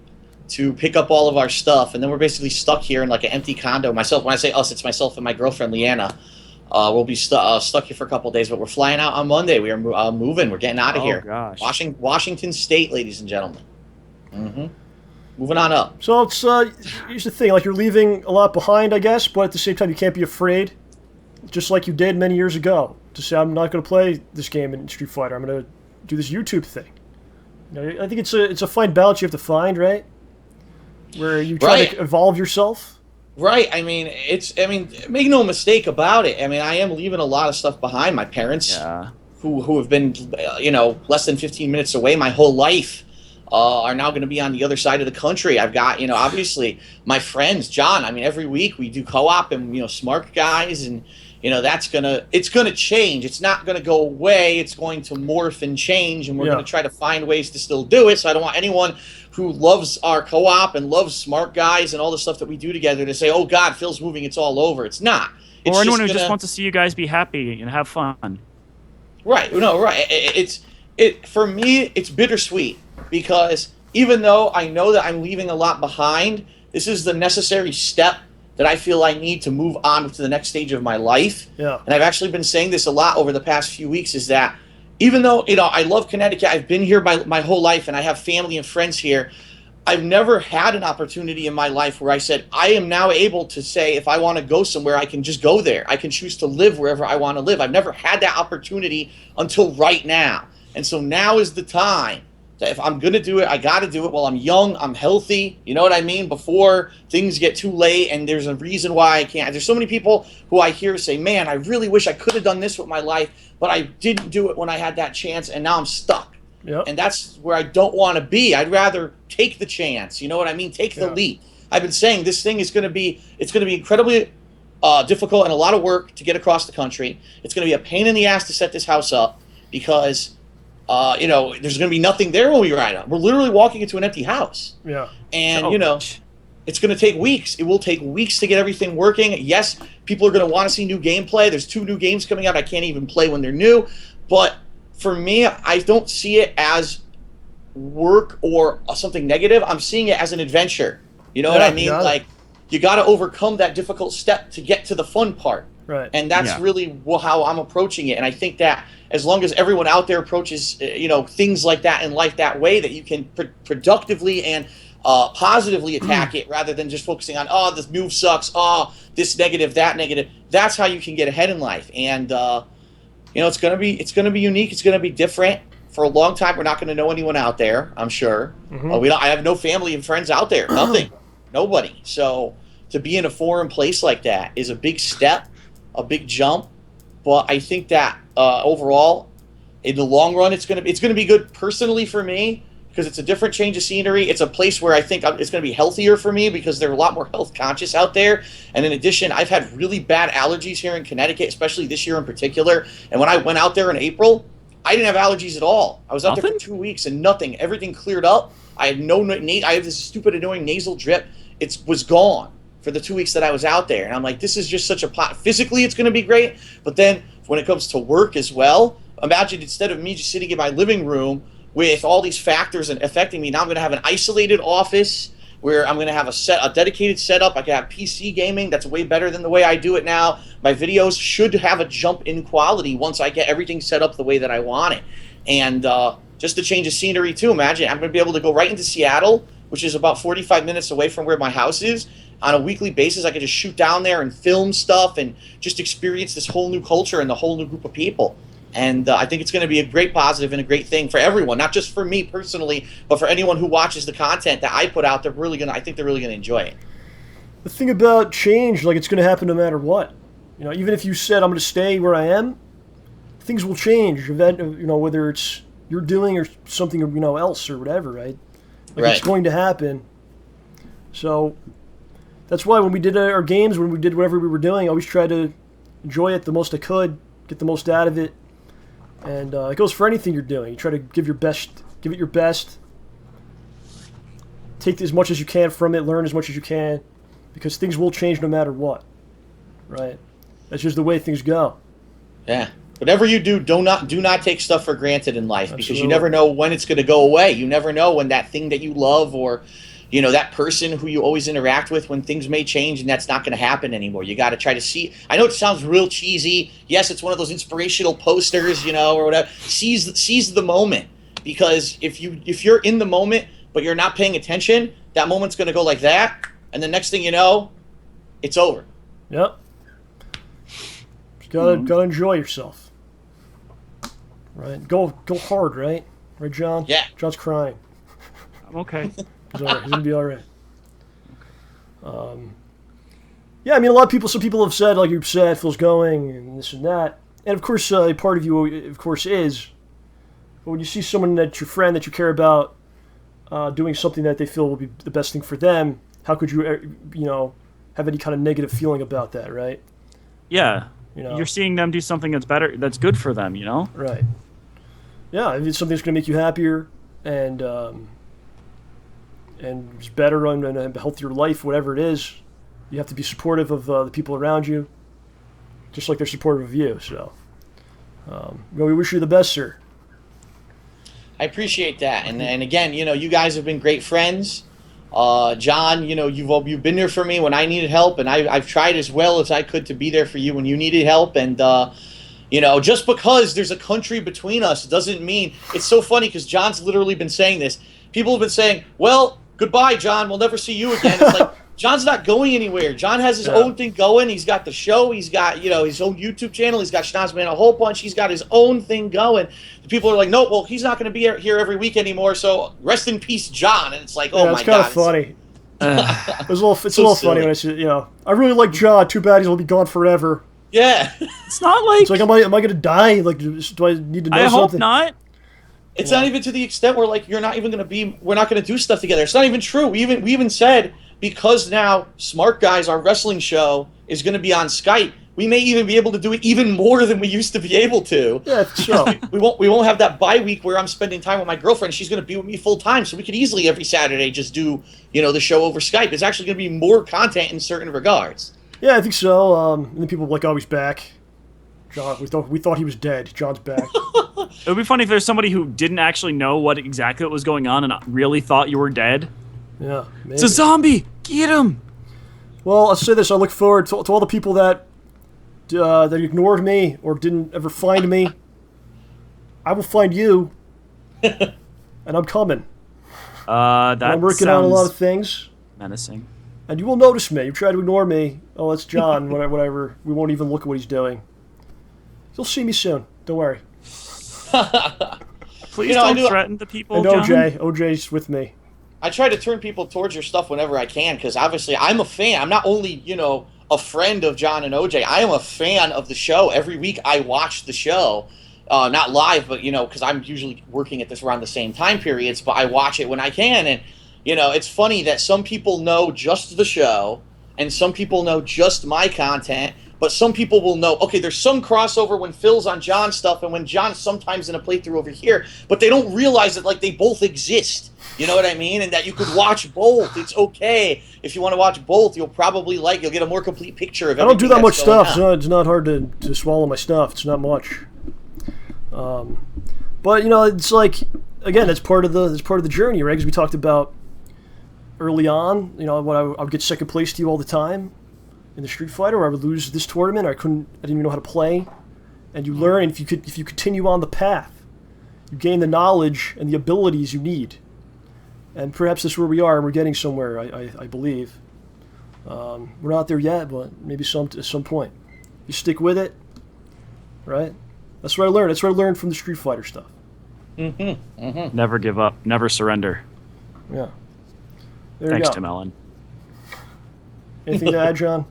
E: to pick up all of our stuff, and then we're basically stuck here in like an empty condo. When I say us, it's myself and my girlfriend Leanna. We'll be stuck here for a couple of days, but we're flying out on Monday. We are moving. We're getting out of here.
C: Gosh.
E: Washington State, ladies and gentlemen. Moving on up.
B: So it's here's the thing: like you're leaving a lot behind, I guess, but at the same time, you can't be afraid, just like you did many years ago, to say I'm not going to play this game in Street Fighter. I'm going to do this YouTube thing. I think it's a fine balance you have to find, right? Where you try to evolve yourself.
E: Right. I mean, make no mistake about it. I mean, I am leaving a lot of stuff behind. My parents, who have been, less than 15 minutes away my whole life, are now going to be on the other side of the country. I've got, obviously my friends, John. I mean, every week we do co-op and, smart guys, and, it's going to change. It's not going to go away. It's going to morph and change, and we're going to try to find ways to still do it. So I don't want anyone who loves our co-op and loves smart guys and all the stuff that we do together to say, oh, God, Phil's moving. It's all over. It's not. It's
C: or anyone who just wants to see you guys be happy and have fun.
E: Right. No, right. For me, it's bittersweet. Because even though I know that I'm leaving a lot behind, this is the necessary step that I feel I need to move on to the next stage of my life.
B: Yeah.
E: And I've actually been saying this a lot over the past few weeks, is that even though, I love Connecticut, I've been here my whole life, and I have family and friends here, I've never had an opportunity in my life where I said, I am now able to say, if I want to go somewhere, I can just go there. I can choose to live wherever I want to live. I've never had that opportunity until right now. And so now is the time. If I'm going to do it, I got to do it while I'm young, I'm healthy, you know what I mean, before things get too late and there's a reason why I can't. There's so many people who I hear say, man, I really wish I could have done this with my life, but I didn't do it when I had that chance, and now I'm stuck.
B: Yep.
E: And that's where I don't want to be. I'd rather take the chance, you know what I mean, take the leap. I've been saying this thing is going to be incredibly difficult and a lot of work to get across the country. It's going to be a pain in the ass to set this house up because there's going to be nothing there when we ride up. We're literally walking into an empty house.
B: Yeah.
E: And, it's going to take weeks. It will take weeks to get everything working. Yes, people are going to want to see new gameplay. There's 2 new games coming out I can't even play when they're new. But for me, I don't see it as work or something negative. I'm seeing it as an adventure. You know what I mean? Like, you got to overcome that difficult step to get to the fun part.
B: Right.
E: And that's really how I'm approaching it. And I think that as long as everyone out there approaches, things like that in life that way, that you can productively and positively attack it rather than just focusing on, oh, this move sucks, oh, this negative, that negative. That's how you can get ahead in life. And, it's going to be unique. It's going to be different. For a long time, we're not going to know anyone out there, I'm sure. Mm-hmm. I have no family and friends out there. Nothing. Nobody. So to be in a foreign place like that is a big step, a big jump. But I think that overall, in the long run, it's going to be good personally for me because it's a different change of scenery. It's a place where I think it's going to be healthier for me because they're a lot more health conscious out there. And in addition, I've had really bad allergies here in Connecticut, especially this year in particular. And when I went out there in April, I didn't have allergies at all. I was out there for 2 weeks and nothing. Everything cleared up. I had I have this stupid annoying nasal drip. It was gone for the 2 weeks that I was out there. And I'm like, this is just such a pot. Physically, it's going to be great. But then when it comes to work as well, imagine instead of me just sitting in my living room with all these factors and affecting me, now I'm going to have an isolated office where I'm going to have a dedicated setup. I can have PC gaming. That's way better than the way I do it now. My videos should have a jump in quality once I get everything set up the way that I want it. And just to change of scenery too, imagine I'm going to be able to go right into Seattle, which is about 45 minutes away from where my house is. On a weekly basis, I could just shoot down there and film stuff and just experience this whole new culture and the whole new group of people. And I think it's going to be a great positive and a great thing for everyone, not just for me personally, but for anyone who watches the content that I put out. I think they're really going to enjoy it.
B: The thing about change, like, it's going to happen no matter what. Even if you said I'm going to stay where I am, things will change. Whether it's you're doing or something else or whatever, right? Right. It's going to happen. So that's why when we did our games, when we did whatever we were doing, I always tried to enjoy it the most I could, get the most out of it. And it goes for anything you're doing. You try to give it your best, take as much as you can from it, learn as much as you can, because things will change no matter what, right? That's just the way things go.
E: Yeah. Whatever you do, do not take stuff for granted in life. Absolutely. Because you never know when it's going to go away. You never know when that thing that you love or that person who you always interact with, when things may change and that's not going to happen anymore. You got to try to see. I know it sounds real cheesy. Yes, it's one of those inspirational posters, or whatever. Seize the moment, because if you're in the moment but you're not paying attention, that moment's going to go like that, and the next thing you know, it's over.
B: Yep. Just gotta enjoy yourself. Right. Go hard, right? Right, John?
E: Yeah.
B: John's crying.
C: I'm okay.
B: He's all right. He's going to be all right. Yeah, I mean, some people have said, like you said, Phil's going and this and that. And, of course, part of you, of course, is. But when you see someone that's your friend, that you care about, doing something that they feel will be the best thing for them, how could you, have any kind of negative feeling about that, right?
C: Yeah.
B: You know? You're
C: seeing them do something that's better, that's good for them,
B: Right. Yeah, if it's something that's going to make you happier and just better and a healthier life, whatever it is, you have to be supportive of the people around you, just like they're supportive of you. So, we wish you the best, sir.
E: I appreciate that, and again, you guys have been great friends. John, you've been there for me when I needed help, and I've tried as well as I could to be there for you when you needed help. And just because there's a country between us doesn't mean it's so funny because John's literally been saying this. People have been saying, "Well, goodbye, John. We'll never see you again." It's like John's not going anywhere. John has his own thing going. He's got the show. He's got his own YouTube channel. He's got Schnoz Man a whole bunch. He's got his own thing going. People are like, no, well, he's not going to be here every week anymore, so rest in peace, John. And it's like, oh my God.
B: It's kind of funny. It's a little funny when I say, I really like John. Too bad he'll be gone forever.
E: Yeah.
C: It's not like...
B: It's like, am I going to die? Like, do I need to know something?
C: I hope not.
E: It's not even to the extent where, like, we're not going to do stuff together. It's not even true. We even said, because now Smart Guys, our wrestling show, is going to be on Skype, we may even be able to do it even more than we used to be able to.
B: Yeah, sure.
E: We won't have that bye week where I'm spending time with my girlfriend. She's going to be with me full time, so we could easily every Saturday just do the show over Skype. It's actually going to be more content in certain regards.
B: Yeah, I think so. And then people are like, "Oh, he's back." John, we thought he was dead. John's back.
C: It would be funny if there's somebody who didn't actually know what exactly was going on and really thought you were dead.
B: Yeah, maybe.
C: It's a zombie. Get him.
B: Well, I'll say this: I look forward to all the people that ignored me or didn't ever find me. I will find you, and I'm coming. I'm working on a lot of things.
C: Menacing.
B: And you will notice me. You try to ignore me. Oh, it's John. Whatever. We won't even look at what he's doing. You'll see me soon. Don't worry.
C: Please don't threaten the people,
B: and
C: John.
B: OJ's with me.
E: I try to turn people towards your stuff whenever I can, because obviously I'm a fan. I'm not only, a friend of John and OJ. I am a fan of the show. Every week I watch the show. Not live, but, because I'm usually working at this around the same time periods, but I watch it when I can. And, it's funny that some people know just the show, and some people know just my content, but some people will know, okay, there's some crossover when Phil's on John's stuff and when John's sometimes in a playthrough over here, but they don't realize that, like, they both exist. You know what I mean? And that you could watch both. It's okay. If you want to watch both, you'll get a more complete picture of everything.
B: I don't do that much stuff. It's not hard to swallow my stuff. It's not much. But it's like, again, that's part of the journey, right? Because we talked about early on, when I would get second place to you all the time in the Street Fighter, or I would lose this tournament, or I didn't even know how to play. And you learn, and if you continue on the path, you gain the knowledge and the abilities you need. And perhaps that's where we are, and we're getting somewhere, I believe. We're not there yet, but maybe at some point. You stick with it, right? That's what I learned. That's what I learned from the Street Fighter stuff.
E: Mm-hmm. Mm-hmm.
C: Never give up. Never surrender.
B: Yeah.
C: Thanks, Tim Allen.
B: Anything to add, John?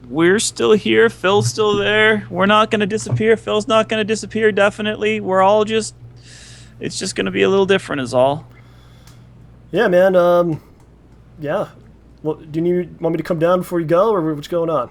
C: We're still here. Phil's still there. We're not going to disappear. Phil's not going to disappear, definitely. We're all just... It's just going to be a little different is all.
B: Yeah, man. Yeah. Well, do you want me to come down before you go, or what's going on?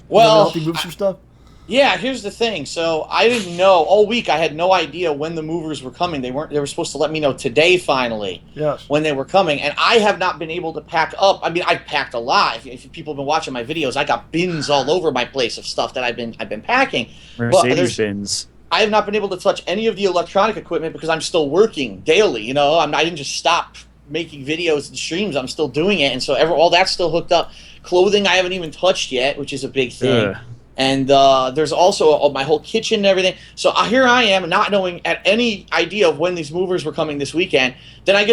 E: Well,
B: help you move some stuff?
E: Yeah, here's the thing. So I didn't know all week. I had no idea when the movers were coming. They were supposed to let me know today finally.
B: Yes.
E: When they were coming, and I have not been able to pack up. I mean, I've packed a lot. If people have been watching my videos, I got bins all over my place of stuff that I've been packing.
C: Mercedes bins.
E: I have not been able to touch any of the electronic equipment because I'm still working daily. I didn't just stop making videos and streams. I'm still doing it, and so all that's still hooked up. Clothing I haven't even touched yet, which is a big thing.
C: Ugh.
E: And there's also my whole kitchen and everything. So here I am, not knowing any idea of when these movers were coming this weekend. Then I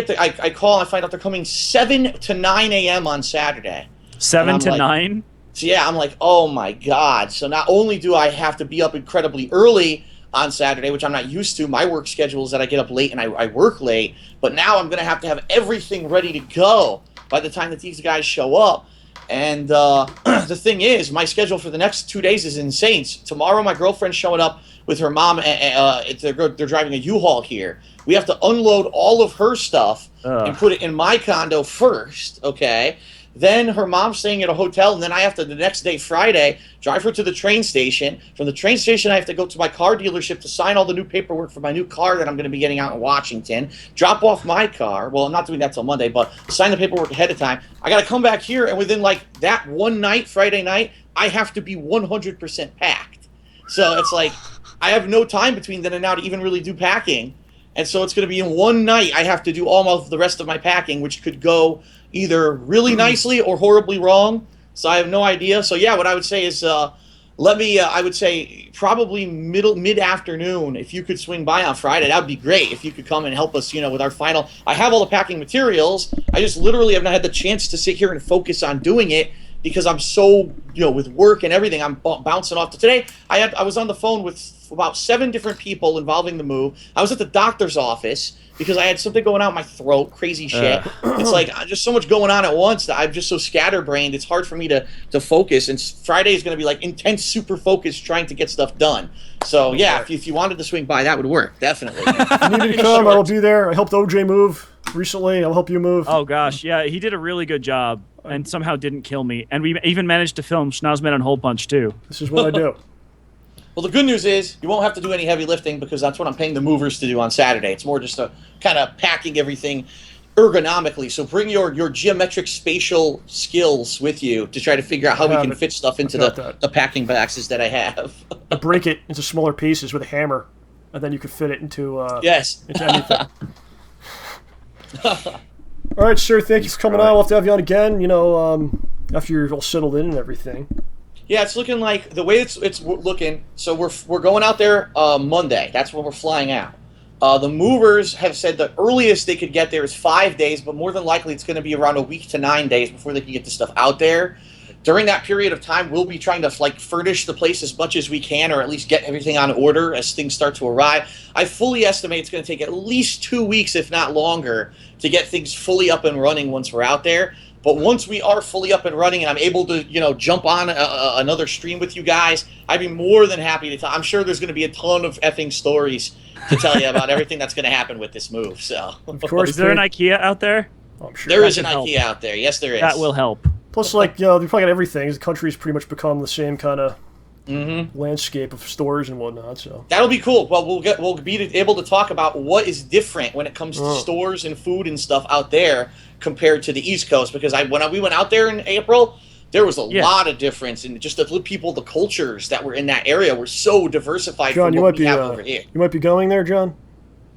E: call and I find out they're coming 7 to 9 a.m. on Saturday.
C: 7 to 9?
E: So yeah, I'm like, oh my God. So not only do I have to be up incredibly early on Saturday, which I'm not used to. My work schedule is that I get up late and I work late. But now I'm going to have everything ready to go by the time that these guys show up. And the thing is, my schedule for the next 2 days is insane. Tomorrow, my girlfriend's showing up with her mom. They're driving a U-Haul here. We have to unload all of her stuff and put it in my condo first, okay? Then her mom's staying at a hotel, and then I have to, the next day, Friday, drive her to the train station. From the train station, I have to go to my car dealership to sign all the new paperwork for my new car that I'm going to be getting out in Washington, drop off my car. Well, I'm not doing that till Monday, but sign the paperwork ahead of time. I got to come back here, and within, like, that one night, Friday night, I have to be 100% packed. So it's like, I have no time between then and now to even really do packing. And so it's going to be in one night I have to do all of the rest of my packing, which could go either really nicely or horribly wrong. So I have no idea. So yeah, what I would say is I would say probably mid-afternoon, if you could swing by on Friday, that would be great. If you could come and help us, with our final. I have all the packing materials. I just literally have not had the chance to sit here and focus on doing it because I'm so, with work and everything, I'm bouncing off. Today, I was on the phone with about 7 different people involving the move. I was at the doctor's office because I had something going out in my throat, crazy shit. It's like just so much going on at once that I'm just so scatterbrained. It's hard for me to focus. And Friday is going to be like intense, super focused, trying to get stuff done. So yeah, if you wanted to swing by, that would work definitely.
B: If you need me to come, I will be there. I helped OJ move recently. I'll help you move.
C: Oh gosh, yeah, he did a really good job and somehow didn't kill me. And we even managed to film Schnozman and Hole Punch too.
B: This is what I do.
E: Well, the good news is you won't have to do any heavy lifting because that's what I'm paying the movers to do on Saturday. It's more just a kind of packing everything ergonomically. So bring your geometric spatial skills with you to try to figure out how we can fit stuff into the packing boxes that I have.
B: I break it into smaller pieces with a hammer, and then you can fit it into into anything. All right, sir. Thank you for coming on. We'll have to have you on again. After you're all settled in and everything.
E: Yeah, it's looking like the way it's looking. So we're going out there Monday. That's when we're flying out. The movers have said the earliest they could get there is 5 days, but more than likely it's going to be around a week to 9 days before they can get the stuff out there. During that period of time, we'll be trying to furnish the place as much as we can, or at least get everything on order as things start to arrive. I fully estimate it's going to take at least 2 weeks, if not longer, to get things fully up and running once we're out there. But once we are fully up and running and I'm able to, jump on another stream with you guys, I'd be more than happy to tell. I'm sure there's going to be a ton of effing stories to tell you about everything that's going to happen with this move. So,
B: of course,
C: is there an IKEA out out
B: Oh, I'm sure
E: there is an IKEA out there. Yes, there is.
C: That will help.
B: Plus, they probably got everything. The country's pretty much become the same kind of landscape of stores and whatnot. So
E: that'll be cool. Well, we'll be able to talk about what is different when it comes to stores and food and stuff out there compared to the East Coast. Because when we went out there in April, there was a lot of difference in just the people, the cultures that were in that area were so diversified.
B: John,
E: from what we have over here.
B: You might be going there, John.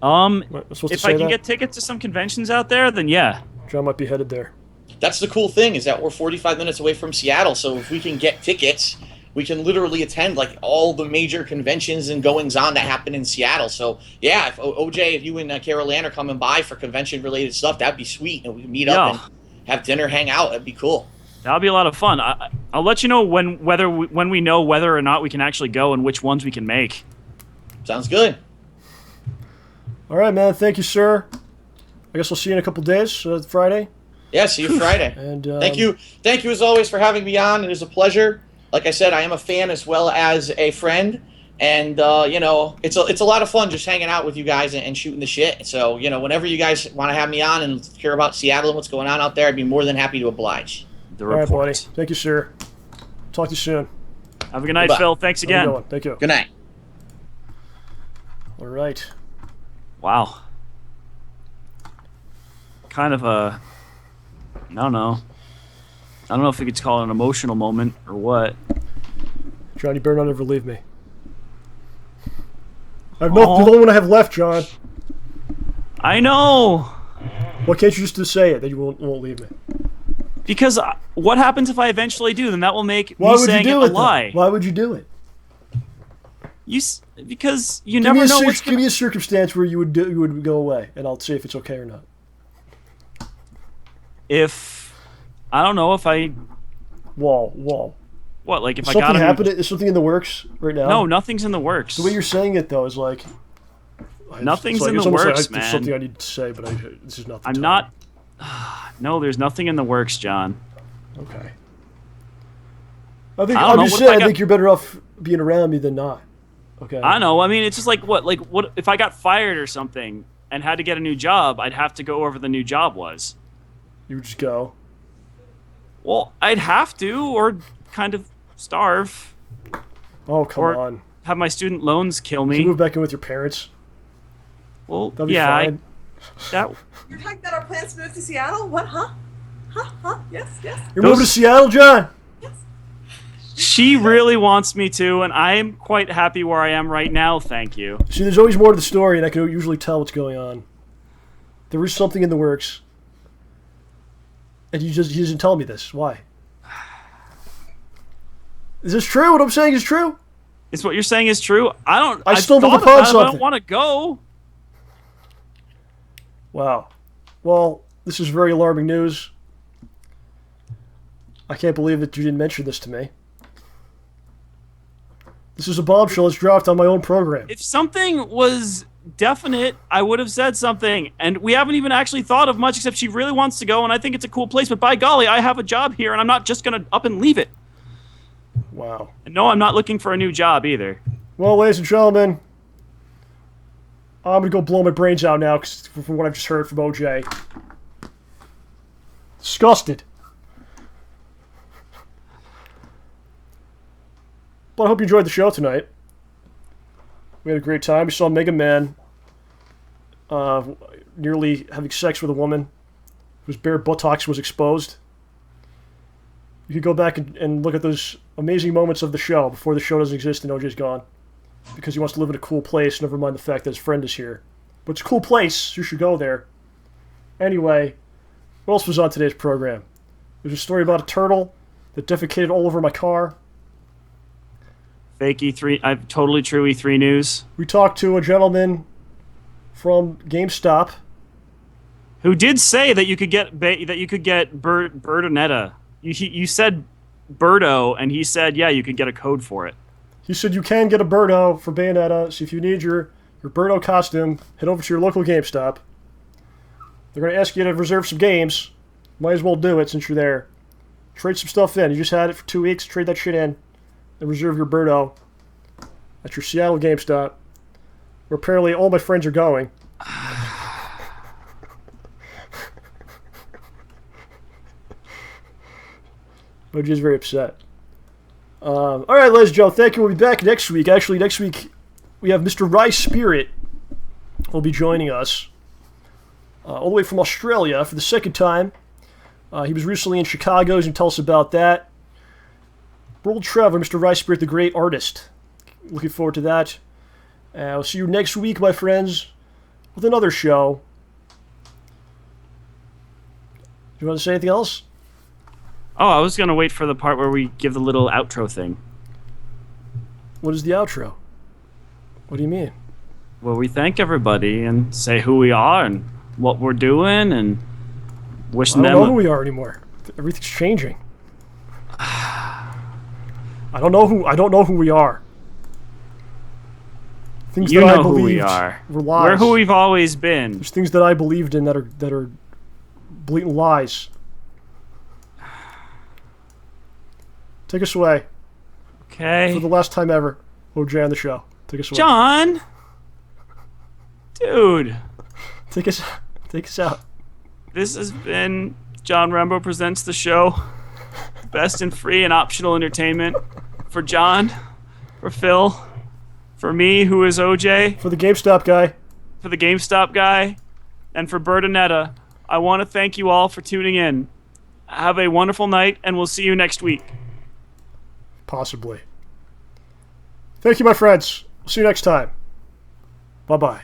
C: If I can get tickets to some conventions out there, then yeah.
B: John might be headed there.
E: That's the cool thing, is that we're 45 minutes away from Seattle, so if we can get tickets, we can literally attend all the major conventions and goings-on that happen in Seattle. So yeah, if OJ, if you and Carol Ann are coming by for convention-related stuff, that'd be sweet, and we can meet up and have dinner, hang out. That'd be cool.
C: That'll be a lot of fun. I'll let you know when we know whether or not we can actually go and which ones we can make.
E: Sounds good.
B: All right, man. Thank you, sir. I guess we'll see you in a couple days, Friday.
E: Yeah, see you Friday.
B: And
E: thank you as always for having me on. It is a pleasure. Like I said, I am a fan as well as a friend, and it's a lot of fun just hanging out with you guys and shooting the shit. So whenever you guys want to have me on and hear about Seattle and what's going on out there, I'd be more than happy to oblige.
B: All right, buddy. Thank you, sir. Talk to you soon.
C: Have a good night, Phil. Thanks again.
B: Thank you.
E: Good night.
B: All right.
C: Wow. Kind of a, I don't know if we could call it an emotional moment or what.
B: John, you better not ever leave me. I have the only one I have left, John.
C: I know.
B: Why can't you just say it that you won't leave me?
C: Because what happens if I eventually do? Then that will make me saying it a lie.
B: Why would you do it?
C: Because you never know what's
B: Give me a circumstance where you would go away, and I'll see if it's okay or not.
C: If I don't know if I
B: Wall.
C: What, like if
B: something
C: I got
B: happened? Is something in the works right now?
C: No, nothing's in the works.
B: The way you're saying it though is like
C: nothing's in the works, man.
B: There's something I need to say, but this is not.
C: I'm not. No, there's nothing in the works, John.
B: Okay. I'm
C: don't know,
B: just
C: what if
B: saying, I think you're better off being around me than not. Okay.
C: I know. I mean, it's just like what if I got fired or something and had to get a new job? I'd have to go wherever the new job was.
B: You would just go.
C: Well, I'd have to, or kind of starve.
B: Oh, come on.
C: Have my student loans kill me.
B: Can you move back in with your parents?
C: Well,
B: That'd be
C: yeah.
B: fine.
F: You're talking about our plans to move to Seattle? What? Huh? Huh? Yes.
B: You're moving to Seattle, John?
F: Yes.
C: She really wants me to, and I am quite happy where I am right now, thank you.
B: See, there's always more to the story, and I can usually tell what's going on. There is something in the works. And he doesn't tell me this. Why? Is this true? What I'm saying is true?
C: Is what you're saying is true?
B: I stumbled upon something.
C: I don't want to go.
B: Wow. Well, this is very alarming news. I can't believe that you didn't mention this to me. This is a bombshell that's dropped on my own program.
C: If something was definite, I would have said something. And we haven't even actually thought of much, except she really wants to go, and I think it's a cool place. But by golly, I have a job here, and I'm not just going to up and leave it.
B: Wow.
C: And no, I'm not looking for a new job either.
B: Well, ladies and gentlemen, I'm going to go blow my brains out now from what I've just heard from OJ. Disgusted. But I hope you enjoyed the show tonight. We had a great time. We saw Mega Man nearly having sex with a woman whose bare buttocks was exposed. You could go back and look at those amazing moments of the show before the show doesn't exist and OJ's gone. Because he wants to live in a cool place, never mind the fact that his friend is here. But it's a cool place. You should go there. Anyway, what else was on today's program? There's a story about a turtle that defecated all over my car.
C: Fake E3, totally true E3 news.
B: We talked to a gentleman from GameStop
C: who did say that you could get Birdonetta. You said Birdo, and he said, yeah, you could get a code for it.
B: He said you can get a Birdo for Bayonetta, so if you need your Birdo costume, head over to your local GameStop. They're going to ask you to reserve some games. Might as well do it since you're there. Trade some stuff in. You just had it for 2 weeks. Trade that shit in and reserve your Birdo at your Seattle GameStop, where apparently all my friends are going. OJ's very upset. All right, ladies and gentlemen, thank you. We'll be back next week. Actually, next week we have Mr. Rice Spirit will be joining us all the way from Australia for the second time. He was recently in Chicago. He's going to tell us about that. World traveler, Mr. Rice Spirit, the great artist. Looking forward to that. I'll see you next week, my friends, with another show. Do you want to say anything else?
C: Oh, I was going to wait for the part where we give the little outro thing.
B: What is the outro? What do you mean?
C: Well, we thank everybody and say who we are and what we're doing and wish them...
B: I don't know who we are anymore. Everything's changing. I don't know who we are. Things
C: you
B: that
C: know
B: I believed
C: who we are.
B: Were lies.
C: We're who we've always been.
B: There's things that I believed in that are blatant lies. Take us away.
C: Okay.
B: For the last time ever, OJ on the show. Take us away.
C: John! Dude.
B: Take us out.
C: This has been John Rambo Presents the show. Best in free and optional entertainment. For John, for Phil, for me, who is OJ.
B: For the GameStop guy.
C: For the GameStop guy. And for Birdonetta. I want to thank you all for tuning in. Have a wonderful night, and we'll see you next week.
B: Possibly. Thank you, my friends. See you next time. Bye-bye.